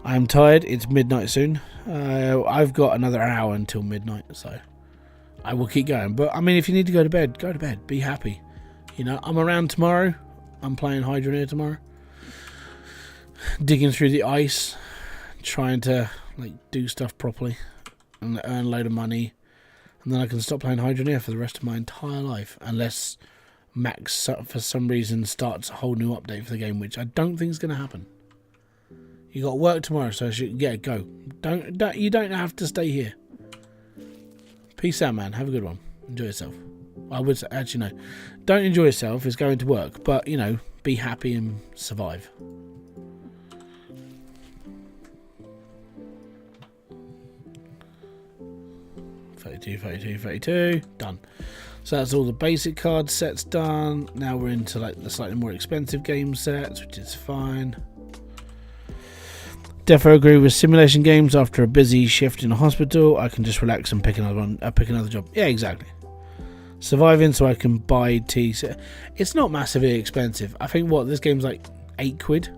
I'm tired. It's midnight soon. I've got another hour until midnight, so I will keep going. But I mean, if you need to go to bed, go to bed. Be happy. You know, I'm around tomorrow. I'm playing Hybridsteel tomorrow. Digging through the ice, trying to like do stuff properly and earn a load of money, and then I can stop playing Hybridsteel for the rest of my entire life, unless Max for some reason starts a whole new update for the game, which I don't think is going to happen. You got work tomorrow, so go. You don't have to stay here. Peace out, man. Have a good one. Enjoy yourself. I would say, actually no, don't enjoy yourself. It's going to work, but you know, be happy and survive. 32, done. So that's all the basic card sets done. Now we're into like the slightly more expensive game sets, which is fine. Defo agree with simulation games. After a busy shift in a hospital, I can just relax and pick another job. Yeah, exactly. Surviving so I can buy tea. It's not massively expensive. I think this game's like £8.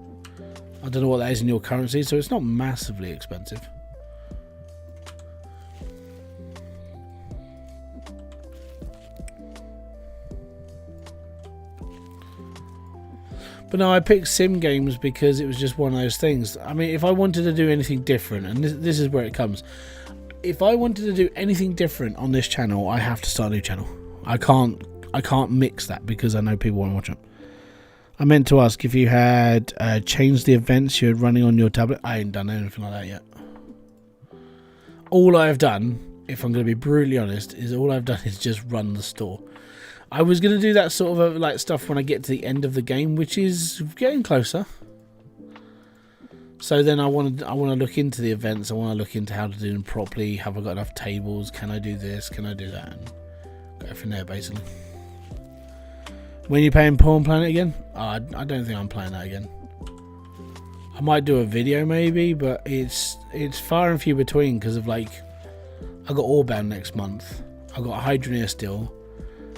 I don't know what that is in your currency, so it's not massively expensive. But no, I picked sim games because it was just one of those things. I mean, if I wanted to do anything different, and this is where it comes. If I wanted to do anything different on this channel, I have to start a new channel. I can't mix that because I know people won't watch it. I meant to ask if you had changed the events you're running on your tablet. I ain't done anything like that yet. All I have done, if I'm going to be brutally honest, is just run the store. I was going to do that sort of like stuff when I get to the end of the game, which is getting closer. So then I want to look into the events. I want to look into how to do them properly. Have I got enough tables? Can I do this? Can I do that? And go from there, basically. When you playing Pawn Planet again? I don't think I'm playing that again. I might do a video maybe, but it's far and few between because of like I got Orbound next month. I got Hybridsteel.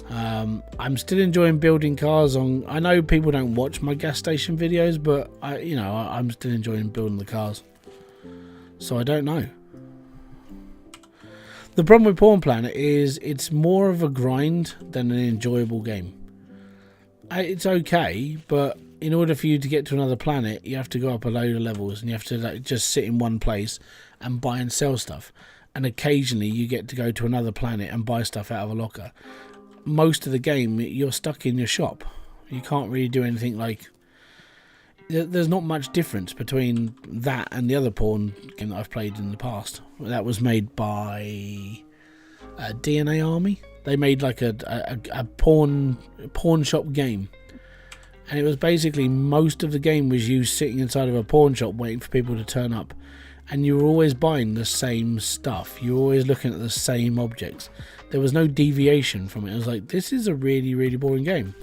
I'm still enjoying building cars on. I know people don't watch my gas station videos, but I'm still enjoying building the cars. So I don't know. The problem with Pawn Planet is it's more of a grind than an enjoyable game. It's okay, but in order for you to get to another planet, you have to go up a load of levels, and you have to like just sit in one place and buy and sell stuff. And occasionally you get to go to another planet and buy stuff out of a locker. Most of the game, you're stuck in your shop. You can't really do anything like... There's not much difference between that and the other Pawn game that I've played in the past. That was made by DNA Army. They made like a pawn shop game, and it was basically most of the game was you sitting inside of a pawn shop waiting for people to turn up, and you were always buying the same stuff. You were always looking at the same objects. There was no deviation from it. It was like, this is a really, really boring game.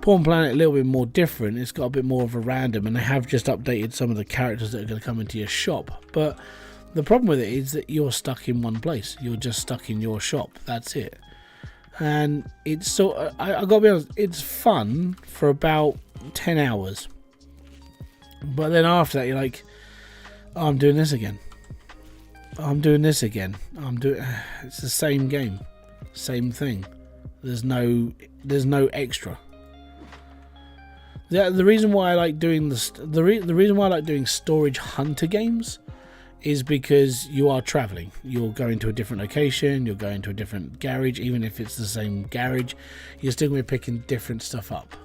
Pawn Planet a little bit more different. It's got a bit more of a random, and they have just updated some of the characters that are going to come into your shop. But the problem with it is that you're stuck in one place. You're just stuck in your shop. That's it. And it's sort I gotta be honest, it's fun for about 10 hours. But then after that, you're like, oh, I'm doing this again. I'm doing this again. It's the same game. Same thing. There's no extra. The reason why I like doing the reason why I like doing storage hunter games is because you are traveling. You're going to a different location, you're going to a different garage. Even if it's the same garage, you're still going to be picking different stuff up.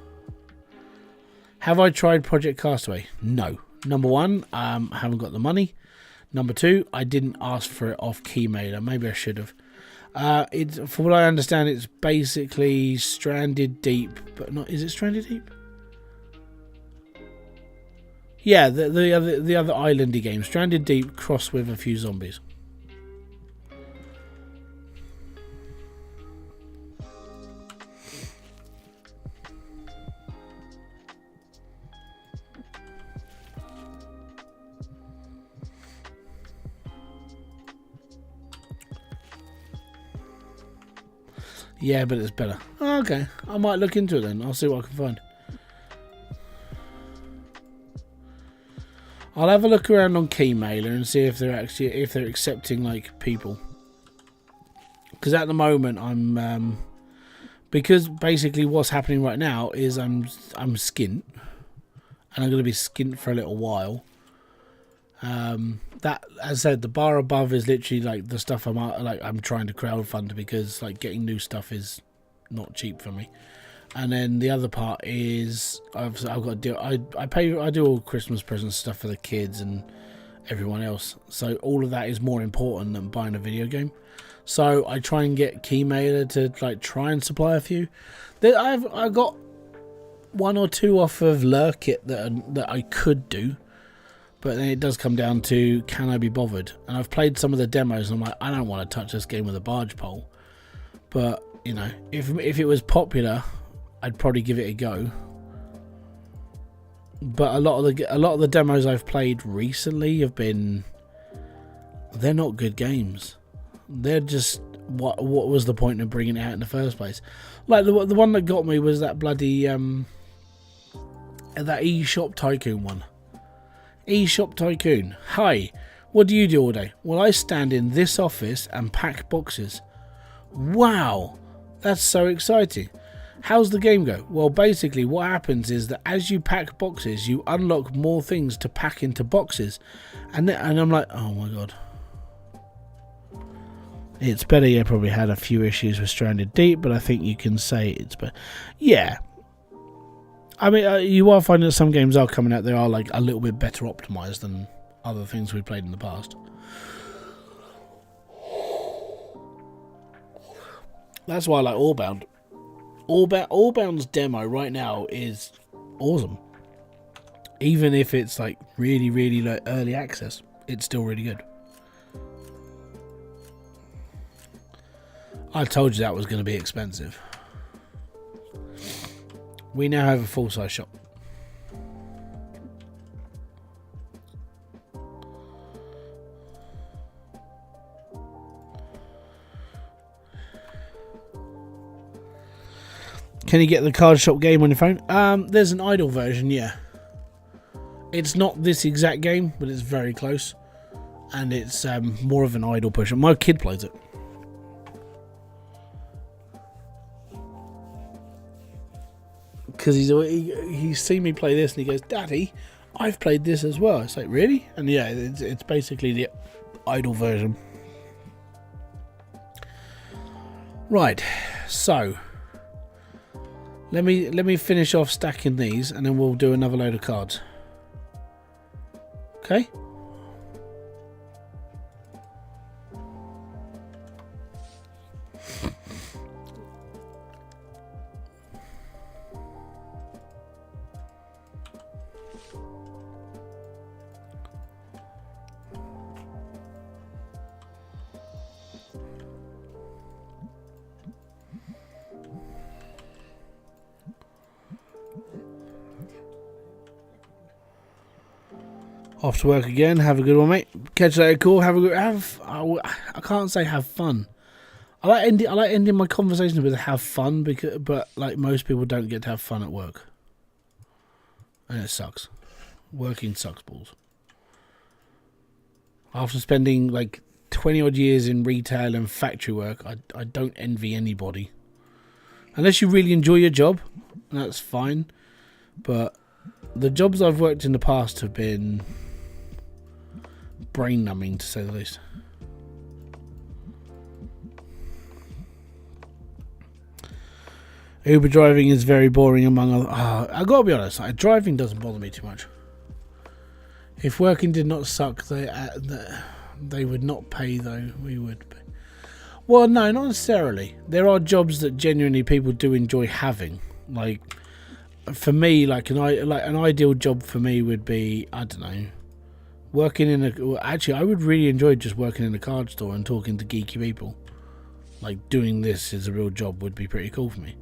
Have I tried Project Castaway? No. Number one, I haven't got the money. Number two, I didn't ask for it off Keymailer. Maybe I should have. For what I understand, it's basically Stranded Deep, but not. Is it Stranded Deep? Yeah, the other islandy game, Stranded Deep, crossed with a few zombies. Yeah, but it's better. Oh, okay, I might look into it then. I'll see what I can find. I'll have a look around on Keymailer and see if they're accepting like people. Because at the moment I'm because basically what's happening right now is I'm skint, and I'm going to be skint for a little while. That, as I said, the bar above is literally like the stuff I'm trying to crowdfund, because like getting new stuff is not cheap for me. And then the other part is I've got to do. I do all Christmas present stuff for the kids and everyone else. So all of that is more important than buying a video game. So I try and get Keymailer to like try and supply a few. I got one or two off of Lurkit that I could do, but then it does come down to, can I be bothered? And I've played some of the demos and I'm like, I don't want to touch this game with a barge pole. But you know, if it was popular, I'd probably give it a go. But a lot of the demos I've played recently have been, they're not good games. They're just, what was the point of bringing it out in the first place? Like the one that got me was that bloody that eShop Tycoon one. eShop Tycoon. Hi, what do you do all day? Well, I stand in this office and pack boxes. Wow, that's so exciting. How's the game go? Well, basically what happens is that as you pack boxes, you unlock more things to pack into boxes. And I'm like, oh my god. It's better. Yeah, probably had a few issues with Stranded Deep, but I think you can say it's better. Yeah. I mean, you are finding that some games are coming out. They are like a little bit better optimized than other things we've played in the past. That's why I like Allbound. Allbound's demo right now is awesome. Even if it's like really, really like early access, it's still really good. I told you that was going to be expensive. We now have a full-size shop. Can you get the card shop game on your phone? There's an idle version, yeah. It's not this exact game, but it's very close. And it's more of an idle pusher. My kid plays it. Because he's seen me play this and he goes, Daddy, I've played this as well. It's like, really? And yeah, it's basically the idle version. Right, so let me finish off stacking these and then we'll do another load of cards. Okay? Off to work again. Have a good one, mate. Catch you later. Cool. Have a good. I can't say have fun. I like ending my conversations with have fun but like most people don't get to have fun at work, and it sucks. Working sucks balls. After spending like 20 odd years in retail and factory work, I don't envy anybody. Unless you really enjoy your job, that's fine. But the jobs I've worked in the past have been brain numbing, to say the least. Uber driving is very boring among other... I gotta be honest, driving doesn't bother me too much. If working did not suck, they would not pay, though. We would pay. Well, no, not necessarily. There are jobs that genuinely people do enjoy having. Like, for me, like an ideal job for me would be, I don't know, working in a... Well, actually, I would really enjoy just working in a card store and talking to geeky people. Like, doing this as a real job would be pretty cool for me.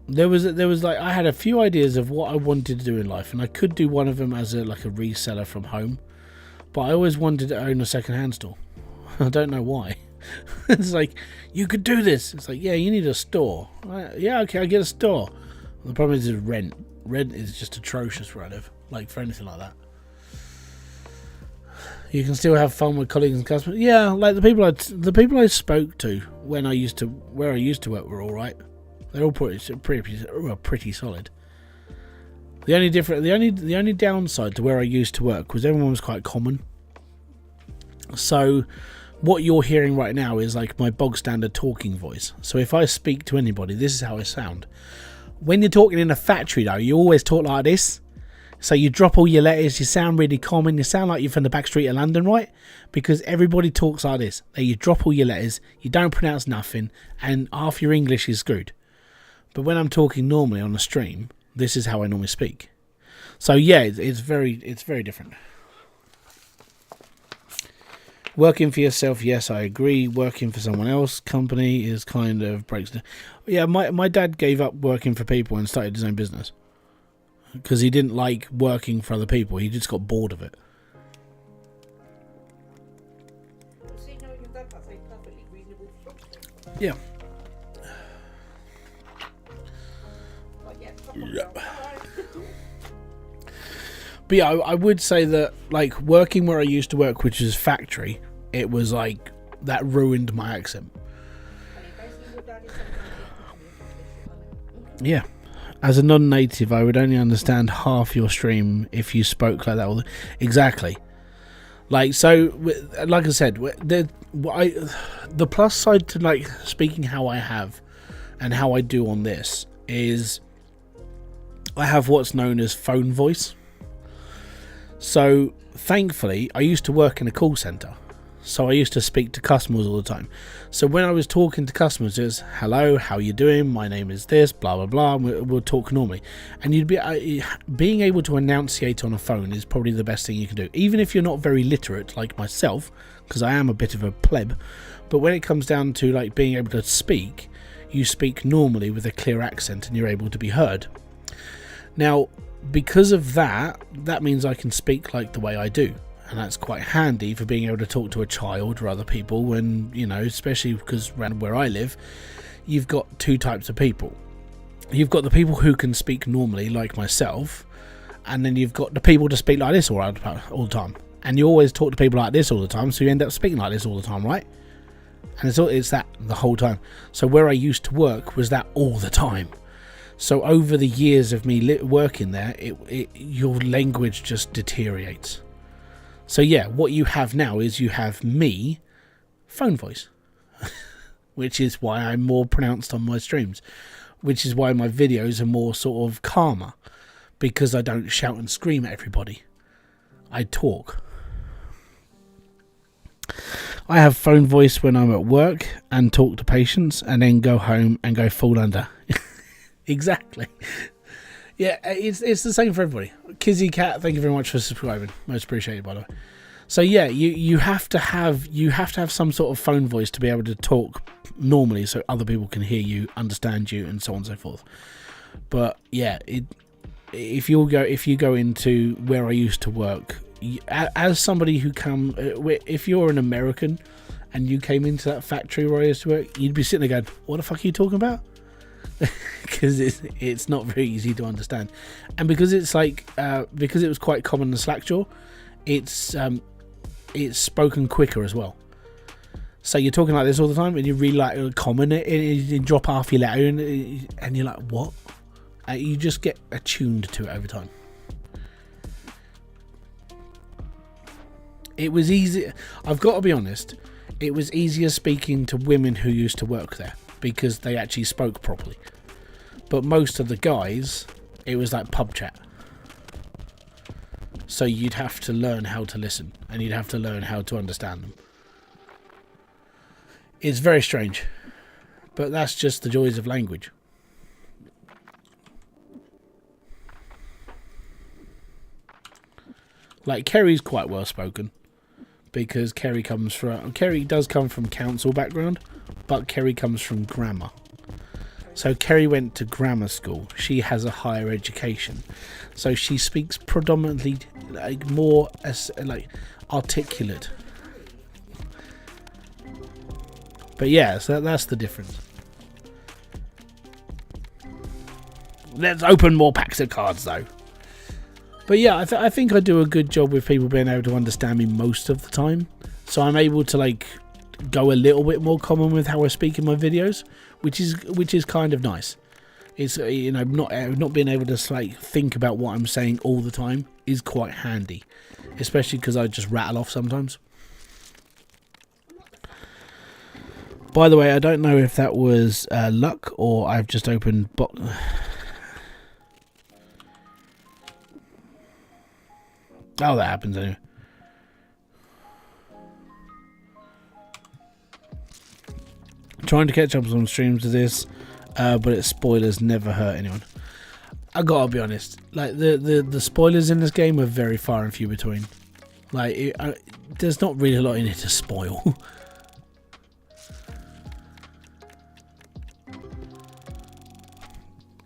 There was like, I had a few ideas of what I wanted to do in life, and I could do one of them as a reseller from home, but I always wanted to own a second-hand store. I don't know why. It's like, you could do this. It's like, yeah, you need a store. Yeah, okay, I get a store. The problem is rent. Rent is just atrocious where I live. Like, for anything like that. You can still have fun with colleagues and customers. Yeah, like the people I spoke to where I used to work were all right. They're all pretty solid. The only downside to where I used to work was everyone was quite common. So what you're hearing right now is like my bog standard talking voice. So if I speak to anybody, this is how I sound. When you're talking in a factory though, you always talk like this. So you drop all your letters, you sound really common, you sound like you're from the back street of London, right? Because everybody talks like this. You drop all your letters, you don't pronounce nothing, and half your English is screwed. But when I'm talking normally on a stream, this is how I normally speak. So yeah, it's very different. Working for yourself, yes, I agree. Working for someone else, company is kind of breaks down. Yeah, my dad gave up working for people and started his own business because he didn't like working for other people. He just got bored of it. Yeah. But yeah, I would say that like working where I used to work, which is factory, it was like that ruined my accent. Yeah. As a non-native, I would only understand half your stream if you spoke like that. Exactly. Like, so, like I said, the plus side to like speaking how I have and how I do on this is I have what's known as phone voice. So thankfully, I used to work in a call center, so I used to speak to customers all the time. So when I was talking to customers, it was, hello, how you doing? My name is this, blah, blah, blah. We'll talk normally. And you'd be being able to enunciate on a phone is probably the best thing you can do. Even if you're not very literate like myself, because I am a bit of a pleb. But when it comes down to like being able to speak, you speak normally with a clear accent and you're able to be heard. Now, because of that, that means I can speak like the way I do. And that's quite handy for being able to talk to a child or other people when, you know, especially because around where I live, you've got two types of people. You've got the people who can speak normally, like myself, and then you've got the people to speak like this all the time. And you always talk to people like this all the time, so you end up speaking like this all the time, right? And it's that the whole time. So where I used to work was that all the time. So over the years of me working there, your language just deteriorates. So yeah, what you have now is you have me, phone voice, which is why I'm more pronounced on my streams, which is why my videos are more sort of calmer, because I don't shout and scream at everybody. I talk. I have phone voice when I'm at work and talk to patients and then go home and go fall under. Exactly. Yeah, it's the same for everybody. Kizzy Cat, thank you very much for subscribing. Most appreciated, by the way. So yeah, you have to have some sort of phone voice to be able to talk normally, so other people can hear you, understand you, and so on and so forth. But yeah, if you go into where I used to work, as somebody who if you're an American and you came into that factory where I used to work, you'd be sitting there going, "What the fuck are you talking about?" Because it's not very easy to understand, and because it's like because it was quite common in Slackjaw, it's spoken quicker as well. So you're talking like this all the time, and you really like comment it, and you drop half your letter, and you're like, what? You just get attuned to it over time. It was easy. I've got to be honest. It was easier speaking to women who used to work there, because they actually spoke properly. But most of the guys, it was like pub chat. So you'd have to learn how to listen, and you'd have to learn how to understand them. It's very strange, but that's just the joys of language. Like, Kerry's quite well spoken, because Kerry does come from council background, but Kerry comes from grammar. So Kerry went to grammar school. She has a higher education, so she speaks predominantly like more as like articulate. But yeah, so that's the difference. Let's open more packs of cards though. But yeah, I think I do a good job with people being able to understand me most of the time. So I'm able to like go a little bit more common with how I speak in my videos, which is kind of nice. It's, you know, not being able to like think about what I'm saying all the time is quite handy, especially because I just rattle off sometimes. By the way, I don't know if that was luck or I've just opened Oh, that happens anyway. Trying to catch up on some streams of this, but its spoilers never hurt anyone. I gotta be honest, like the spoilers in this game are very far and few between. Like there's not really a lot in it to spoil.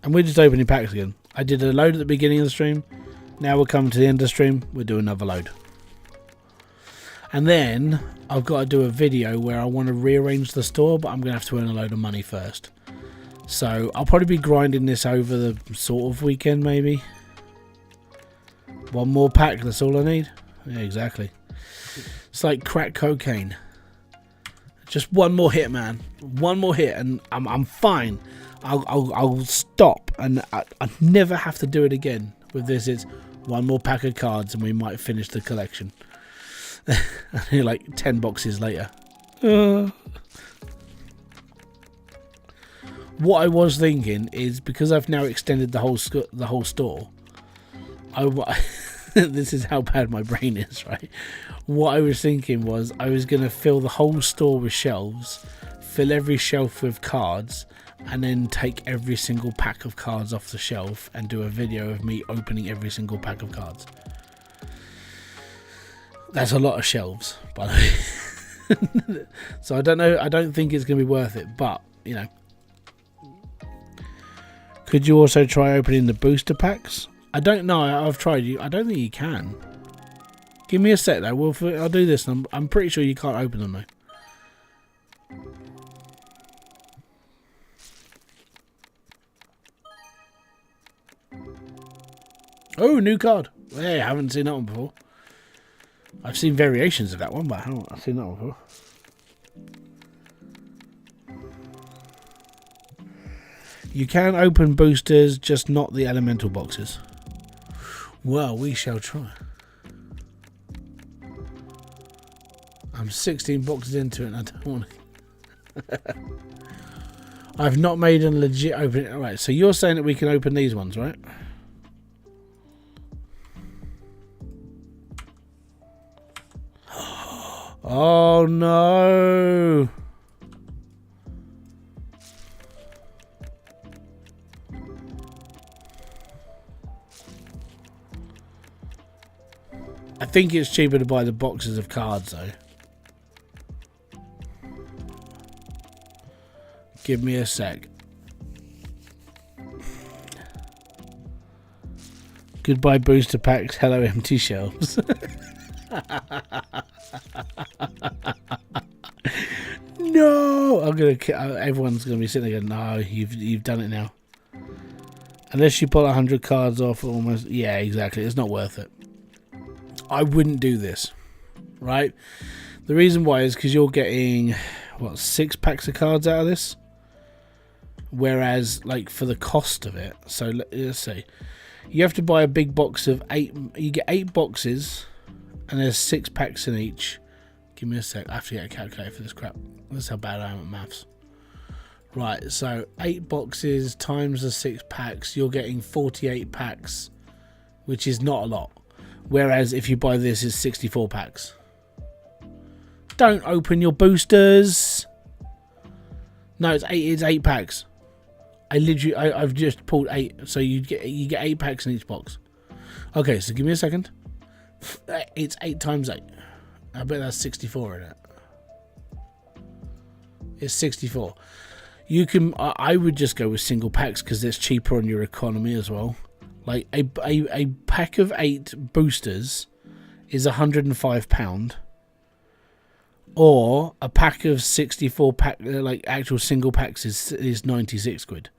And we're just opening packs again. I did a load at the beginning of the stream. Now we're coming to the end of the stream. We'll do another load. And then I've got to do a video where I want to rearrange the store, but I'm going to have to earn a load of money first. So I'll probably be grinding this over the sort of weekend, maybe. One more pack, that's all I need. Yeah, exactly. It's like crack cocaine. Just one more hit, man. One more hit and I'm fine. I'll stop, and I never have to do it again. With this, it's one more pack of cards, and we might finish the collection. Like 10 boxes later. What I was thinking is, because I've now extended the whole store. This is how bad my brain is, right? What I was thinking was I was going to fill the whole store with shelves, fill every shelf with cards, and then take every single pack of cards off the shelf and do a video of me opening every single pack of cards. That's a lot of shelves, by the way. So I don't know. I don't think it's going to be worth it, but, you know. Could you also try opening the booster packs? I don't know. I've tried. I don't think you can. Give me a sec though. I'll do this. I'm pretty sure you can't open them though. Oh, new card. Hey, I haven't seen that one before. I've seen variations of that one, but I haven't seen that one before. You can open boosters, just not the elemental boxes. Well, we shall try. I'm 16 boxes into it and I don't want to. I've not made a legit opening. Alright, so you're saying that we can open these ones, right? Oh no! I think it's cheaper to buy the boxes of cards though. Give me a sec. Goodbye booster packs, hello empty shelves. No, everyone's gonna be sitting there going, no, you've done it now. Unless you pull 100 cards off, almost, yeah, exactly. It's not worth it. I wouldn't do this, right? The reason why is because you're getting, what, 6 packs of cards out of this? Whereas, like, for the cost of it, so let's see, you have to buy a big box of 8, you get 8 boxes, and there's 6 packs in each. Give me a sec, I have to get a calculator for this crap. That's how bad I am at maths. Right, so 8 boxes times the 6 packs, you're getting 48 packs, which is not a lot. Whereas if you buy this, it's 64 packs. Don't open your boosters. No, it's 8 packs. I've just pulled 8, so you get 8 packs in each box. Okay, so give me a second. It's 8 times 8. I bet that's 64 in it. It's 64. You can. I would just go with single packs because it's cheaper on your economy as well. Like a pack of 8 boosters is £105, or a pack of 64 like actual single packs is 96 quid.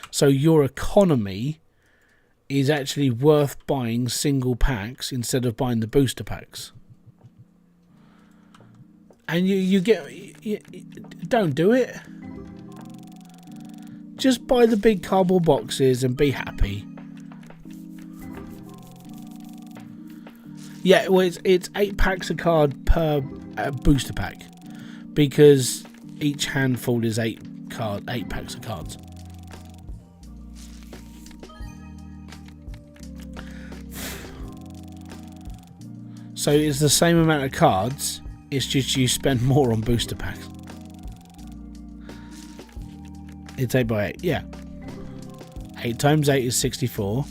So your economy is actually worth buying single packs instead of buying the booster packs. And you don't do it. Just buy the big cardboard boxes and be happy. Yeah, well, it's 8 packs of card per booster pack, because each handful is 8 packs of cards. So it's the same amount of cards. It's just you spend more on booster packs. It's 8 by 8, yeah. 8 times 8 is 64.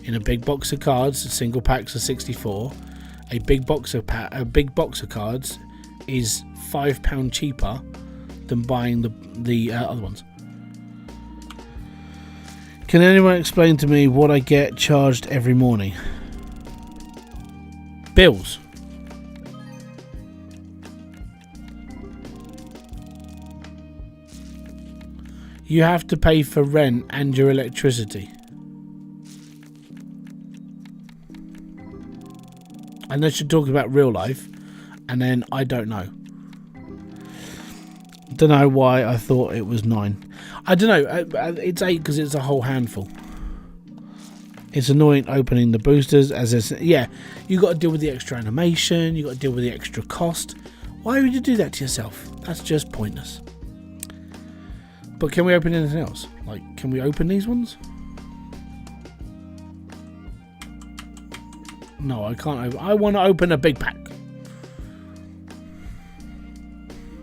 In a big box of cards, single packs are 64. A big box of cards is £5 cheaper than buying the other ones. Can anyone explain to me what I get charged every morning? Bills. You have to pay for rent and your electricity. Unless you're talking about real life, and then I don't know. Don't know why I thought it was 9. I don't know. It's 8 because it's a whole handful. It's annoying opening the boosters as yeah, you got to deal with the extra animation, you got to deal with the extra cost. Why would you do that to yourself? That's just pointless. But can we open anything else? Like, can we open these ones? No, I can't open. I want to open a big pack.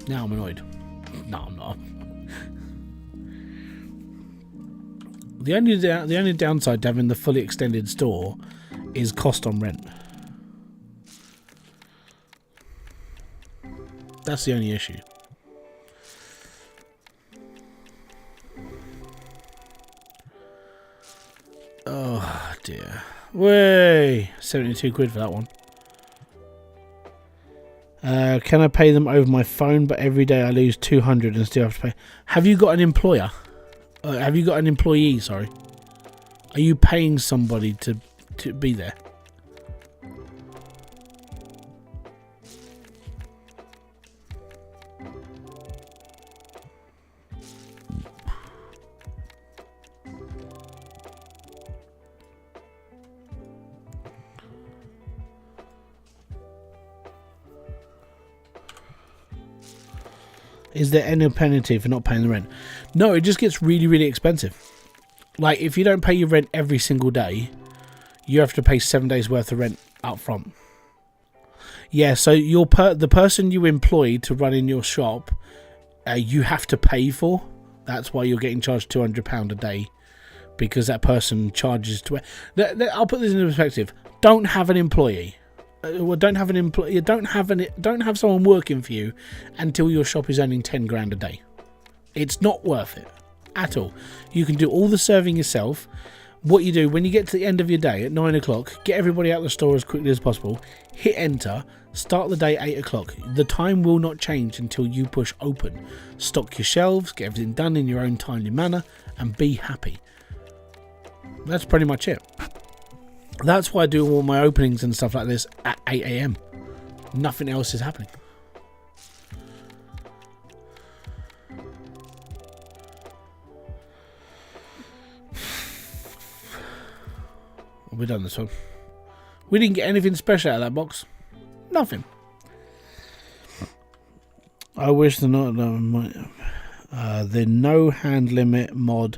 Now I'm annoyed. No, I'm not. The only downside to having the fully extended store is cost on rent. That's the only issue. Oh dear. Way 72 quid for that one. Can I pay them over my phone? But every day I lose 200 and still have to pay. Have you got an employer? Have you got an employee? Sorry. Are you paying somebody to be there? Is there any penalty for not paying the rent? No, it just gets really, really expensive. Like, if you don't pay your rent every single day, you have to pay 7 days worth of rent up front. Yeah, so the person you employ to run in your shop, you have to pay for. That's why you're getting charged £200 a day, because that person charges to. I'll put this into perspective. Don't have an employee. Well, don't have an employee. Don't have someone working for you until your shop is earning 10 grand a day. It's not worth it at all. You can do all the serving yourself. What you do when you get to the end of your day at 9 o'clock, get everybody out of the store as quickly as possible. Hit enter. Start the day 8 o'clock. The time will not change until you push open. Stock your shelves. Get everything done in your own timely manner, and be happy. That's pretty much it. That's why I do all my openings and stuff like this at 8 AM. Nothing else is happening. We're done this one. We didn't get anything special out of that box. Nothing. I wish the no hand limit mod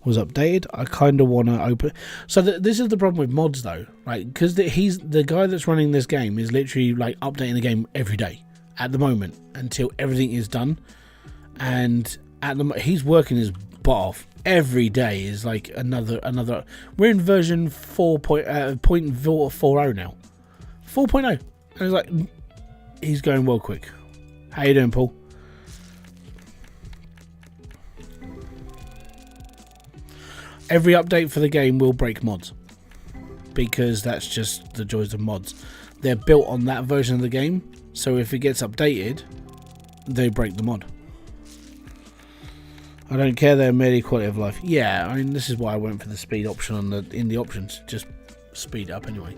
was updated. I kind of want to open. So this is the problem with mods, though, right? Because the guy that's running this game is literally like updating the game every day at the moment until everything is done, and he's working his butt off. Every day is like another. We're in version 4.40 now. 4.0, and it's like he's going well quick. How you doing, Paul? Every update for the game will break mods, because that's just the joys of mods. They're built on that version of the game, so if it gets updated, they break the mod. I don't care, they're merely quality of life. Yeah, I mean, this is why I went for the speed option in the options, just speed up anyway.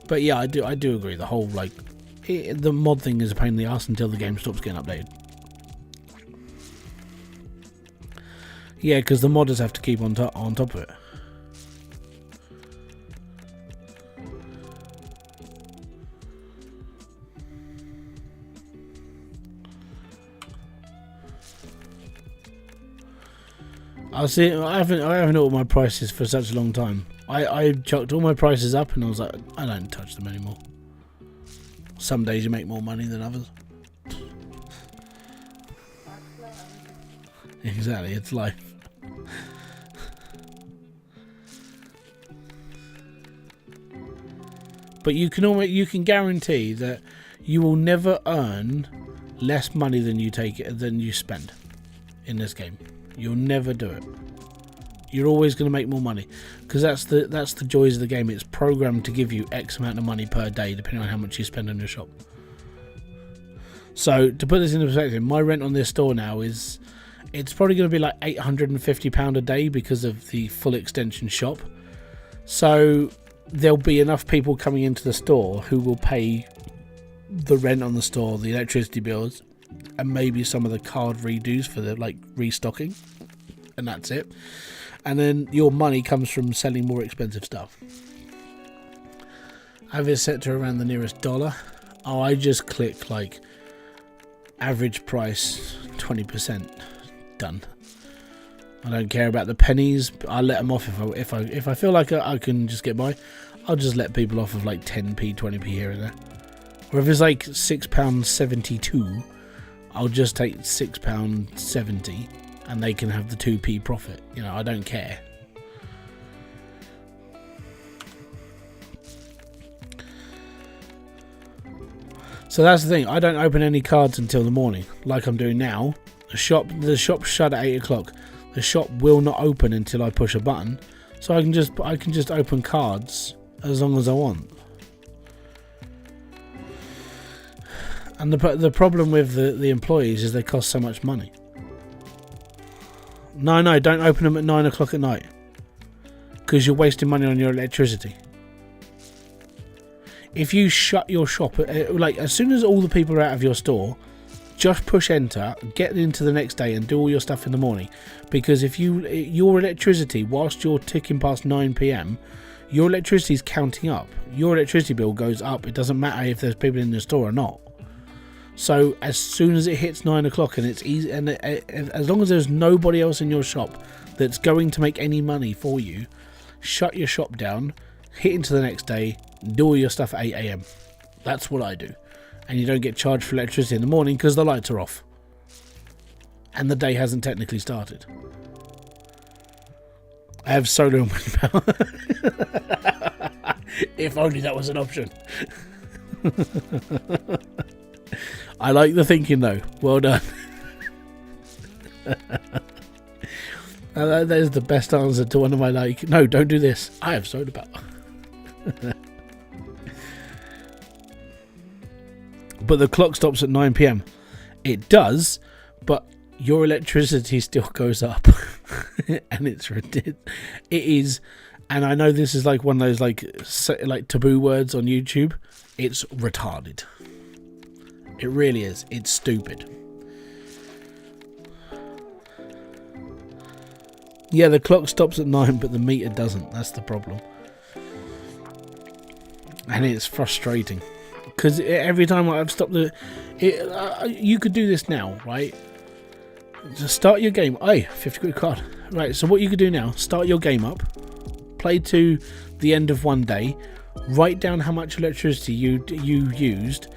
But yeah, I do agree. The whole the mod thing is a pain in the ass until the game stops getting updated. Yeah, because the modders have to keep on top of it. I haven't ordered my prices for such a long time. I chucked all my prices up and I was like, I don't touch them anymore. Some days you make more money than others. Exactly, it's life. But you can guarantee that you will never earn less money than you spend in this game. You'll never do it. You're always going to make more money, because that's the joys of the game. It's programmed to give you X amount of money per day, depending on how much you spend on your shop. So to put this into perspective, my rent on this store now it's probably going to be like £850 a day because of the full extension shop. So there'll be enough people coming into the store who will pay the rent on the store, the electricity bills, and maybe some of the card redos for the restocking. and that's it. And then your money comes from selling more expensive stuff. I have it set to around the nearest dollar. Oh, I just click like average price 20%. Done. I don't care about the pennies. I'll let them off if I feel like I can just get by. I'll just let people off of like 10p, 20p here and there. Or if it's like £6.72, I'll just take £6.70 and they can have the 2p profit. You know, I don't care. So that's the thing. I don't open any cards until the morning, like I'm doing now. The shop shut at 8 o'clock. The shop will not open until I push a button, so I can just open cards as long as I want. And the problem with the employees is they cost so much money. No, don't open them at 9 o'clock at night, because you're wasting money on your electricity. If you shut your shop, like as soon as all the people are out of your store, just push enter, get into the next day and do all your stuff in the morning. Because if your electricity, whilst you're ticking past 9 p.m, your electricity is counting up. Your electricity bill goes up. It doesn't matter if there's people in the store or not. So as soon as it hits 9 o'clock and it's easy, and as long as there's nobody else in your shop that's going to make any money for you, shut your shop down, hit into the next day, do all your stuff at 8 a.m. That's what I do. And you don't get charged for electricity in the morning because the lights are off. And the day hasn't technically started. I have solar and wind power. If only that was an option. I like the thinking though. Well done. That is the best answer to one of my no, don't do this. I have solar power. But the clock stops at 9 p.m. It does, but your electricity still goes up. And it's ridiculous. It is, and I know this is like one of those like taboo words on YouTube. It's retarded. It really is. It's stupid. Yeah, the clock stops at 9, but the meter doesn't. That's the problem. And it's frustrating. Because every time I've stopped you could do this now, right? Just start your game. 50 quid card. Right, so what you could do now, start your game up, play to the end of one day, write down how much electricity you used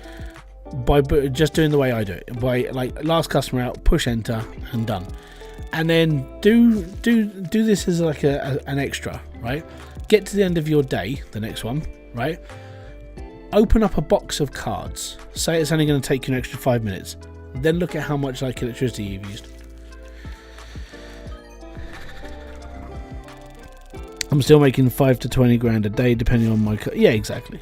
by just doing the way I do it. By like last customer out, push enter and done. And then do this as like an extra, right? Get to the end of your day, the next one, right? Open up a box of cards. Say it's only going to take you an extra 5 minutes. Then look at how much like electricity you've used. I'm still making 5 to 20 grand a day, depending on my. Yeah, exactly.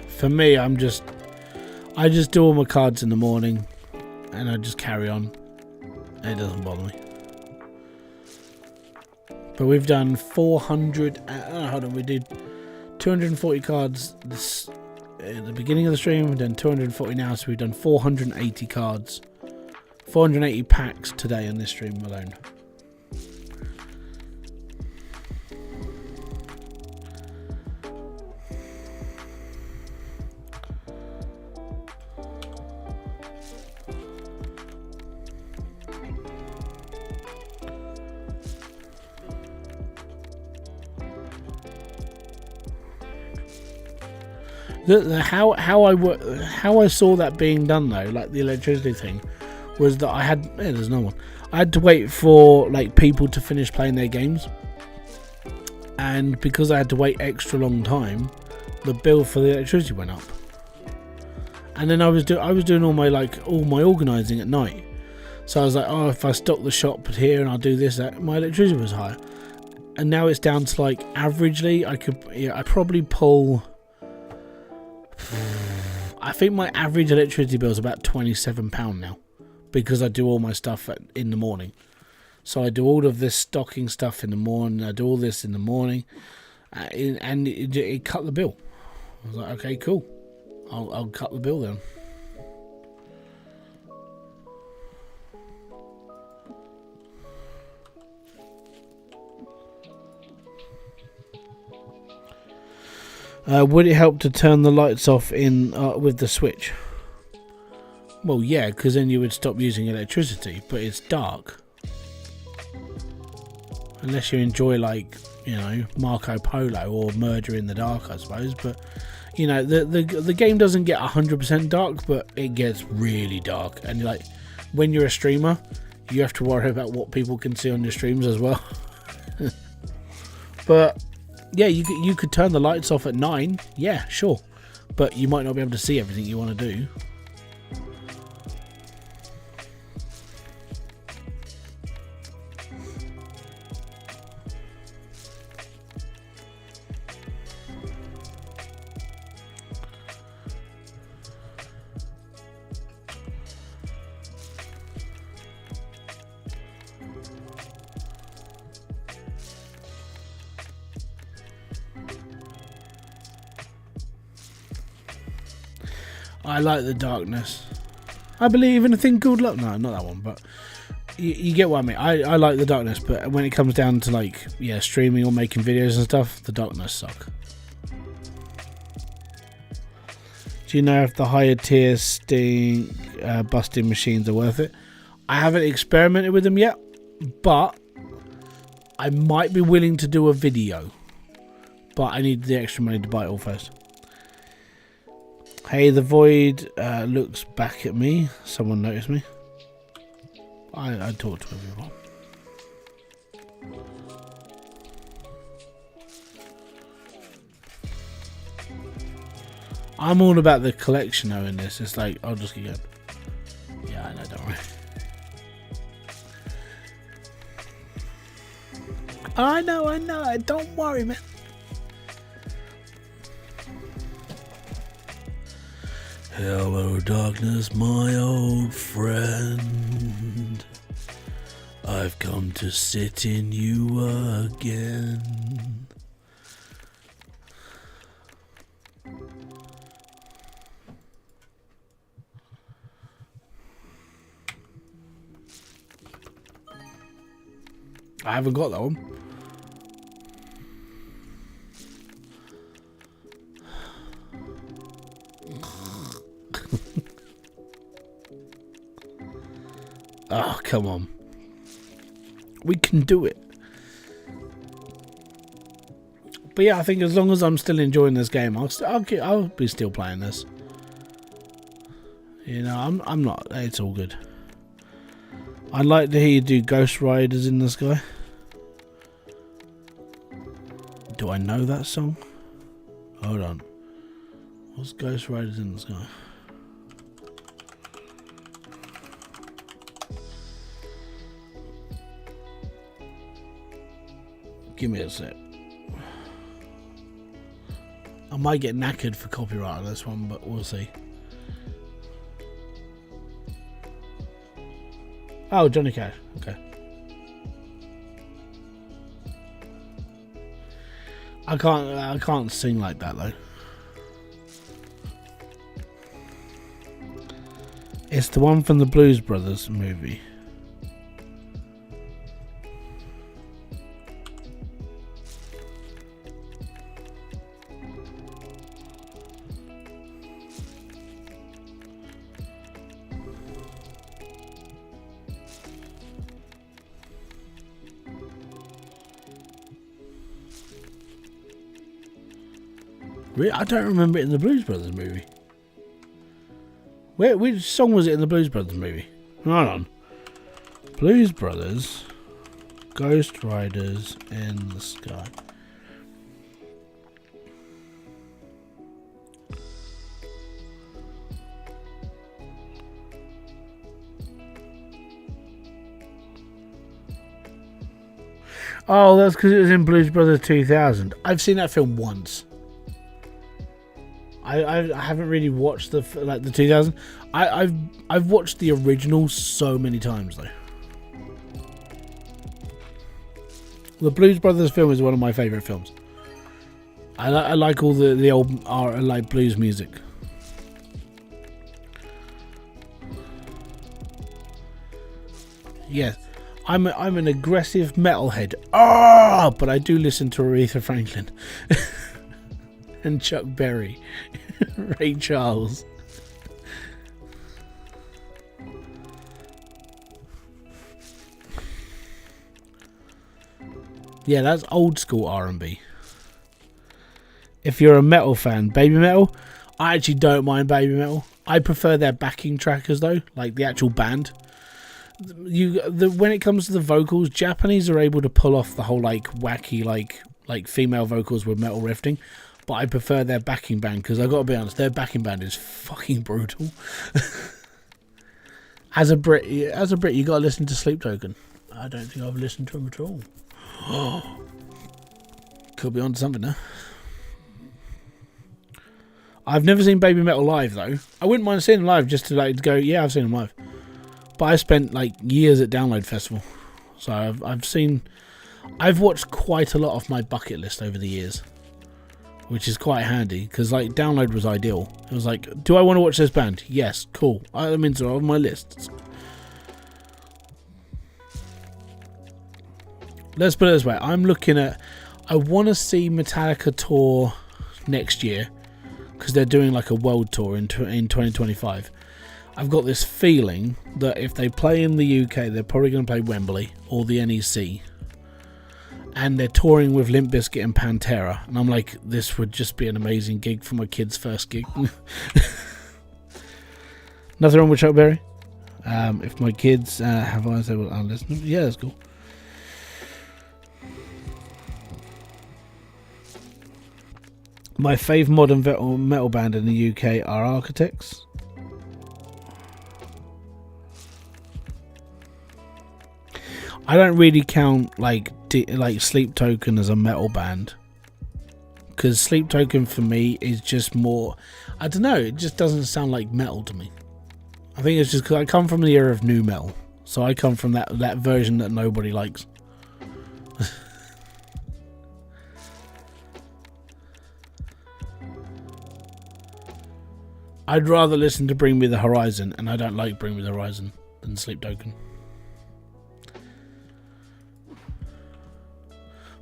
For me, I just do all my cards in the morning, and I just carry on. It doesn't bother me. But we've done 400. Hold on, we did 240 cards at the beginning of the stream. We've done 240 now, so we've done 480 cards, 480 packs today on this stream alone. How I saw that being done though, like the electricity thing, was that I had there's no one. I had to wait for like people to finish playing their games, and because I had to wait extra long time, the bill for the electricity went up. And then I was doing all my organising at night, so I was like, oh, if I stock the shop here and I'll do this, that my electricity was higher, and now it's down to like averagely I probably pull. I think my average electricity bill is about £27 now, because I do all my stuff in the morning. So I do all of this stocking stuff in the morning. I do all this in the morning, and it cut the bill. I was like, okay, cool. I'll cut the bill then. Would it help to turn the lights off in with the switch? Well, yeah, because then you would stop using electricity, but it's dark. Unless you enjoy, like, you know, Marco Polo or Murder in the Dark, I suppose. But, you know, the game doesn't get 100% dark, but it gets really dark. And, like, when you're a streamer, you have to worry about what people can see on your streams as well. But, yeah, you could turn the lights off at 9. Yeah, sure. But you might not be able to see everything you want to do. I like the darkness. I believe in a thing called love. No, not that one, but you get what I mean. I like the darkness, but when it comes down to, like, yeah, streaming or making videos and stuff, the darkness suck. Do you know if the higher tier busting machines are worth it? I haven't experimented with them yet, but I might be willing to do a video. But I need the extra money to buy it all first. Hey, the void looks back at me. Someone noticed me. I talked to everyone. I'm all about the collection though in this. It's like, I'll just keep going. Yeah, I know, don't worry. I know. Don't worry, man. Hello, darkness, my old friend. I've come to sit in you again. I haven't got that one. Oh, come on. We can do it. But yeah, I think as long as I'm still enjoying this game, I'll be still playing this. You know, I'm not. It's all good. I'd like to hear you do Ghost Riders in the Sky. Do I know that song? Hold on. What's Ghost Riders in the Sky? Give me a sec. I might get knackered for copyright on this one, but we'll see. Oh, Johnny Cash. Okay. I can't sing like that though. It's the one from the Blues Brothers movie. I don't remember it in the Blues Brothers movie. Which song was it in the Blues Brothers movie? Hold on. Blues Brothers, Ghost Riders in the Sky. Oh, that's because it was in Blues Brothers 2000. I've seen that film once. I haven't really watched the 2000. I've watched the original so many times though. The Blues Brothers film is one of my favourite films. I like all the old like blues music. Yes, I'm an aggressive metalhead. But I do listen to Aretha Franklin. and Chuck Berry. Ray Charles. Yeah, that's old school R&B. If you're a metal fan, Baby Metal, I actually don't mind Baby Metal. I prefer their backing trackers though, like the actual band. When it comes to the vocals, Japanese are able to pull off the whole like wacky like female vocals with metal riffing, but I prefer their backing band because I got to be honest, their backing band is fucking brutal. As a Brit, you got to listen to Sleep Token. I don't think I've listened to them at all. Could be on something there. I've never seen Baby Metal live though. I wouldn't mind seeing them live just to like go, yeah, I've seen them live. But I spent like years at Download Festival, so I've watched quite a lot of my bucket list over the years, which is quite handy because like Download was ideal. It was like, do I want to watch this band? Yes, cool. I'm into it on my list. Let's put it this way. I'm looking at. I want to see Metallica tour next year because they're doing like a world tour in 2025. I've got this feeling that if they play in the UK, they're probably going to play Wembley or the NEC. And they're touring with Limp Bizkit and Pantera. And I'm like, this would just be an amazing gig for my kid's first gig. Nothing wrong with Chuck Berry. If my kids have eyes, they will listen. Yeah, that's cool. My fave modern metal band in the UK are Architects. I don't really count like Sleep Token as a metal band because Sleep Token for me is just more. I don't know. It just doesn't sound like metal to me. I think it's just because I come from the era of nu metal, so I come from that version that nobody likes. I'd rather listen to Bring Me the Horizon, and I don't like Bring Me the Horizon than Sleep Token.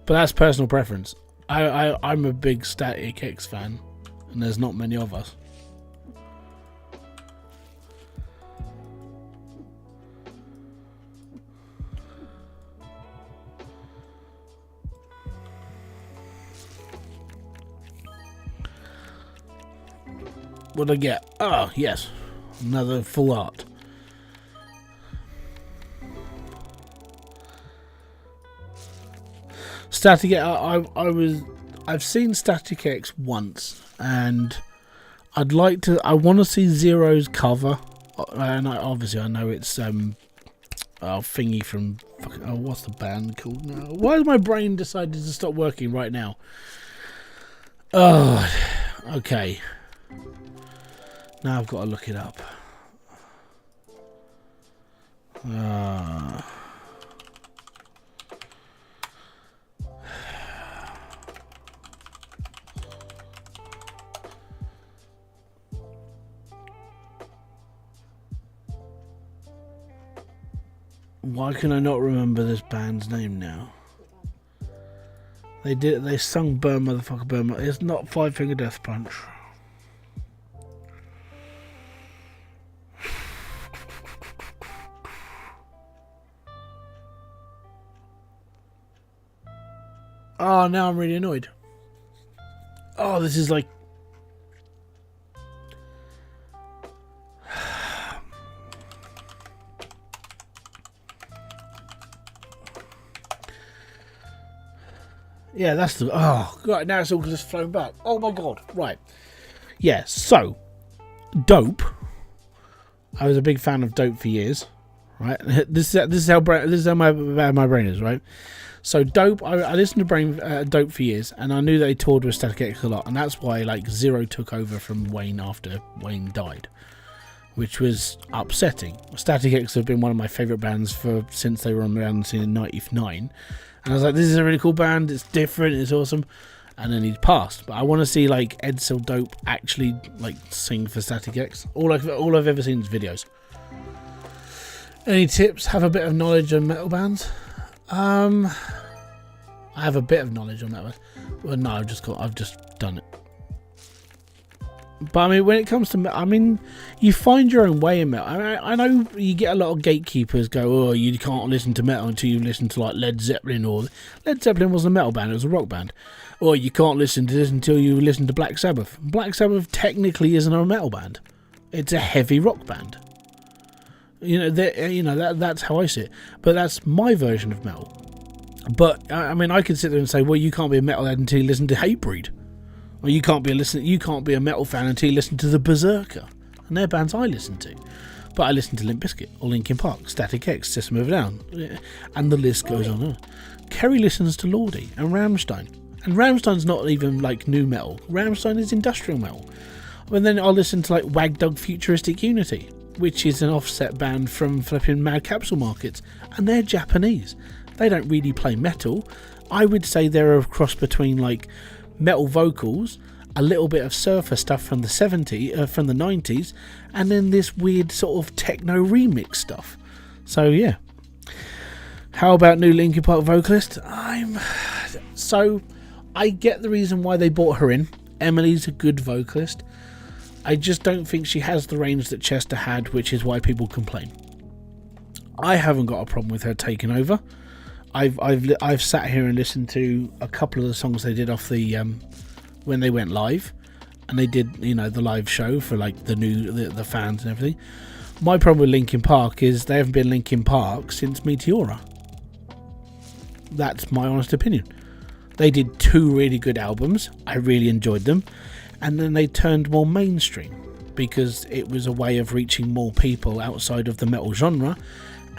But that's personal preference. I'm a big Static X fan, and there's not many of us. What'd I get? Oh, yes. Another full art. Static X, I've seen Static X once, and I want to see Zero's cover, and obviously I know it's thingy from what's the band called now? Why has my brain decided to stop working right now? Oh, okay. Now I've got to look it up. Why can I not remember this band's name now? They sung Burn Motherfucker Burn. It's not Five Finger Death Punch. Oh, now I'm really annoyed. Oh, this is like... Yeah, that's the... Oh, right, now it's all just flown back. Oh my god, right. Yeah, so, Dope. I was a big fan of Dope for years, right? This is how my brain is, right? So Dope, I listened to Dope for years, and I knew they toured with Static X a lot, and that's why like Zero took over from Wayne after Wayne died, which was upsetting. Static X have been one of my favourite bands since they were on around the scene in '99, and I was like, this is a really cool band, it's different, it's awesome, and then he passed. But I want to see like Edsel Dope actually like sing for Static X. All I've ever seen is videos. Any tips? Have a bit of knowledge on metal bands. I have a bit of knowledge on that one. Well, no, I've just done it. But I mean, when it comes to, I mean, you find your own way in metal. I know you get a lot of gatekeepers go, oh, you can't listen to metal until you listen to like Led Zeppelin, or Led Zeppelin wasn't a metal band, it was a rock band. Or you can't listen to this until you listen to Black Sabbath. Black Sabbath technically isn't a metal band; it's a heavy rock band. That's how I see it. But that's my version of metal. But I mean, I could sit there and say, well, you can't be a metalhead until you listen to Hatebreed. Or you can't be a metal fan until you listen to the Berserker, and they're bands I listen to. But I listen to Limp Bizkit or Linkin Park, Static X, System of a Down, and the list goes on. Kerry listens to Lordi and Rammstein, and Rammstein's not even like new metal. Rammstein is industrial metal. And then I'll listen to like Wag Dog Futuristic Unity, which is an offset band from flipping Mad Capsule Markets, and they're Japanese. They don't really play metal. I would say they're a cross between like metal vocals, a little bit of surfer stuff from the 90s, and then this weird sort of techno remix stuff. So yeah. How about new Linkin Park vocalist? I get the reason why they brought her in. Emily's a good vocalist. I just don't think she has the range that Chester had, which is why people complain. I haven't got a problem with her taking over. I've sat here and listened to a couple of the songs they did off the when they went live, and they did the live show for like the fans and everything. My problem with Linkin Park is they haven't been Linkin Park since Meteora. That's my honest opinion. They did 2 really good albums. I really enjoyed them, and then they turned more mainstream because it was a way of reaching more people outside of the metal genre.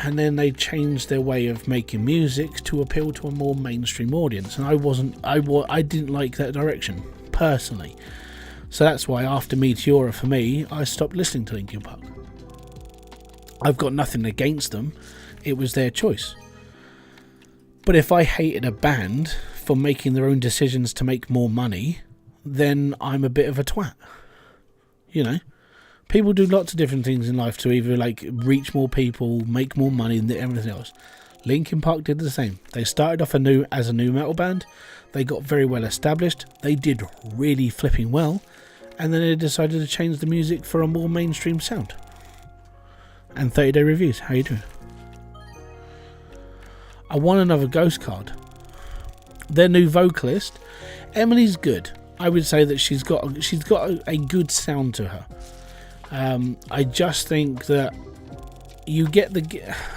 And then they changed their way of making music to appeal to a more mainstream audience, and I didn't like that direction personally. So that's why after Meteora, for me, I stopped listening to Linkin Park. I've got nothing against them; it was their choice. But if I hated a band for making their own decisions to make more money, then I'm a bit of a twat. People do lots of different things in life to either like reach more people, make more money, and everything else. Linkin Park did the same. They started off as a new metal band. They got very well established. They did really flipping well, and then they decided to change the music for a more mainstream sound. And 30 Day Reviews, how you doing? I won another ghost card. Their new vocalist, Emily's good. I would say that she's got a good sound to her. I just think that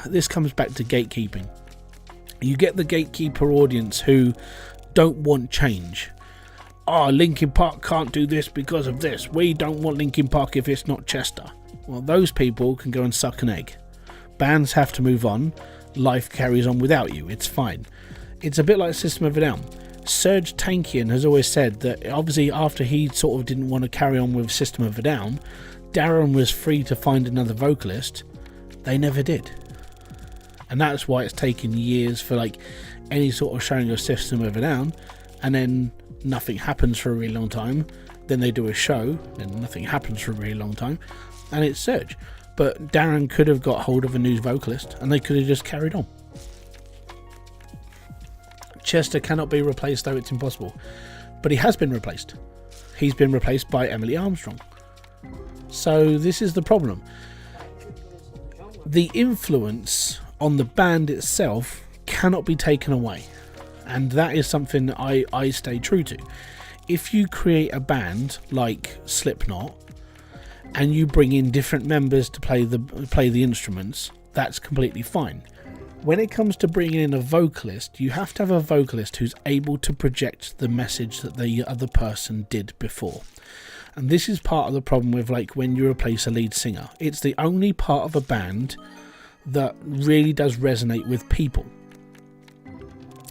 this comes back to gatekeeping. You get the gatekeeper audience who don't want change. Oh, Linkin Park can't do this because of this. We don't want Linkin Park if it's not Chester. Well, those people can go and suck an egg. Bands have to move on. Life carries on without you. It's fine. It's a bit like System of a Down. Serge Tankian has always said that obviously after he sort of didn't want to carry on with System of a Down, Darren was free to find another vocalist. They never did. And that's why it's taken years for like any sort of showing of System of a Down, and then nothing happens for a really long time. Then they do a show, and nothing happens for a really long time, and it's Serge. But Darren could have got hold of a new vocalist, and they could have just carried on. Chester cannot be replaced, though it's impossible. But he has been replaced. He's been replaced by Emily Armstrong. So this is the problem. The influence on the band itself cannot be taken away. And that is something I stay true to. If you create a band like Slipknot and you bring in different members to play the instruments, that's completely fine. When it comes to bringing in a vocalist, you have to have a vocalist who's able to project the message that the other person did before. And this is part of the problem with like when you replace a lead singer. It's the only part of a band that really does resonate with people.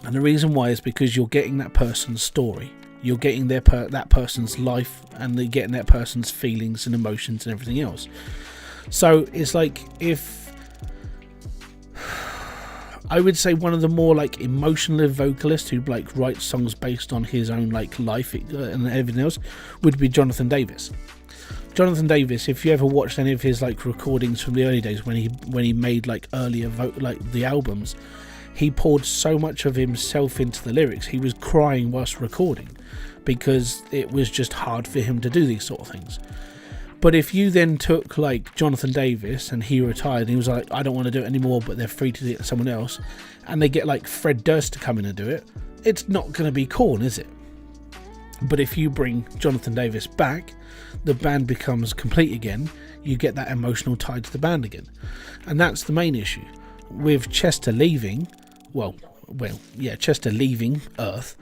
And the reason why is because you're getting that person's story. You're getting that person's life, and you're getting that person's feelings and emotions and everything else. So it's like, if I would say one of the more like emotional vocalists who like writes songs based on his own like life and everything else would be Jonathan Davis. Jonathan Davis, if you ever watched any of his like recordings from the early days when he made like earlier the albums, he poured so much of himself into the lyrics. He was crying whilst recording because it was just hard for him to do these sort of things. But if you then took like Jonathan Davis and he retired and he was like, I don't want to do it anymore, but they're free to do it to someone else, and they get like Fred Durst to come in and do it, it's not going to be Korn, is it? But if you bring Jonathan Davis back, the band becomes complete again. You get that emotional tie to the band again. And that's the main issue. With Chester leaving, Chester leaving Earth,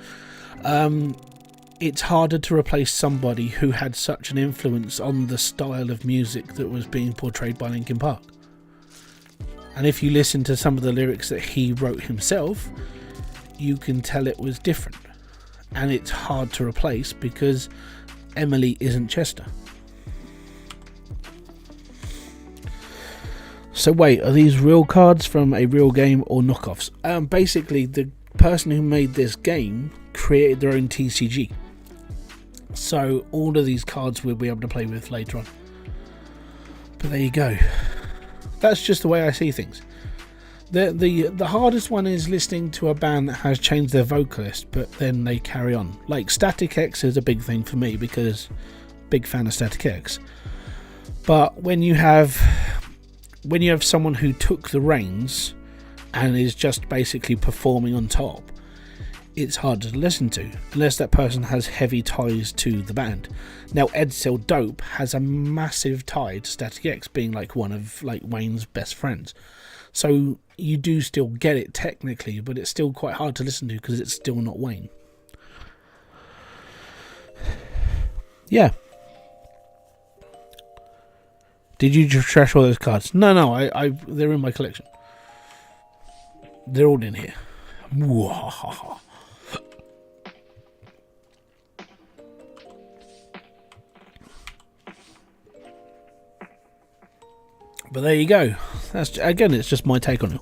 it's harder to replace somebody who had such an influence on the style of music that was being portrayed by Linkin Park. And if you listen to some of the lyrics that he wrote himself, you can tell it was different. And it's hard to replace because Emily isn't Chester. So wait, are these real cards from a real game or knockoffs? Basically, the person who made this game created their own TCG. So all of these cards we'll be able to play with later on. But there you go. That's just the way I see things. The hardest one is listening to a band that has changed their vocalist, but then they carry on. Like Static X is a big thing for me because big fan of Static X. But when you have someone who took the reins and is just basically performing on top, it's hard to listen to unless that person has heavy ties to the band. Now Edsel Dope has a massive tie to Static X, being like one of like Wayne's best friends, so you do still get it technically, but it's still quite hard to listen to because it's still not Wayne. Yeah. Did you just trash all those cards? No, I they're in my collection. They're all in here. But there you go. That's again, it's just my take on it.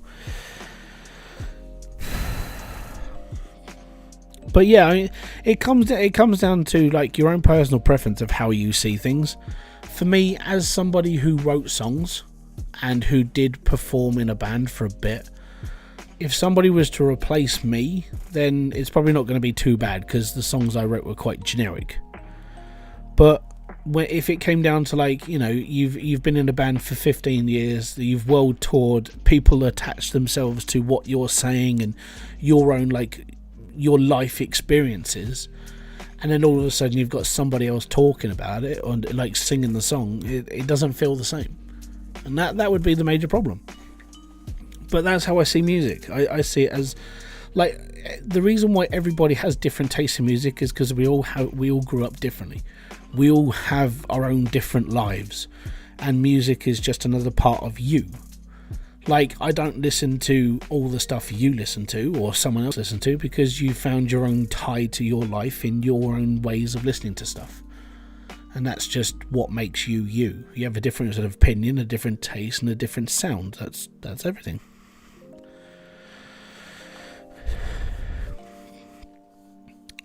But yeah, I mean, it comes down to like your own personal preference of how you see things. For me, as somebody who wrote songs and who did perform in a band for a bit, if somebody was to replace me, then it's probably not going to be too bad because the songs I wrote were quite generic. But if it came down to like, you know, you've been in a band for 15 years, you've world toured, people attach themselves to what you're saying and your own like your life experiences, and then all of a sudden you've got somebody else talking about it or like singing the song, it doesn't feel the same, and that would be the major problem. But that's how I see music. I see it as like the reason why everybody has different tastes in music is because we all grew up differently. We all have our own different lives, and music is just another part of you. Like, I don't listen to all the stuff you listen to or someone else listen to because you found your own tie to your life in your own ways of listening to stuff. And that's just what makes you you. You have a different sort of opinion, a different taste, and a different sound. That's everything.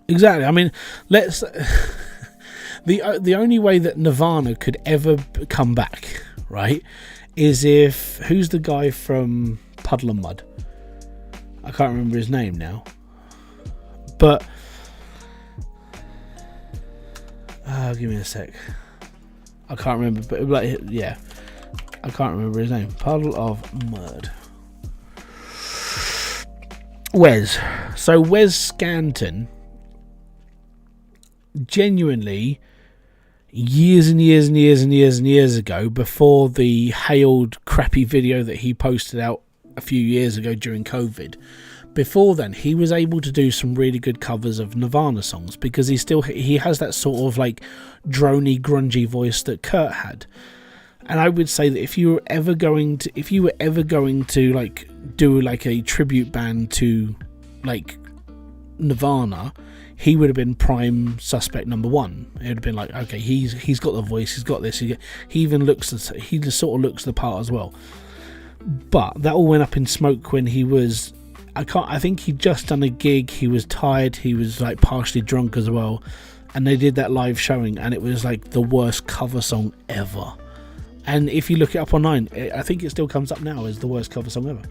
Exactly. I mean, let's... The only way that Nirvana could ever come back, right, is if... Who's the guy from Puddle and Mud? I can't remember his name now. But... give me a sec. I can't remember, but like, yeah. I can't remember his name. Puddle of Mud. Wes. So Wes Scanton... genuinely... years and years and years and years and years ago, before the hailed crappy video that he posted out a few years ago during COVID, before then he was able to do some really good covers of Nirvana songs because he has that sort of like drony grungy voice that Kurt had. And I would say that if you were ever going to like do like a tribute band to like Nirvana, he would have been prime suspect number one. It would have been like, okay, he's got the voice, he's got this. He just sort of looks the part as well. But that all went up in smoke when he was, I think he'd just done a gig. He was tired. He was like partially drunk as well, and they did that live showing, and it was like the worst cover song ever. And if you look it up online, I think it still comes up now as the worst cover song ever.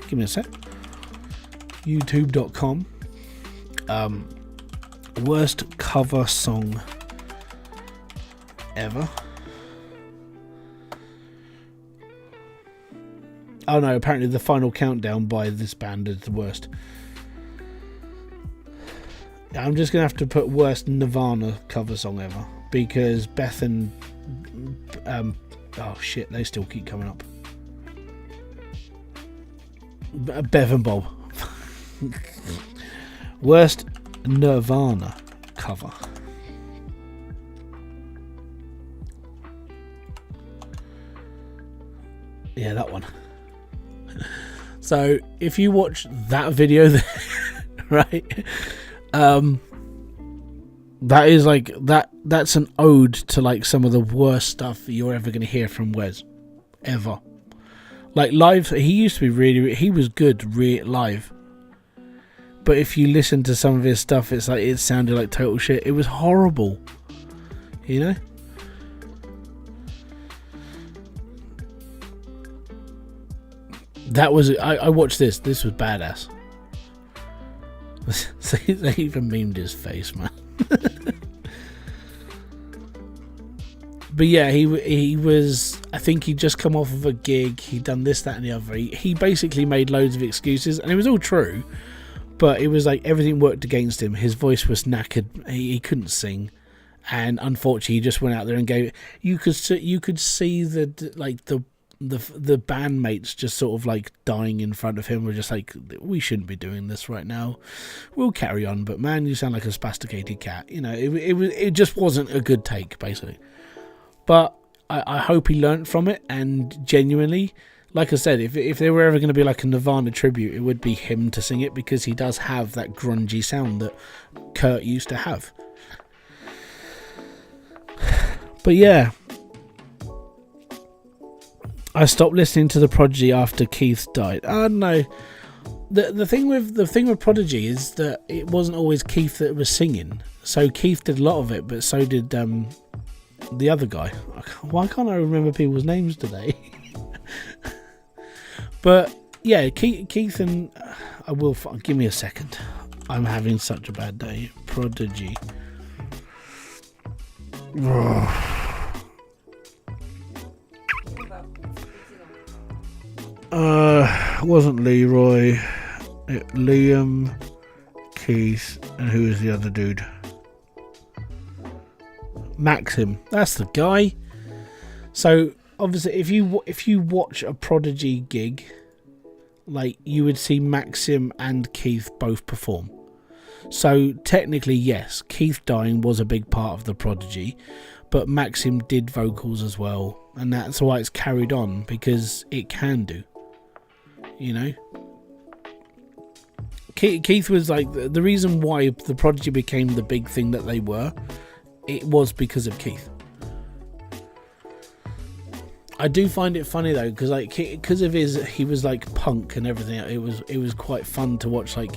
Give me a sec. youtube.com. Worst cover song ever. Oh no, apparently the final countdown by this band is the worst. I'm just going to have to put worst Nirvana cover song ever, because Beth and oh shit, they still keep coming up. Bev and Bob. Worst Nirvana cover. Yeah, that one. So if you watch that video there, right, that is like that's an ode to like some of the worst stuff you're ever going to hear from Wes ever. Like live, he used to be he was good live, but if you listen to some of his stuff, it's like it sounded like total shit. It was horrible, you know. That was I watched this. This was badass. They even memed his face, man. But yeah, he was. I think he'd just come off of a gig. He'd done this, that, and the other. He basically made loads of excuses, and it was all true. But it was like everything worked against him. His voice was knackered. He couldn't sing, and unfortunately, he just went out there and gave it. You could see the bandmates just sort of like dying in front of him. Were just like, we shouldn't be doing this right now. We'll carry on, but man, you sound like a spasticated cat. You know, it just wasn't a good take, basically. But I hope he learnt from it, and genuinely, like I said, if there were ever going to be like a Nirvana tribute, it would be him to sing it, because he does have that grungy sound that Kurt used to have. But yeah, I stopped listening to the Prodigy after Keith died. I don't know. The thing with Prodigy is that it wasn't always Keith that was singing. So Keith did a lot of it, but so did the other guy. Why can't I remember people's names today? But yeah, Keith and I will. Give me a second. I'm having such a bad day. Prodigy. It wasn't Leroy, Liam, Keith, and who is the other dude? Maxim. That's the guy. So obviously, if you watch a Prodigy gig, like, you would see Maxim and Keith both perform. So technically, yes, Keith dying was a big part of the Prodigy, but Maxim did vocals as well, and that's why it's carried on, because it can do. You know, Keith was like the reason why the Prodigy became the big thing that they were. It was because of Keith. I do find it funny though, because of he was like punk and everything. It was quite fun to watch like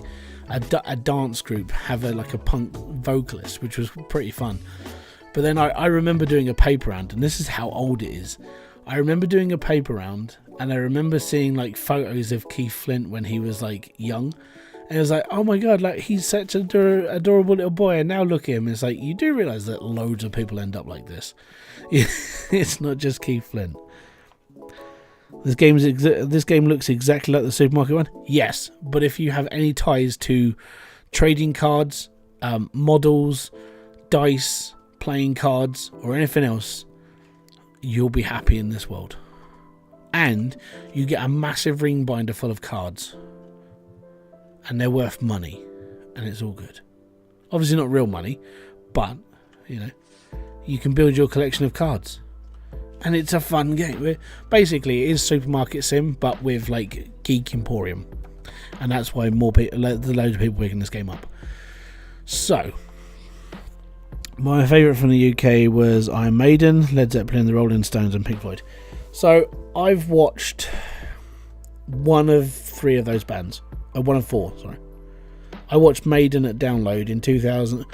a dance group have a punk vocalist, which was pretty fun. But then I remember doing a paper round, and this is how old it is. I remember doing a paper round, and I remember seeing like photos of Keith Flint when he was like young, and it was like, oh my god, like he's such an adorable little boy, and now look at him. It's like, you do realise that loads of people end up like this. It's not just Keith Flint. This game looks exactly like the supermarket one. Yes, but if you have any ties to trading cards, models, dice, playing cards, or anything else, you'll be happy in this world. And you get a massive ring binder full of cards, and they're worth money, and it's all good. Obviously not real money, but you know, you can build your collection of cards, and it's a fun game. Basically, it is Supermarket Sim, but with like Geek Emporium, and that's why loads of people picking this game up. So, my favourite from the UK was Iron Maiden, Led Zeppelin, the Rolling Stones, and Pink Floyd. So I've watched one of three of those bands. One of four, sorry. I watched Maiden at Download in 2000.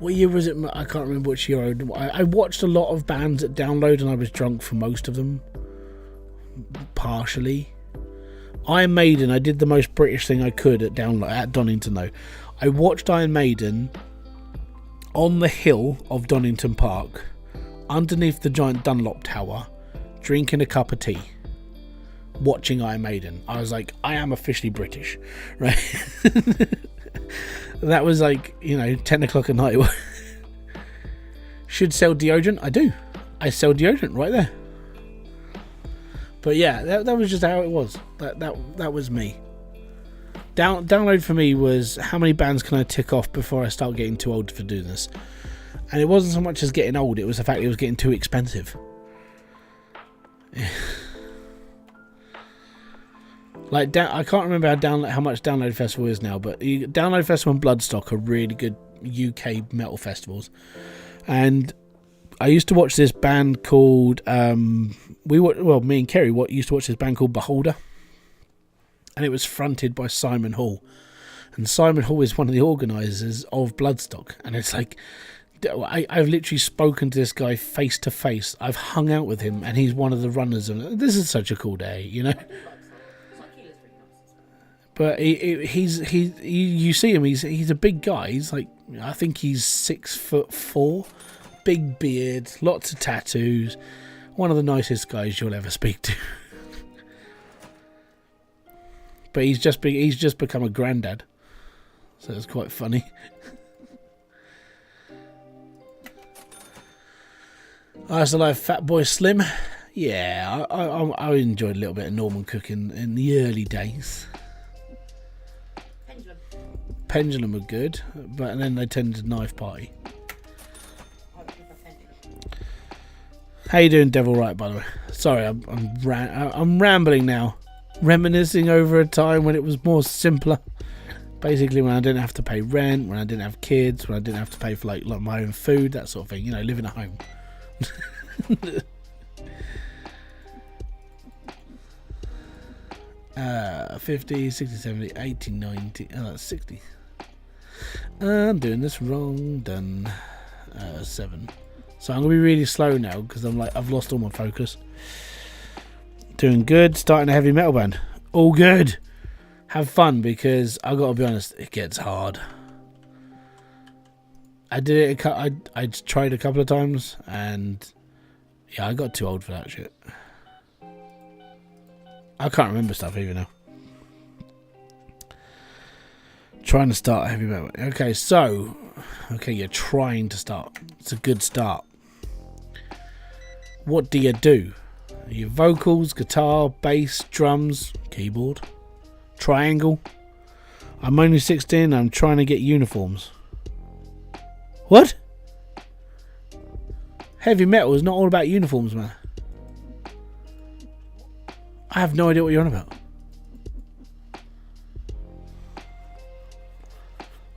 What year was it? I can't remember which year. I watched a lot of bands at Download, and I was drunk for most of them. Partially. Iron Maiden, I did the most British thing I could at Donington though. I watched Iron Maiden on the hill of Donington Park, underneath the giant Dunlop Tower, drinking a cup of tea, watching Iron Maiden. I was like, I am officially British, right? That was like, 10 o'clock at night. Should sell deodorant? I do. I sell deodorant right there. But yeah, that was just how it was. That was me. Download for me was how many bands can I tick off before I start getting too old for doing this. And it wasn't so much as getting old, it was the fact it was getting too expensive. Like, I can't remember how much Download Festival is now, but Download Festival and Bloodstock are really good UK metal festivals. And I used to watch this band called me and Kerry used to watch this band called Beholder, and it was fronted by Simon Hall, and Simon Hall is one of the organisers of Bloodstock. And it's like, I've literally spoken to this guy face to face. I've hung out with him, and he's one of the runners, and this is such a cool day, But you see him, he's a big guy. He's like, I think he's 6'4", big beard, lots of tattoos. One of the nicest guys you'll ever speak to. But he's just become a granddad, so it's quite funny. I still like Fat Boy Slim. Yeah, I enjoyed a little bit of Norman Cook in the early days. Pendulum were good, but then they tended to Knife Party. How you doing, Devil Right, by the way? Sorry, I'm rambling now. Reminiscing over a time when it was more simpler. Basically, when I didn't have to pay rent, when I didn't have kids, when I didn't have to pay for like my own food, that sort of thing. Living at home. 50, 60, 70, 80, 90, that's 60. I'm doing this wrong. Done. 7. So I'm gonna be really slow now because I've lost all my focus. Doing good. Starting a heavy metal band. All good. Have fun, because I gotta be honest, it gets hard. I did it. I tried a couple of times, and yeah, I got too old for that shit. I can't remember stuff even now. Trying to start a heavy metal. Okay, you're trying to start. It's a good start. What do you do? Your vocals, guitar, bass, drums, keyboard, triangle. I'm only 16. I'm trying to get uniforms. What? Heavy metal is not all about uniforms, man. I have no idea what you're on about.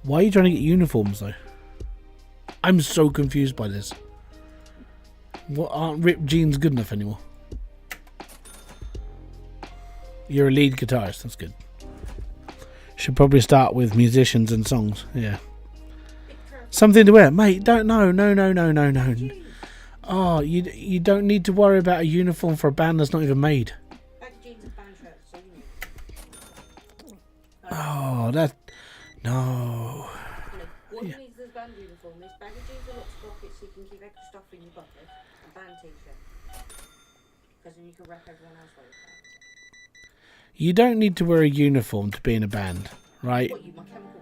Why are you trying to get uniforms, though? I'm so confused by this. What, aren't ripped jeans good enough anymore? You're a lead guitarist, that's good. Should probably start with musicians and songs, yeah. Something to wear. Mate, don't, no. Oh, you don't need to worry about a uniform for a band that's not even made. Oh, that... No. What you need is a band uniform. There's baggy jeans and lots of pockets so you can keep extra stuff in your pocket. A band t-shirt. Because then you can wrap everyone else while you're playing. You don't need to wear a uniform to be in a band, right? What, you My Chemical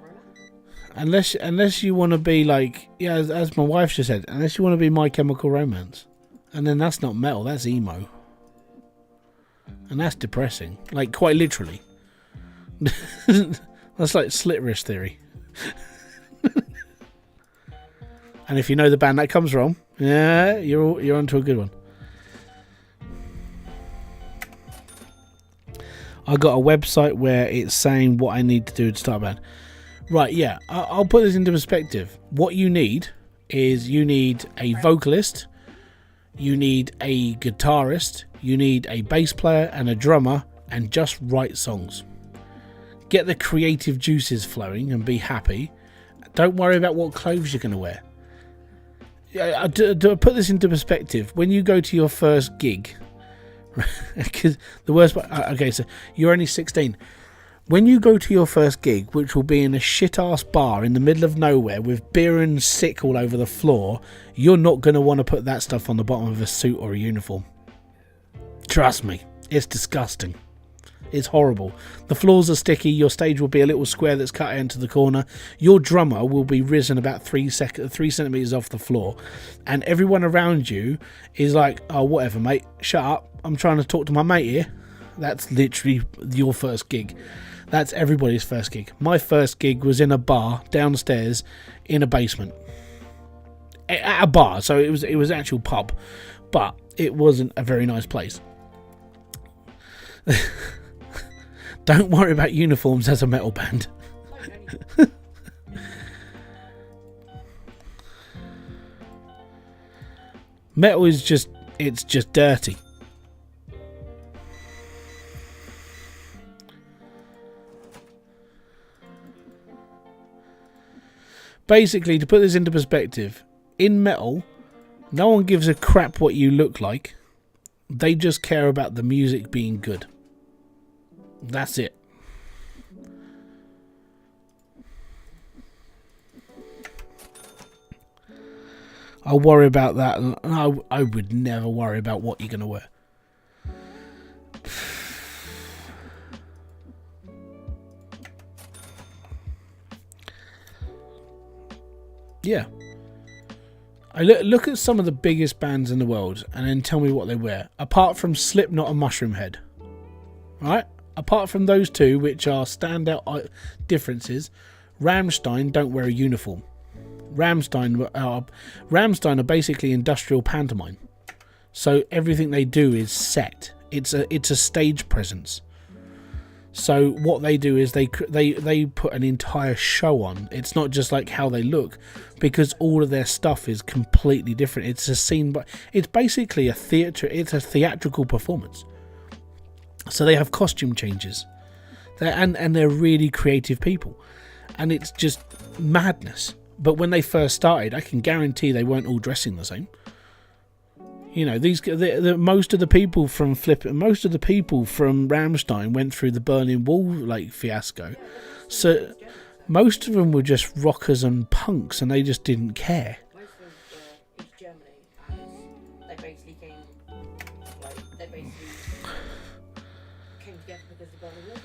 Romance? Unless you want to be like, yeah, as my wife just said, unless you want to be My Chemical Romance. And then that's not metal, that's emo. And that's depressing. Like, quite literally. That's like slit wrist theory. And if you know the band that comes from, yeah, you're onto a good one. I got a website where it's saying what I need to do to start a band. Right, yeah, I'll put this into perspective. What you need is you need a vocalist, you need a guitarist, you need a bass player and a drummer, and just write songs. Get the creative juices flowing and be happy. Don't worry about what clothes you're going to wear. To put this into perspective, when you go to your first gig, Because the worst part, okay, so you're only 16. When you go to your first gig, which will be in a shit-ass bar in the middle of nowhere with beer and sick all over the floor, you're not going to want to put that stuff on the bottom of a suit or a uniform. Trust me, it's disgusting. It's horrible. The floors are sticky, your stage will be a little square that's cut into the corner, your drummer will be risen about 3 centimetres off the floor, and everyone around you is like, oh, whatever, mate, shut up, I'm trying to talk to my mate here. That's literally your first gig. That's everybody's first gig. My first gig was in a bar downstairs in a basement. At a bar, so it was an actual pub, but it wasn't a very nice place. Don't worry about uniforms as a metal band. Metal is just dirty. Basically, to put this into perspective, in metal, no one gives a crap what you look like. They just care about the music being good. That's it. I'll worry about that. I would never worry about what you're going to wear. Yeah. I look at some of the biggest bands in the world and then tell me what they wear. Apart from Slipknot and Mushroom Head. Right? Apart from those two, which are standout differences, Rammstein don't wear a uniform. Rammstein are basically industrial pantomime. So everything they do is set. It's a stage presence. So what they do is they put an entire show on. It's not just like how they look, because all of their stuff is completely different. It's a scene, but it's basically a theatrical performance. So they have costume changes, they're really creative people, and it's just madness. But when they first started, I can guarantee they weren't all dressing the same. You know, most of the people from Rammstein went through the Berlin Wall fiasco, so most of them were just rockers and punks, and they just didn't care. Most of East Germany, they basically came together because of the Berlin Wall.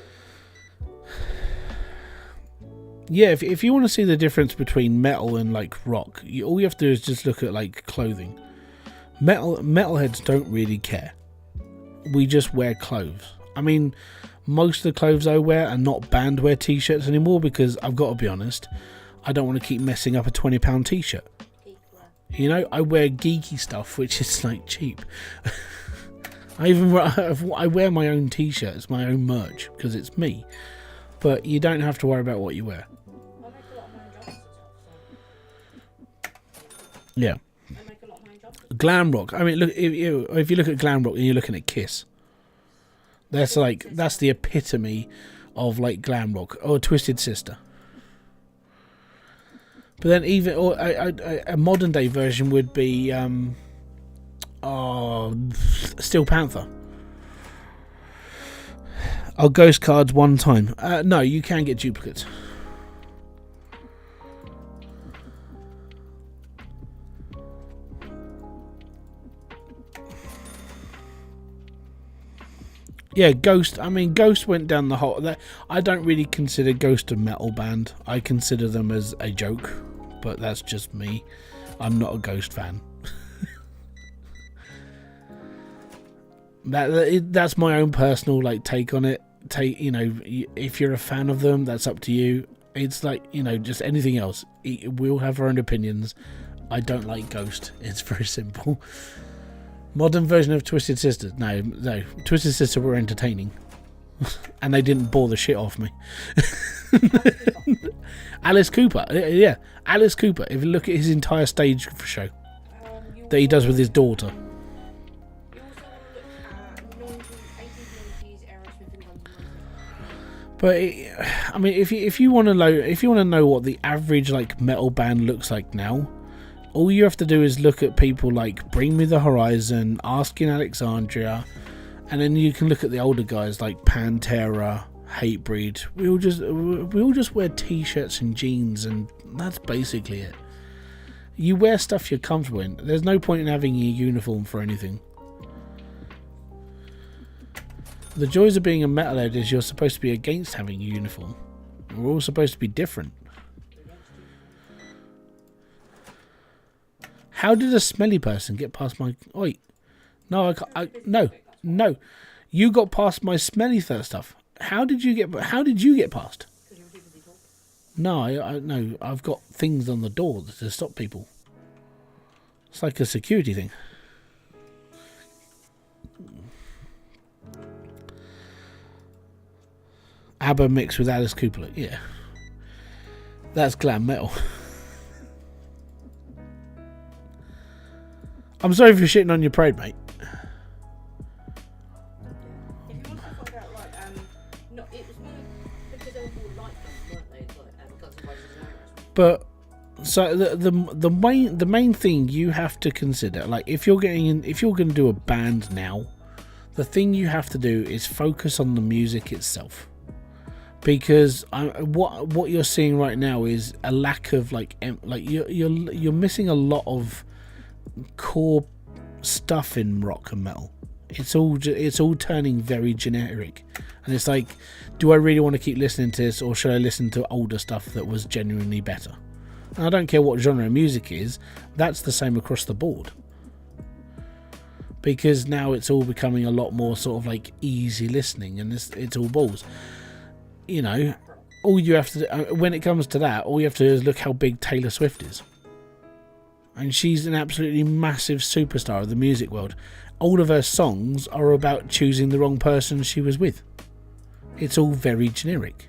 Yeah, if you want to see the difference between metal and rock, all you have to do is just look at clothing. Metalheads don't really care. We just wear clothes. I mean, most of the clothes I wear are not bandwear t-shirts anymore, because I've got to be honest, I don't want to keep messing up a £20 t-shirt. You know, I wear geeky stuff, which is cheap. I wear my own t-shirts, my own merch, because it's me. But you don't have to worry about what you wear. I make a lot of my own jobs and stuff, so. Yeah. I make a lot of my own jobs. Glam rock. I mean, look, if you look at glam rock and you're looking at Kiss, that's the epitome of glam rock, or Twisted Sister. But then even a modern day version would be Steel Panther. I'll ghost cards one time. No, you can get duplicates. Yeah, Ghost. I mean, Ghost went down the whole. I don't really consider Ghost a metal band. I consider them as a joke, but that's just me. I'm not a Ghost fan. That's my own personal take on it. If you're a fan of them, that's up to you. It's just anything else. We all have our own opinions. I don't like Ghost. It's very simple. Modern version of Twisted Sister. No. Twisted Sister were entertaining. And they didn't bore the shit off me. Alice Cooper. Yeah. Alice Cooper. If you look at his entire stage show that he does with his daughter. But I mean, if you want to know what the average metal band looks like now, all you have to do is look at people like Bring Me the Horizon, Asking Alexandria, And then you can look at the older guys like Pantera, Hatebreed. We all just wear t-shirts and jeans, and that's basically it. You wear stuff you're comfortable in. There's no point in having a uniform for anything. The joys of being a metalhead is you're supposed to be against having a uniform. We're all supposed to be different. How did a smelly person get past my... Oi. No, no. You got past my smelly stuff. How did you get past? No, no. I've got things on the door to stop people. It's like a security thing. ABBA mixed with Alice Cooper. Yeah. That's glam metal. I'm sorry if you're shitting on your parade, mate. If you want to find out, like, no, it was more because they were more like them, weren't they? Like, Guns N' Roses and Aerosmith. But so the main thing you have to consider, like if you're going to do a band now, the thing you have to do is focus on the music itself. Because what you're seeing right now is a lack of like you're missing a lot of core stuff in rock and metal. It's all turning very generic, and it's like, do I really want to keep listening to this, or should I listen to older stuff that was genuinely better? And I don't care what genre of music is, that's the same across the board, because now it's all becoming a lot more sort of like easy listening, and it's all balls. You know, all you have to do, when it comes to that, all you have to do is look how big Taylor Swift is. And she's an absolutely massive superstar of the music world. All of her songs are about choosing the wrong person she was with. It's all very generic.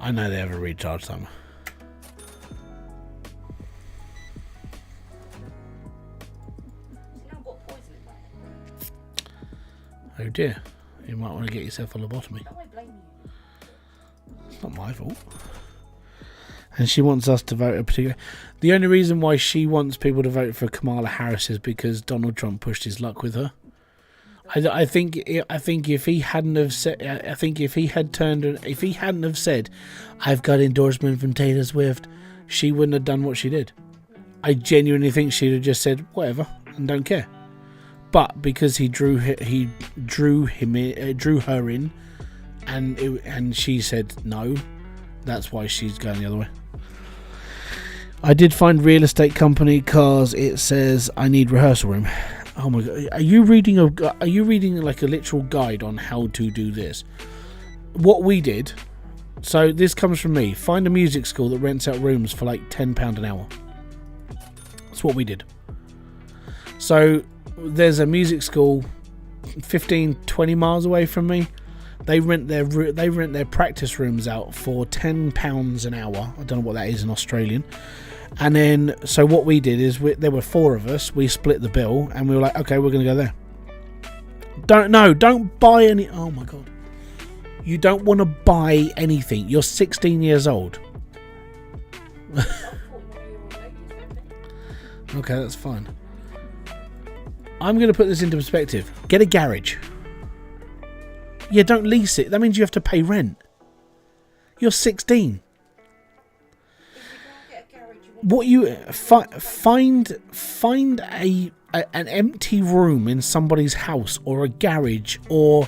I know they have a recharge timer. Oh dear, you might want to get yourself a lobotomy. I blame you. It's not my fault. And she wants us to vote a particular... The only reason why she wants people to vote for Kamala Harris is because Donald Trump pushed his luck with her. I think if he hadn't have said, if he hadn't have said, I've got endorsement from Taylor Swift, she wouldn't have done what she did. I genuinely think she'd have just said whatever and don't care. But because he drew her in, and she said no, that's why she's going the other way. I did find real estate company cars. It says I need rehearsal room. Oh my god! Are you reading like a literal guide on how to do this? What we did. So this comes from me. Find a music school that rents out rooms for like £10 an hour. That's what we did. So there's a music school 15-20 miles away from me. They rent their practice rooms out for £10 an hour. I don't know what that is in Australian. And then, so what we did is, there were 4 of us. We split the bill, and we were like, okay, we're going to go there. Don't buy any. Oh my god, you don't want to buy anything. You're 16 years old. Okay, that's fine. I'm going to put this into perspective. Get a garage. Yeah, don't lease it. That means you have to pay rent. You're 16. What you find an empty room in somebody's house, or a garage, or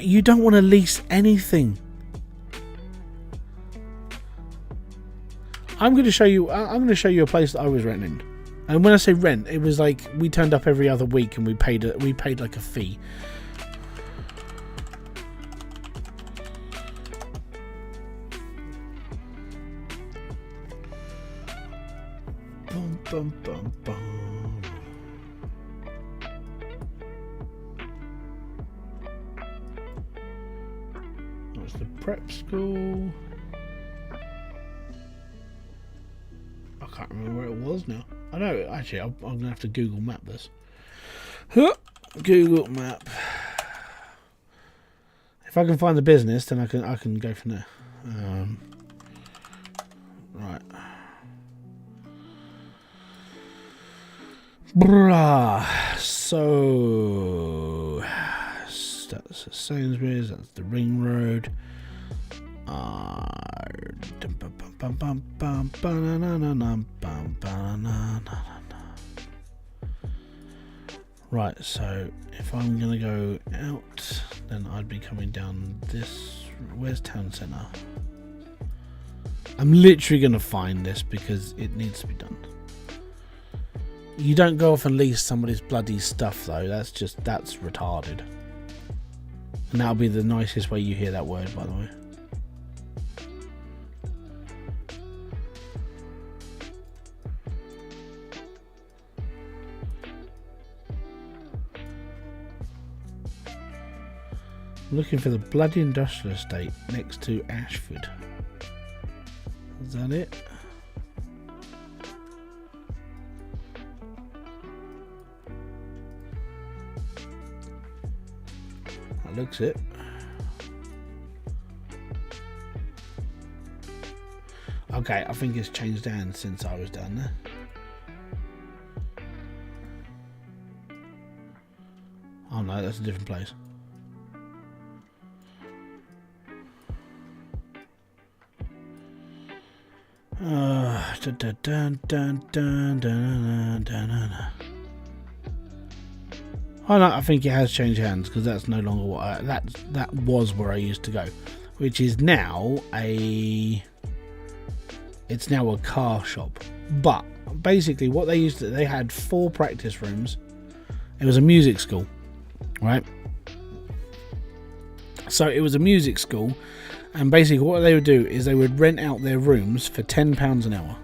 you don't want to lease anything. I'm going to show you a place that I was renting. And when I say rent, it was like we turned up every other week and we paid like a fee. Bum, bum, bum, bum. That's the prep school. I can't remember where it was now. I know, actually, I'm going to have to Google map this. Google map. If I can find the business, then I can go from there. Right. So that's Sainsbury's. That's the Ring Road. Right, so if I'm gonna go out, then I'd be coming down this. Where's town centre? I'm literally gonna find this because it needs to be done. You don't go off and lease somebody's bloody stuff though. That's retarded. And that'll be the nicest way you hear that word, by the way. I'm looking for the bloody industrial estate next to Ashford. Is that it? That looks it. Okay, I think it's changed hands since I was down there. Oh no, that's a different place. Oh no, I think it has changed hands because that's no longer what that was where I used to go, which is now it's now a car shop. But basically, what they had 4 practice rooms. It was a music school, right? So it was a music school. And basically what they would do is they would rent out their rooms for £10 an hour.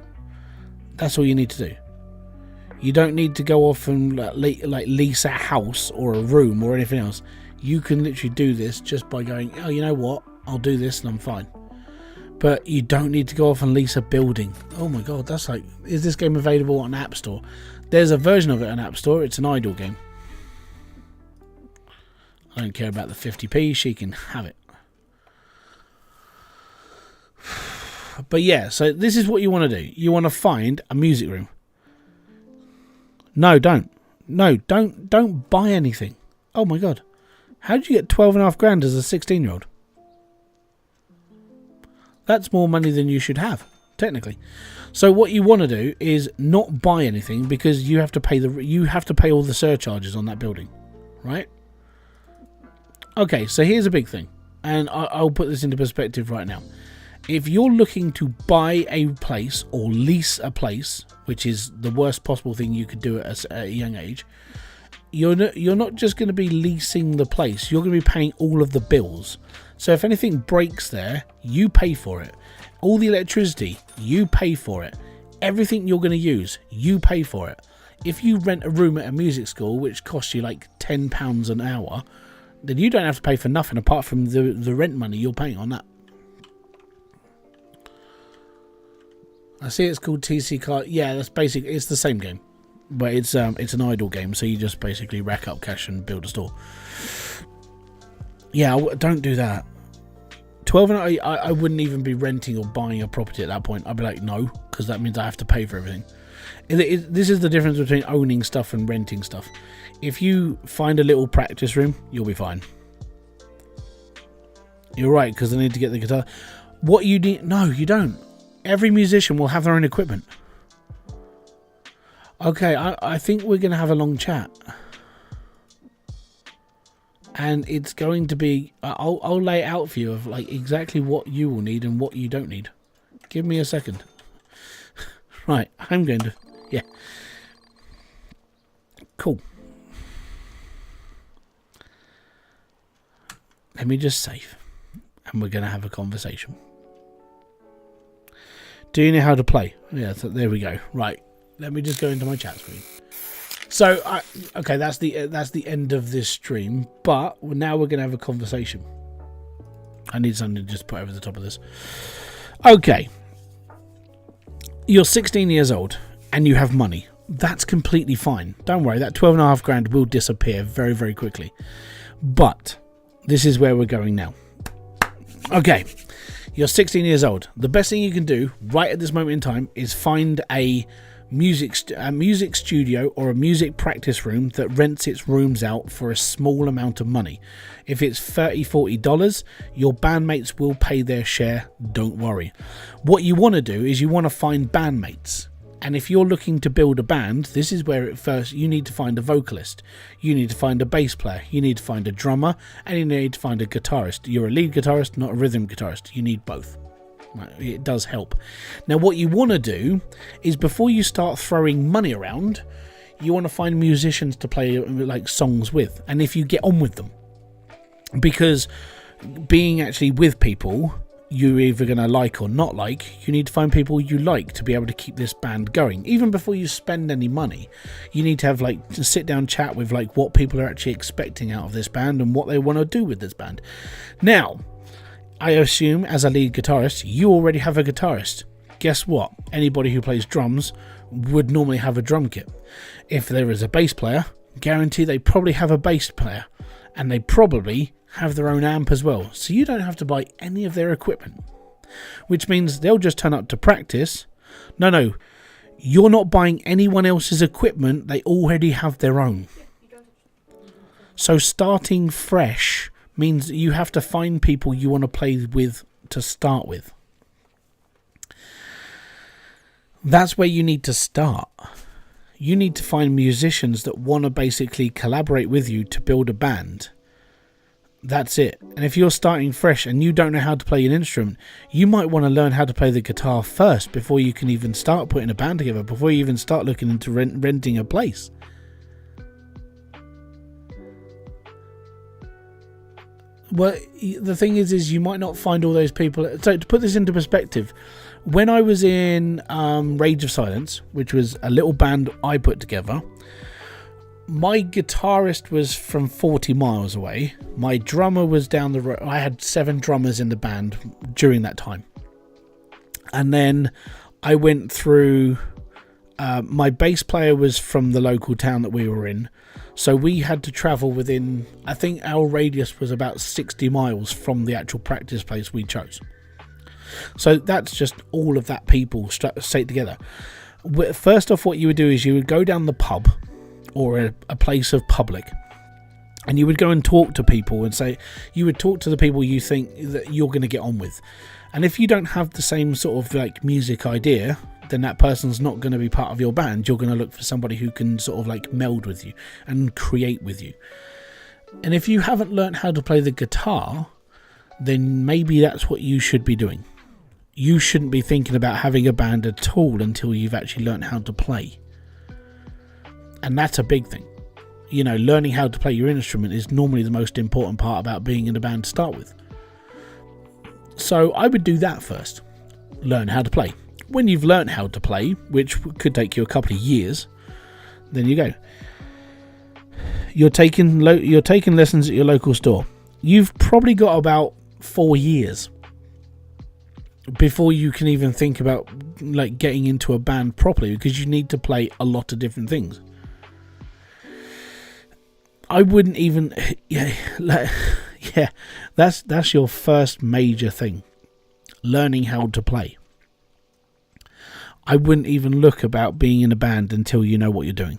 That's all you need to do. You don't need to go off and lease a house or a room or anything else. You can literally do this just by going, oh, you know what? I'll do this and I'm fine. But you don't need to go off and lease a building. Oh my God, that's like, is this game available on App Store? There's a version of it on App Store. It's an idle game. I don't care about the 50p. She can have it. But yeah, so this is what you want to do. You want to find a music room. No, don't. No, don't buy anything. Oh my God. How did you get 12.5 grand as a 16-year-old? That's more money than you should have, technically. So what you want to do is not buy anything because you have to pay all the surcharges on that building, right? Okay, so here's a big thing, and I'll put this into perspective right now. If you're looking to buy a place or lease a place, which is the worst possible thing you could do at a young age, you're not just going to be leasing the place. You're going to be paying all of the bills. So if anything breaks there, you pay for it. All the electricity, you pay for it. Everything you're going to use, you pay for it. If you rent a room at a music school, which costs you like £10 an hour, then you don't have to pay for nothing apart from the rent money you're paying on that. I see it's called TC Card. Yeah, that's basically, it's the same game, but it's an idle game. So you just basically rack up cash and build a store. Yeah, don't do that. 12 and I wouldn't even be renting or buying a property at that point. I'd be like, no, because that means I have to pay for everything. This is the difference between owning stuff and renting stuff. If you find a little practice room, you'll be fine. You're right, because I need to get the guitar. What you need? No, you don't. Every musician will have their own equipment. Okay, I think we're going to have a long chat. And it's going to be... I'll lay it out for you of like exactly what you will need and what you don't need. Give me a second. Right, I'm going to... Yeah. Cool. Let me just save. And we're going to have a conversation. Do you know how to play? Yeah, so there we go. Right, let me just go into my chat screen. So, okay, that's the end of this stream. But now we're going to have a conversation. I need something to just put over the top of this. Okay. You're 16 years old and you have money. That's completely fine. Don't worry, that 12.5 grand will disappear very, very quickly. But This is where we're going now. Okay, you're 16 years old. The best thing you can do right at this moment in time is find a music studio or a music practice room that rents its rooms out for a small amount of money. If it's $30-40, your bandmates will pay their share, don't worry. What you want to do is you want to find bandmates. And if you're looking to build a band, this is where at first you need to find a vocalist, you need to find a bass player, you need to find a drummer, and you need to find a guitarist. You're a lead guitarist, not a rhythm guitarist. You need both. It does help. Now what you want to do is, before you start throwing money around, you want to find musicians to play like songs with, and if you get on with them, because being actually with people you're either going to like or not like, you need to find people you like to be able to keep this band going. Even before you spend any money, you need to have like to sit down, chat with like what people are actually expecting out of this band and what they want to do with this band. Now I assume as a lead guitarist you already have a guitarist. Guess what? Anybody who plays drums would normally have a drum kit. If there is a bass player, guarantee they probably have a bass player, and they probably have their own amp as well, so you don't have to buy any of their equipment, which means they'll just turn up to practice. No, you're not buying anyone else's equipment, they already have their own. So starting fresh means you have to find people you want to play with to start with. That's where you need to start. You need to find musicians that want to basically collaborate with you to build a band. That's it. And if you're starting fresh and you don't know how to play an instrument, you might want to learn how to play the guitar first before you can even start putting a band together, before you even start looking into renting a place. Well, the thing is you might not find all those people. So to put this into perspective, when I was in Rage of Silence, which was a little band I put together, my guitarist was from 40 miles away. My drummer was down the road. I had 7 drummers in the band during that time. And then I went through... my bass player was from the local town that we were in. So we had to travel within... I think our radius was about 60 miles from the actual practice place we chose. So that's just all of that people straight together. First off, what you would do is you would go down the pub, or a place of public, and you would go and talk to people and say, you would talk to the people you think that you're going to get on with. And if you don't have the same sort of like music idea, then that person's not going to be part of your band. You're going to look for somebody who can sort of like meld with you and create with you. And if you haven't learned how to play the guitar, then maybe that's what you should be doing. You shouldn't be thinking about having a band at all until you've actually learned how to play. And that's a big thing. You know, learning how to play your instrument is normally the most important part about being in a band to start with. So I would do that first. Learn how to play. When you've learned how to play, which could take you a couple of years, then you go. You're taking lessons at your local store. You've probably got about 4 years before you can even think about like getting into a band properly, because you need to play a lot of different things. I wouldn't even that's your first major thing, learning how to play. I wouldn't even look about being in a band until you know what you're doing.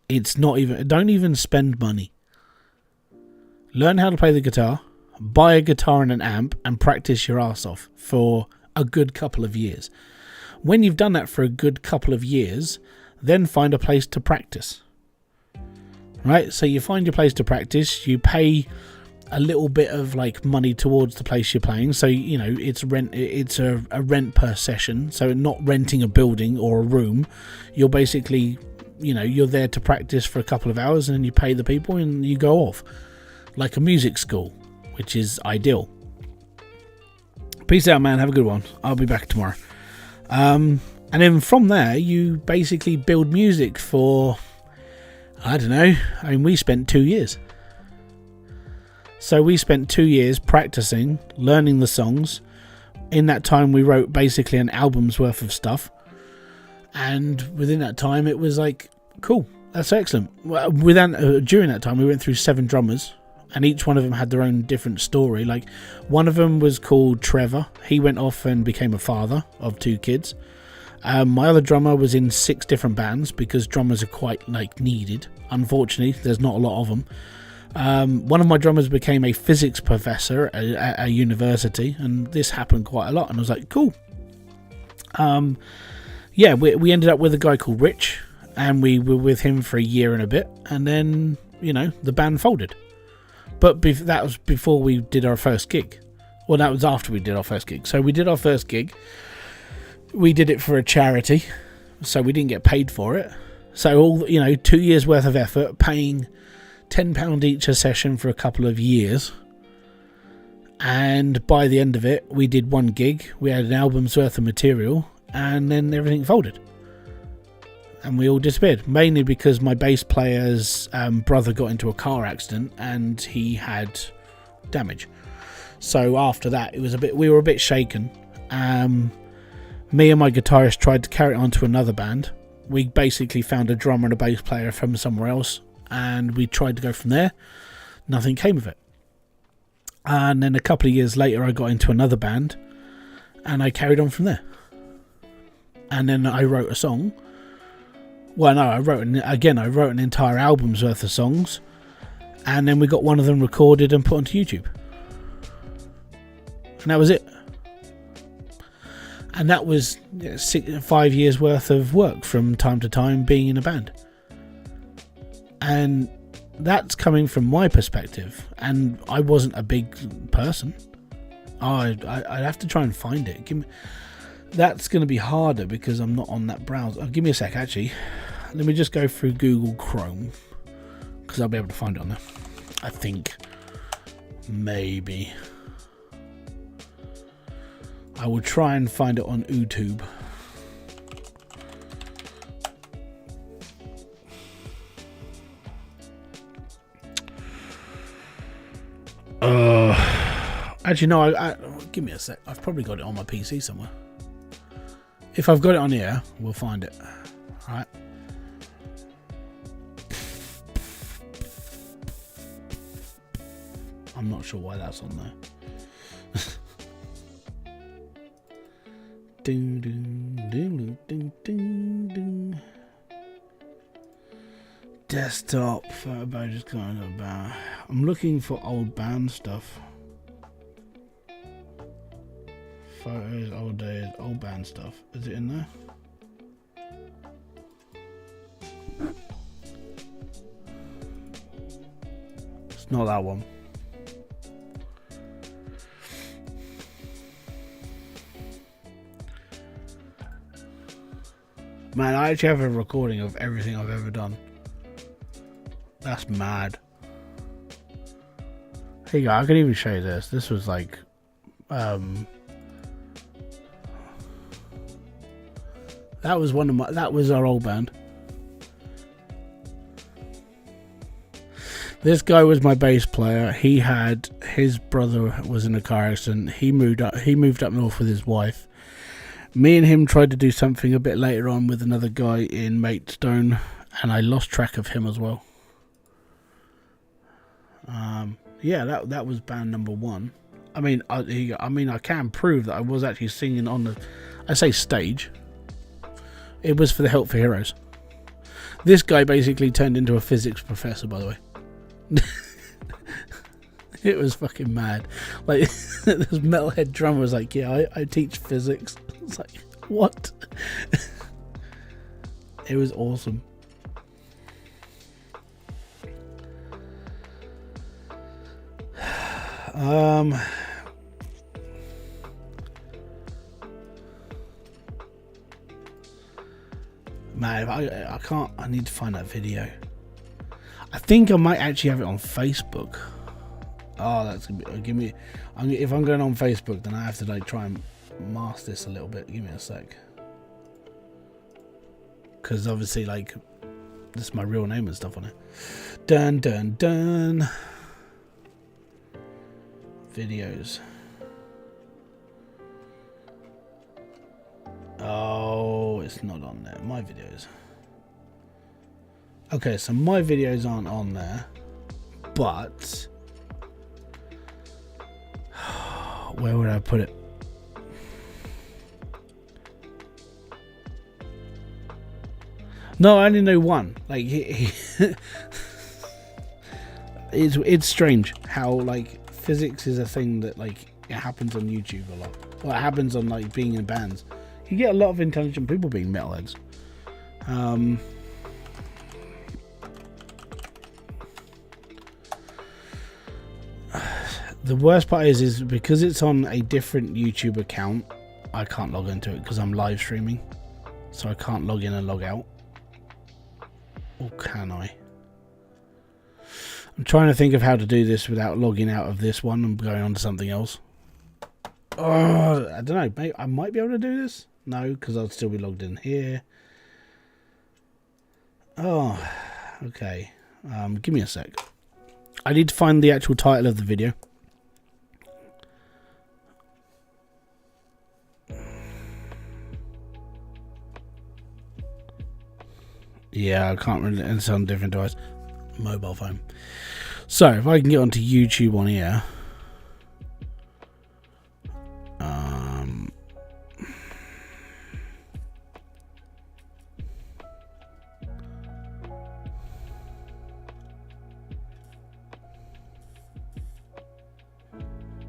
It's not even, don't even spend money. Learn how to play the guitar, buy a guitar and an amp, and practice your ass off for a good couple of years. When you've done that for a good couple of years, then find a place to practice. Right, so you find your place to practice, you pay a little bit of like money towards the place you're playing, so you know it's a rent per session, so not renting a building or a room. You're basically, you know, you're there to practice for a couple of hours and then you pay the people and you go off like a music school, which is ideal. Peace out, man, have a good one. I'll be back tomorrow. And then from there you basically build music for, I don't know, I mean, we spent 2 years. So we spent 2 years practicing, learning the songs. In that time we wrote basically an album's worth of stuff. And within that time it was like, cool, that's excellent. Well, during that time we went through 7 drummers. and each one of them had their own different story. Like, one of them was called Trevor. He went off and became a father of 2 kids. My other drummer was in 6 different bands, because drummers are quite needed. Unfortunately, there's not a lot of them. One of my drummers became a physics professor at a university, and this happened quite a lot, and I was like, cool. Yeah, we ended up with a guy called Rich, and we were with him for a year and a bit, and then, the band folded. But that was before we did our first gig. Well, that was after we did our first gig. So we did our first gig. We did it for a charity, so we didn't get paid for it. So all 2 years worth of effort, paying £10 each a session for a couple of years. And by the end of it, we did 1 gig. We had an album's worth of material, and then everything folded. And we all disappeared, mainly because my bass player's brother got into a car accident and he had damage. So after that, we were a bit shaken. Me and my guitarist tried to carry it on to another band. We basically found a drummer and a bass player from somewhere else, and we tried to go from there. Nothing came of it. And then a couple of years later, I got into another band, and I carried on from there. And then I wrote a song. Well, no, I wrote an entire album's worth of songs, and then we got one of them recorded and put onto YouTube. And that was it. And that was 5 years worth of work from time to time being in a band. And that's coming from my perspective, and I wasn't a big person. I'd have to try and find it. That's going to be harder because I'm not on that browser. Give me a sec, actually. Let me just go through Google Chrome, because I'll be able to find it on there. I think. Maybe. I will try and find it on YouTube. Actually, no, give me a sec. I've probably got it on my PC somewhere. If I've got it on here, we'll find it. Alright. I'm not sure why that's on there. Ding, ding, ding, ding, ding, ding. Desktop photo, just kind of about. I'm looking for old band stuff. Photos, old days, old band stuff. Is it in there? It's not that one. Man, I actually have a recording of everything I've ever done. That's mad. Here you go, I can even show you this. This was like that was our old band. This guy was my bass player. His brother was in a car accident. He moved up north with his wife. Me and him tried to do something a bit later on with another guy in Maidstone, and I lost track of him as well. Yeah, that was band number 1. I mean, I can prove that I was actually singing on the, I say stage. It was for the Help for Heroes. This guy basically turned into a physics professor, by the way. It was fucking mad. Like, this metalhead drummer was like, yeah, I teach physics. It's like, what? It was awesome. Man, I can't. I need to find that video. I think I might actually have it on Facebook. Oh, that's gonna be. Give me. If I'm going on Facebook, then I have to like try and mask this a little bit. Give me a sec. Because obviously, like, this is my real name and stuff on it. Dun dun dun. Videos. Oh, it's not on there. My videos. Okay, so my videos aren't on there, but Where would I put it? No, I only know one. Like, it's strange how like physics is a thing that like it happens on YouTube a lot. Well, it happens on like being in bands. You get a lot of intelligent people being metalheads. The worst part is because it's on a different YouTube account, I can't log into it because I'm live streaming, so I can't log in and log out. Or can I? I'm trying to think of how to do this without logging out of this one and going on to something else. Oh, I don't know. Maybe I might be able to do this. No, because I'll still be logged in here. Oh, okay. Give me a sec. I need to find the actual title of the video. Yeah, I can't really. It's on a different device. Mobile phone. So, if I can get onto YouTube on here.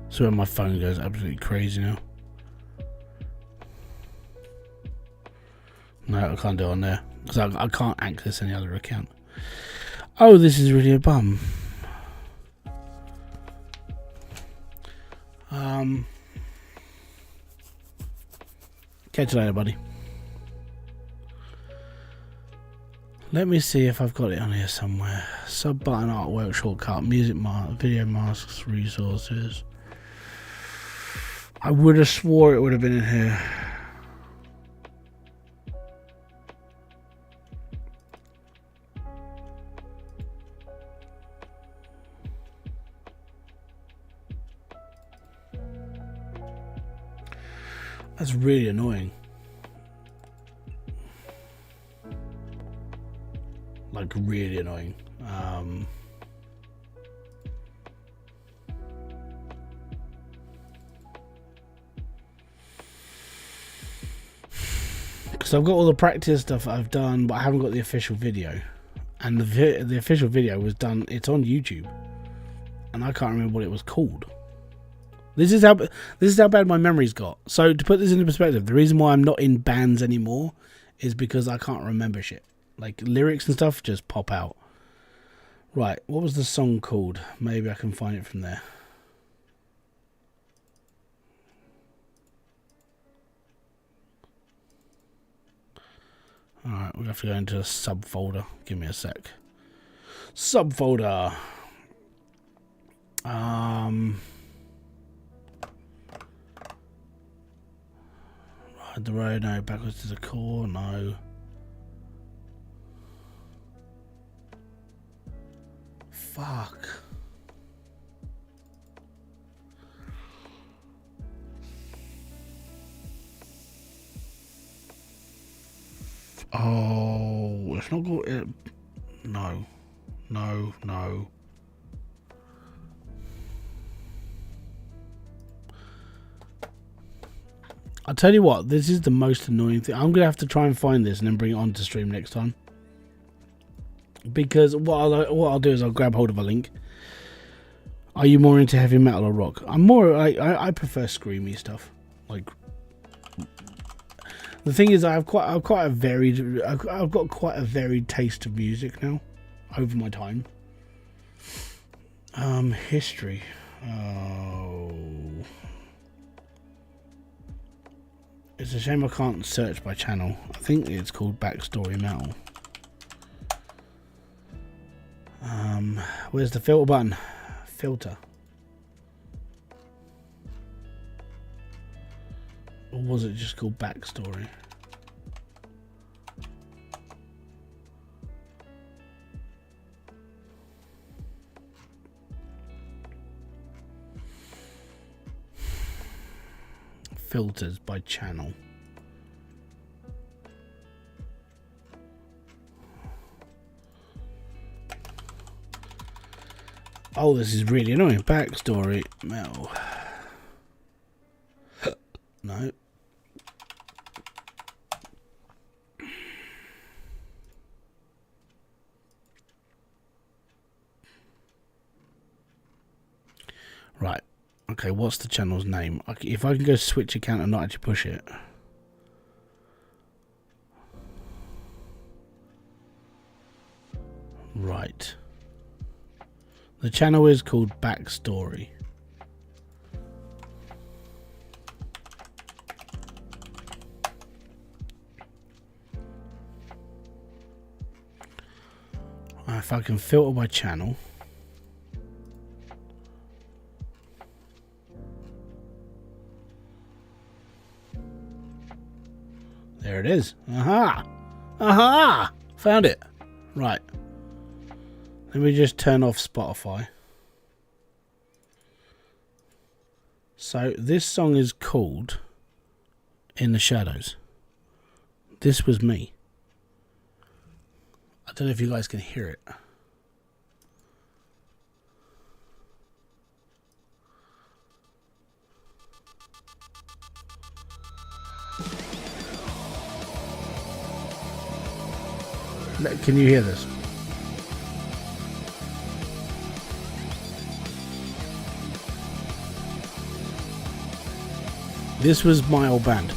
So when my phone goes absolutely crazy now. No, I can't do it on there. Because I can't access any other account. Oh, this is really a bum. Catch you later, buddy. Let me see if I've got it on here somewhere. Sub button, artwork, shortcut, music, video masks, resources. I would have swore it would have been in here. That's really annoying. Like, really annoying. Because I've got all the practice stuff I've done, but I haven't got the official video. And the official video was done, it's on YouTube. And I can't remember what it was called. This is how bad my memory's got. So to put this into perspective, the reason why I'm not in bands anymore is because I can't remember shit. Like lyrics and stuff just pop out. Right, what was the song called? Maybe I can find it from there. Alright, we have to go into a subfolder. Give me a sec. Subfolder. Ride the road, no. Backwards to the core, no. Fuck. Oh, it's not good. No. No, no. I'll tell you what, this is the most annoying thing. I'm going to have to try and find this and then bring it on to stream next time. Because what I'll do is I'll grab hold of a link. Are you more into heavy metal or rock? I'm more, I prefer screamy stuff. Like, the thing is, I've got quite a varied taste of music now, over my time. History. Oh. It's a shame I can't search by channel. I think it's called Backstory Metal. Where's the filter button? Filter. Or was it just called Backstory? Filters by channel. Oh, this is really annoying. Backstory metal. Right. Okay, what's the channel's name? If I can go switch account and not actually push it. Right. The channel is called Backstory. If I can filter by channel. There it is. Aha! Aha! Found it. Right. Let me just turn off Spotify. So this song is called In the Shadows. This was me. I don't know if you guys can hear it. Can you hear this? This was my old band.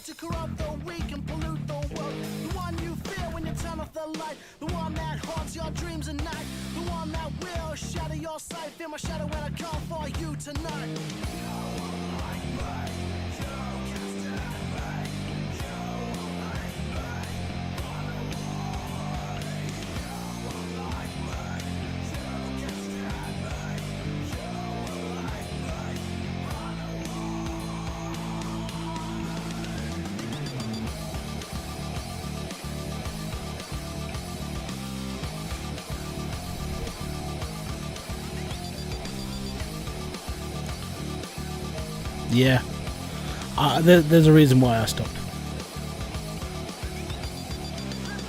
To corrupt the weak and pollute the world. The one you fear when you turn off the light. The one that haunts your dreams at night. The one that will shatter your sight. Feel my shadow when I come for you tonight. Yeah. There's a reason why I stopped.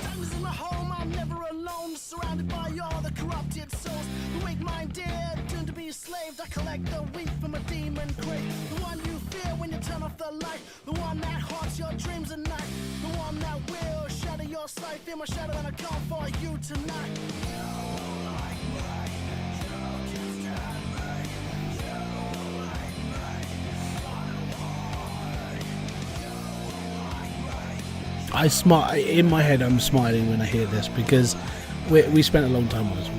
Time is in my home, I'm never alone. Surrounded by all the corrupted souls. The weak-minded, doomed to be enslaved. I collect the weak from a demon crate. The one you fear when you turn off the light. The one that haunts your dreams at night. The one that will shatter your sight. Feel my shadow when I come for you tonight. In my head I'm smiling when I hear this because we spent a long time on this one.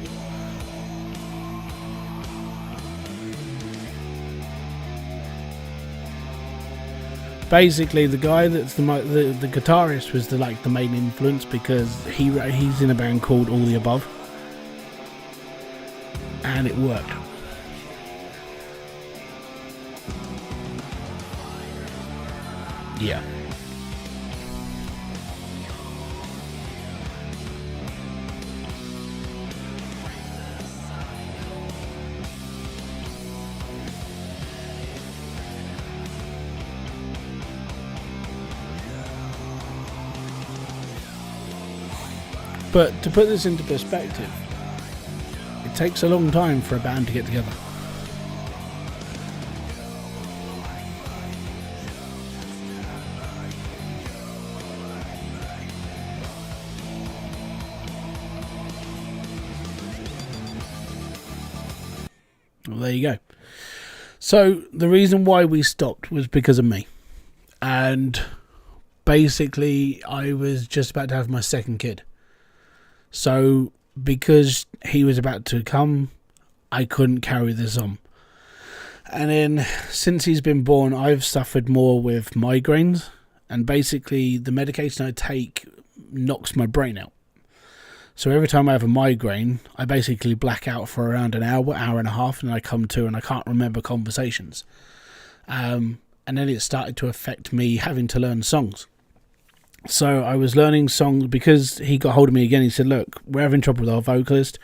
Basically, the guy that's the guitarist was the main influence because he's in a band called All the Above, and it worked. Yeah. But to put this into perspective, it takes a long time for a band to get together. Well, there you go. So the reason why we stopped was because of me. And basically I was just about to have my second kid. So, because he was about to come, I couldn't carry this on. And then, since he's been born, I've suffered more with migraines. And basically, the medication I take knocks my brain out. So, every time I have a migraine, I basically black out for around an hour, hour and a half, and I come to and I can't remember conversations. And then it started to affect me having to learn songs. So I was learning songs because he got hold of me again. He said, look, we're having trouble with our vocalist.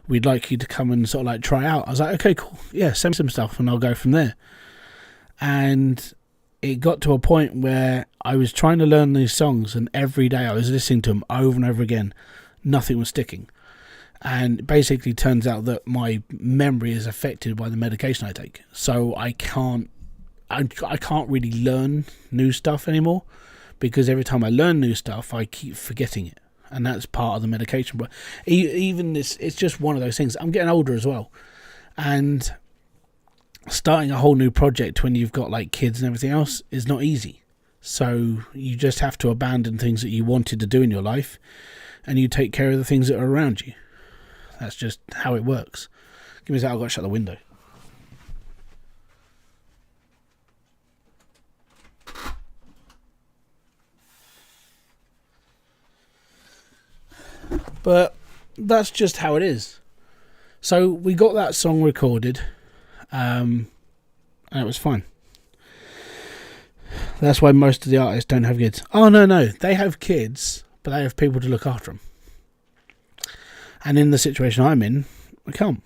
We'd like you to come and sort of try out. I was like, okay, cool. Yeah, send me some stuff and I'll go from there. And it got to a point where I was trying to learn these songs and every day I was listening to them over and over again. Nothing was sticking. And it basically turns out that my memory is affected by the medication I take. So I can't really learn new stuff anymore. because every time I learn new stuff, I keep forgetting it. And that's part of the medication. But even this, it's just one of those things. I'm getting older as well. And starting a whole new project when you've got like kids and everything else is not easy. So you just have to abandon things that you wanted to do in your life, and you take care of the things that are around you. That's just how it works. Give me a sec, I've got to shut the window. But that's just how it is. So we got that song recorded, and it was fine. That's why most of the artists don't have kids. Oh, no, they have kids, but they have people to look after them. And in the situation I'm in, I can't.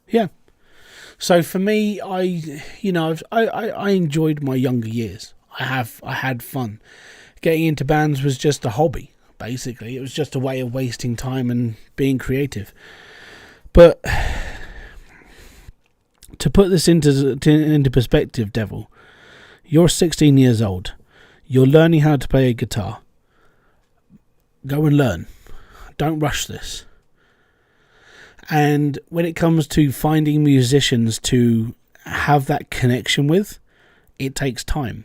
Yeah. So for me, I enjoyed my younger years. I had fun. Getting into bands was just a hobby, basically. It was just a way of wasting time and being creative. But to put this into perspective, Devil, you're 16 years old. You're learning how to play a guitar. Go and learn. Don't rush this. And when it comes to finding musicians to have that connection with, it takes time.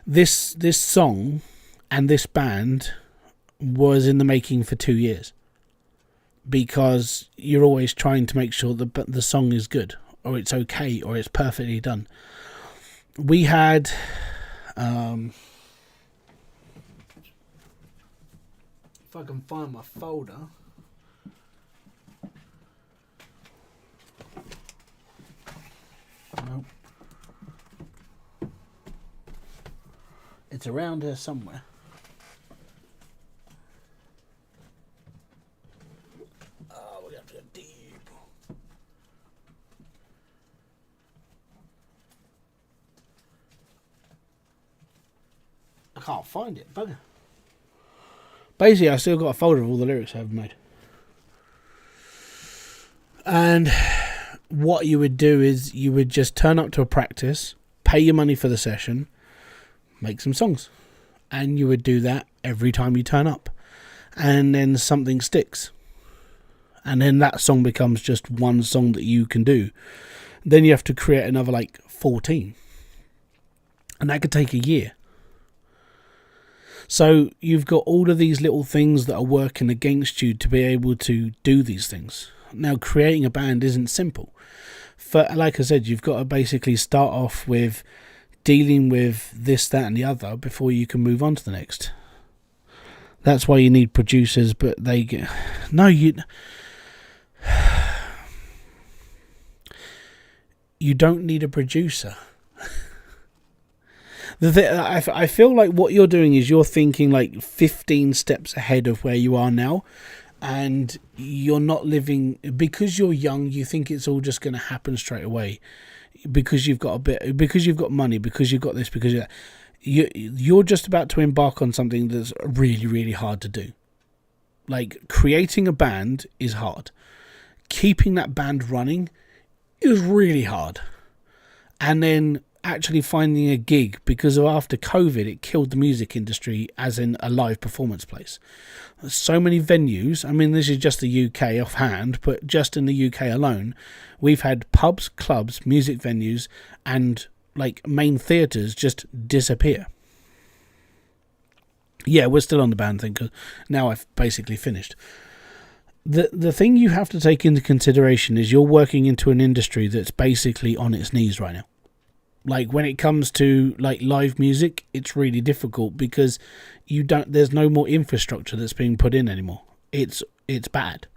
This song and this band was in the making for 2 years, because you're always trying to make sure that the song is good, or it's okay, or it's perfectly done. We had if I can find my folder. Nope. It's around here somewhere. Oh, we have to go deep. I can't find it, bugger. Basically, I still got a folder of all the lyrics I've made. And what you would do is you would just turn up to a practice, pay your money for the session, make some songs, and you would do that every time you turn up, and then something sticks, and then that song becomes just one song that you can do. Then you have to create another like 14, and that could take a year. So you've got all of these little things that are working against you to be able to do these things. Now, creating a band isn't simple. Like I said, you've got to basically start off with dealing with this, that, and the other before you can move on to the next. That's why you need producers, but they get... No, you don't need a producer. I feel like what you're doing is you're thinking like 15 steps ahead of where you are now, and you're not living... Because you're young, you think it's all just going to happen straight away. Because you've got because you've got money, because you've got this, because you're just about to embark on something that's really, really hard to do. Like, creating a band is hard. Keeping that band running is really hard. And then actually finding a gig, because after COVID, it killed the music industry as in a live performance place. So many venues, I mean, this is just the UK offhand, but just in the UK alone, we've had pubs, clubs, music venues, and like main theatres just disappear. Yeah, we're still on the band thing, because now I've basically finished. The thing you have to take into consideration is you're working into an industry that's basically on its knees right now. Like, when it comes to like live music, it's really difficult because there's no more infrastructure that's being put in anymore. It's bad.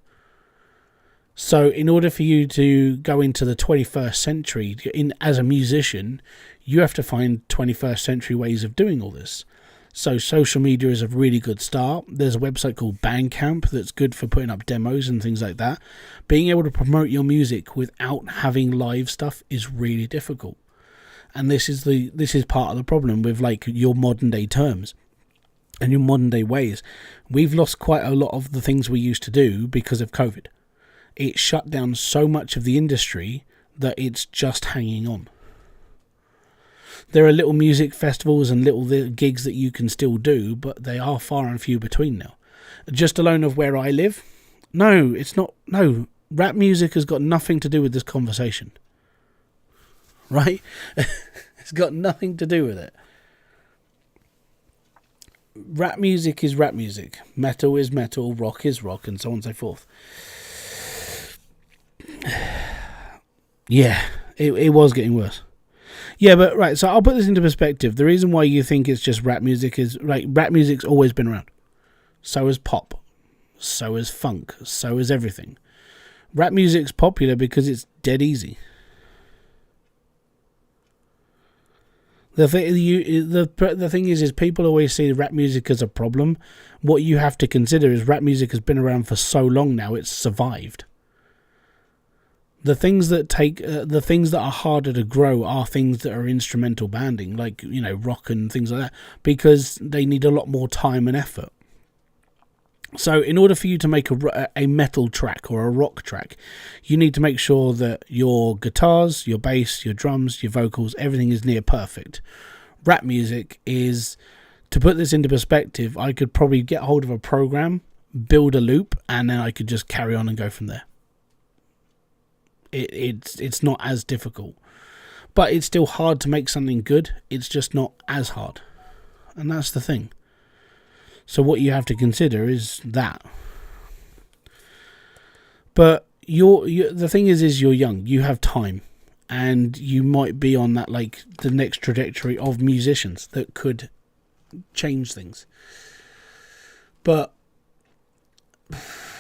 So in order for you to go into the 21st century as a musician, you have to find 21st century ways of doing all this. So social media is a really good start. There's a website called Bandcamp that's good for putting up demos and things like that. Being able to promote your music without having live stuff is really difficult. And this is part of the problem with like your modern day terms and your modern day ways. We've lost quite a lot of the things we used to do because of COVID. It shut down so much of the industry that it's just hanging on. There are little music festivals and little gigs that you can still do, but they are far and few between now. Just alone of where I live? No, it's not. No, rap music has got nothing to do with this conversation. Right? It's got nothing to do with it. Rap music is rap music. Metal is metal. Rock is rock, and so on and so forth. Yeah, it was getting worse. Yeah, but right, so I'll put this into perspective. The reason why you think it's just rap music is, like, rap music's always been around. So is pop. So is funk. So is everything. Rap music's popular because it's dead easy. The thing is people always see rap music as a problem. What you have to consider is rap music has been around for so long now, it's survived. The things that are harder to grow are things that are instrumental banding, like, you know, rock and things like that, because they need a lot more time and effort. So in order for you to make a metal track or a rock track, you need to make sure that your guitars, your bass, your drums, your vocals, everything is near perfect. Rap music is, to put this into perspective, I could probably get hold of a program, build a loop, and then I could just carry on and go from there. It's not as difficult, but it's still hard to make something good. It's just not as hard, and that's the thing. So what you have to consider is that. But the thing is you're young, you have time, and you might be on that, like, the next trajectory of musicians that could change things. But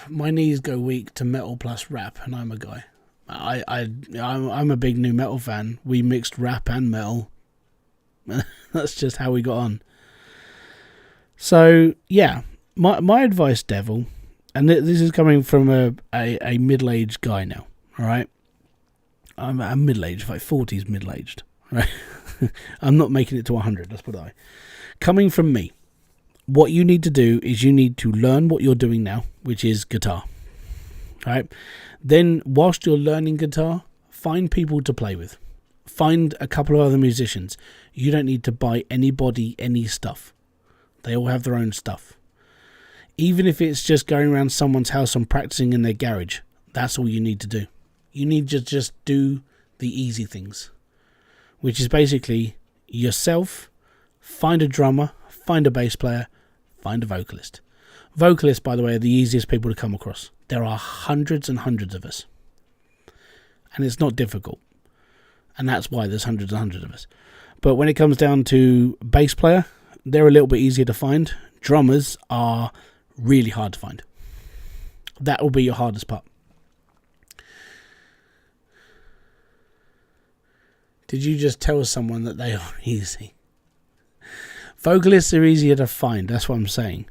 my knees go weak to metal plus rap, and I'm a guy. I'm a big new metal fan. We mixed rap and metal. That's just how we got on. So yeah, my advice, Devil, and this is coming from a middle-aged guy now. All right, I'm middle-aged, like 40s middle-aged. Right, I'm not making it to 100. Let's put it that way. Coming from me, what you need to do is you need to learn what you're doing now, which is guitar. All right. Then, whilst you're learning guitar, find people to play with. Find a couple of other musicians. You don't need to buy anybody any stuff. They all have their own stuff. Even if it's just going around someone's house and practicing in their garage, that's all you need to do. You need to just do the easy things, which is basically yourself, find a drummer, find a bass player, find a vocalist. Vocalists, by the way, are the easiest people to come across. There are hundreds and hundreds of us. And it's not difficult. And that's why there's hundreds and hundreds of us. But when it comes down to bass player, they're a little bit easier to find. Drummers are really hard to find. That will be your hardest part. Did you just tell someone that they are easy? Vocalists are easier to find, that's what I'm saying.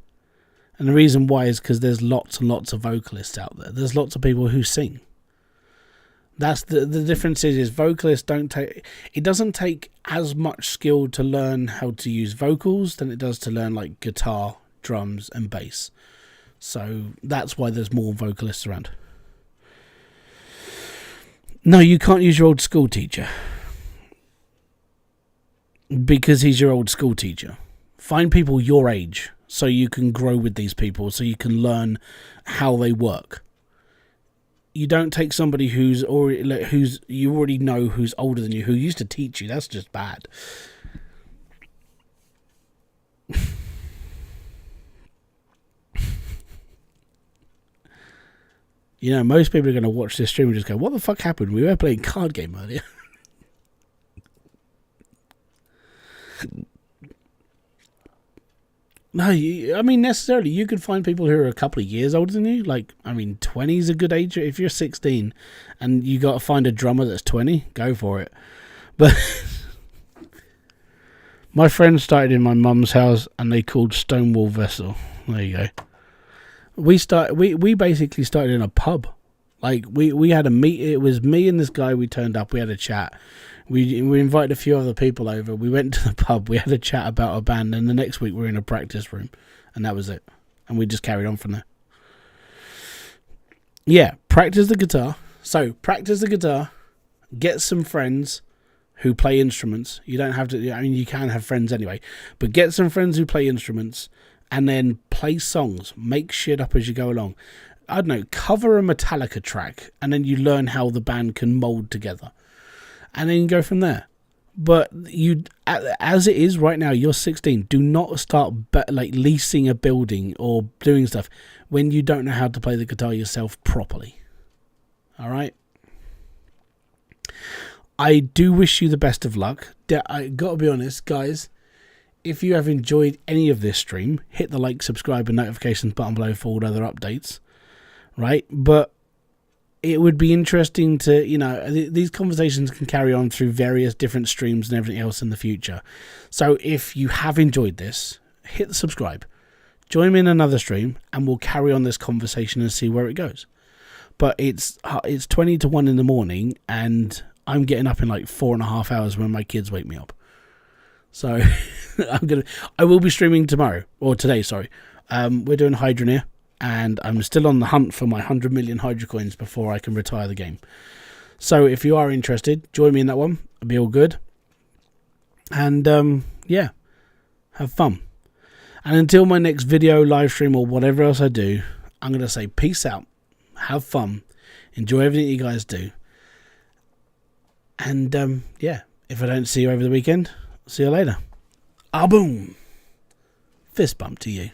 And the reason why is because there's lots and lots of vocalists out there. There's lots of people who sing. That's the difference is vocalists don't take... It doesn't take as much skill to learn how to use vocals than it does to learn, like, guitar, drums, and bass. So that's why there's more vocalists around. No, you can't use your old school teacher. Because he's your old school teacher. Find people your age so you can grow with these people, so you can learn how they work. You don't take somebody who's you already know who's older than you, who used to teach you. That's just bad. You know, most people are going to watch this stream and just go, what the fuck happened? We were playing card game earlier. No, I mean, necessarily, you could find people who are a couple of years older than you. Like, I mean, 20 is a good age. If you're 16 and you got to find a drummer that's 20, go for it. But my friend started in my mum's house and they called Stonewall Vessel. There you go. We basically started in a pub. Like, we had a meet. It was me and this guy. We turned up. We had a chat. We invited a few other people over. We went to the pub. We had a chat about a band. And the next week we were in a practice room. And that was it. And we just carried on from there. Yeah, practice the guitar. So, practice the guitar. Get some friends. who play instruments. You don't have to, I mean, you can have friends anyway, but get some friends who play instruments and then play songs. Make shit up as you go along. I don't know, cover a Metallica track and then you learn how the band can mold together. And then you go from there. But you, as it is right now, you're 16. Do not start like leasing a building or doing stuff when you don't know how to play the guitar yourself properly. All right. I do wish you the best of luck. I gotta be honest, guys. If you have enjoyed any of this stream, hit the like, subscribe, and notifications button below for all other updates. Right, but it would be interesting to, you know, these conversations can carry on through various different streams and everything else in the future. So if you have enjoyed this, hit the subscribe, join me in another stream, and we'll carry on this conversation and see where it goes. But it's 20 to 1 in the morning, and I'm getting up in like 4.5 hours when my kids wake me up. So I will be streaming tomorrow, or today, sorry. We're doing Hydra, and I'm still on the hunt for my 100 million Hydra coins before I can retire the game. So if you are interested, join me in that one. It'll be all good. And yeah, have fun. And until my next video, live stream, or whatever else I do, I'm going to say peace out, have fun, enjoy everything you guys do. And yeah, if I don't see you over the weekend, see you later. Ah, boom. Fist bump to you.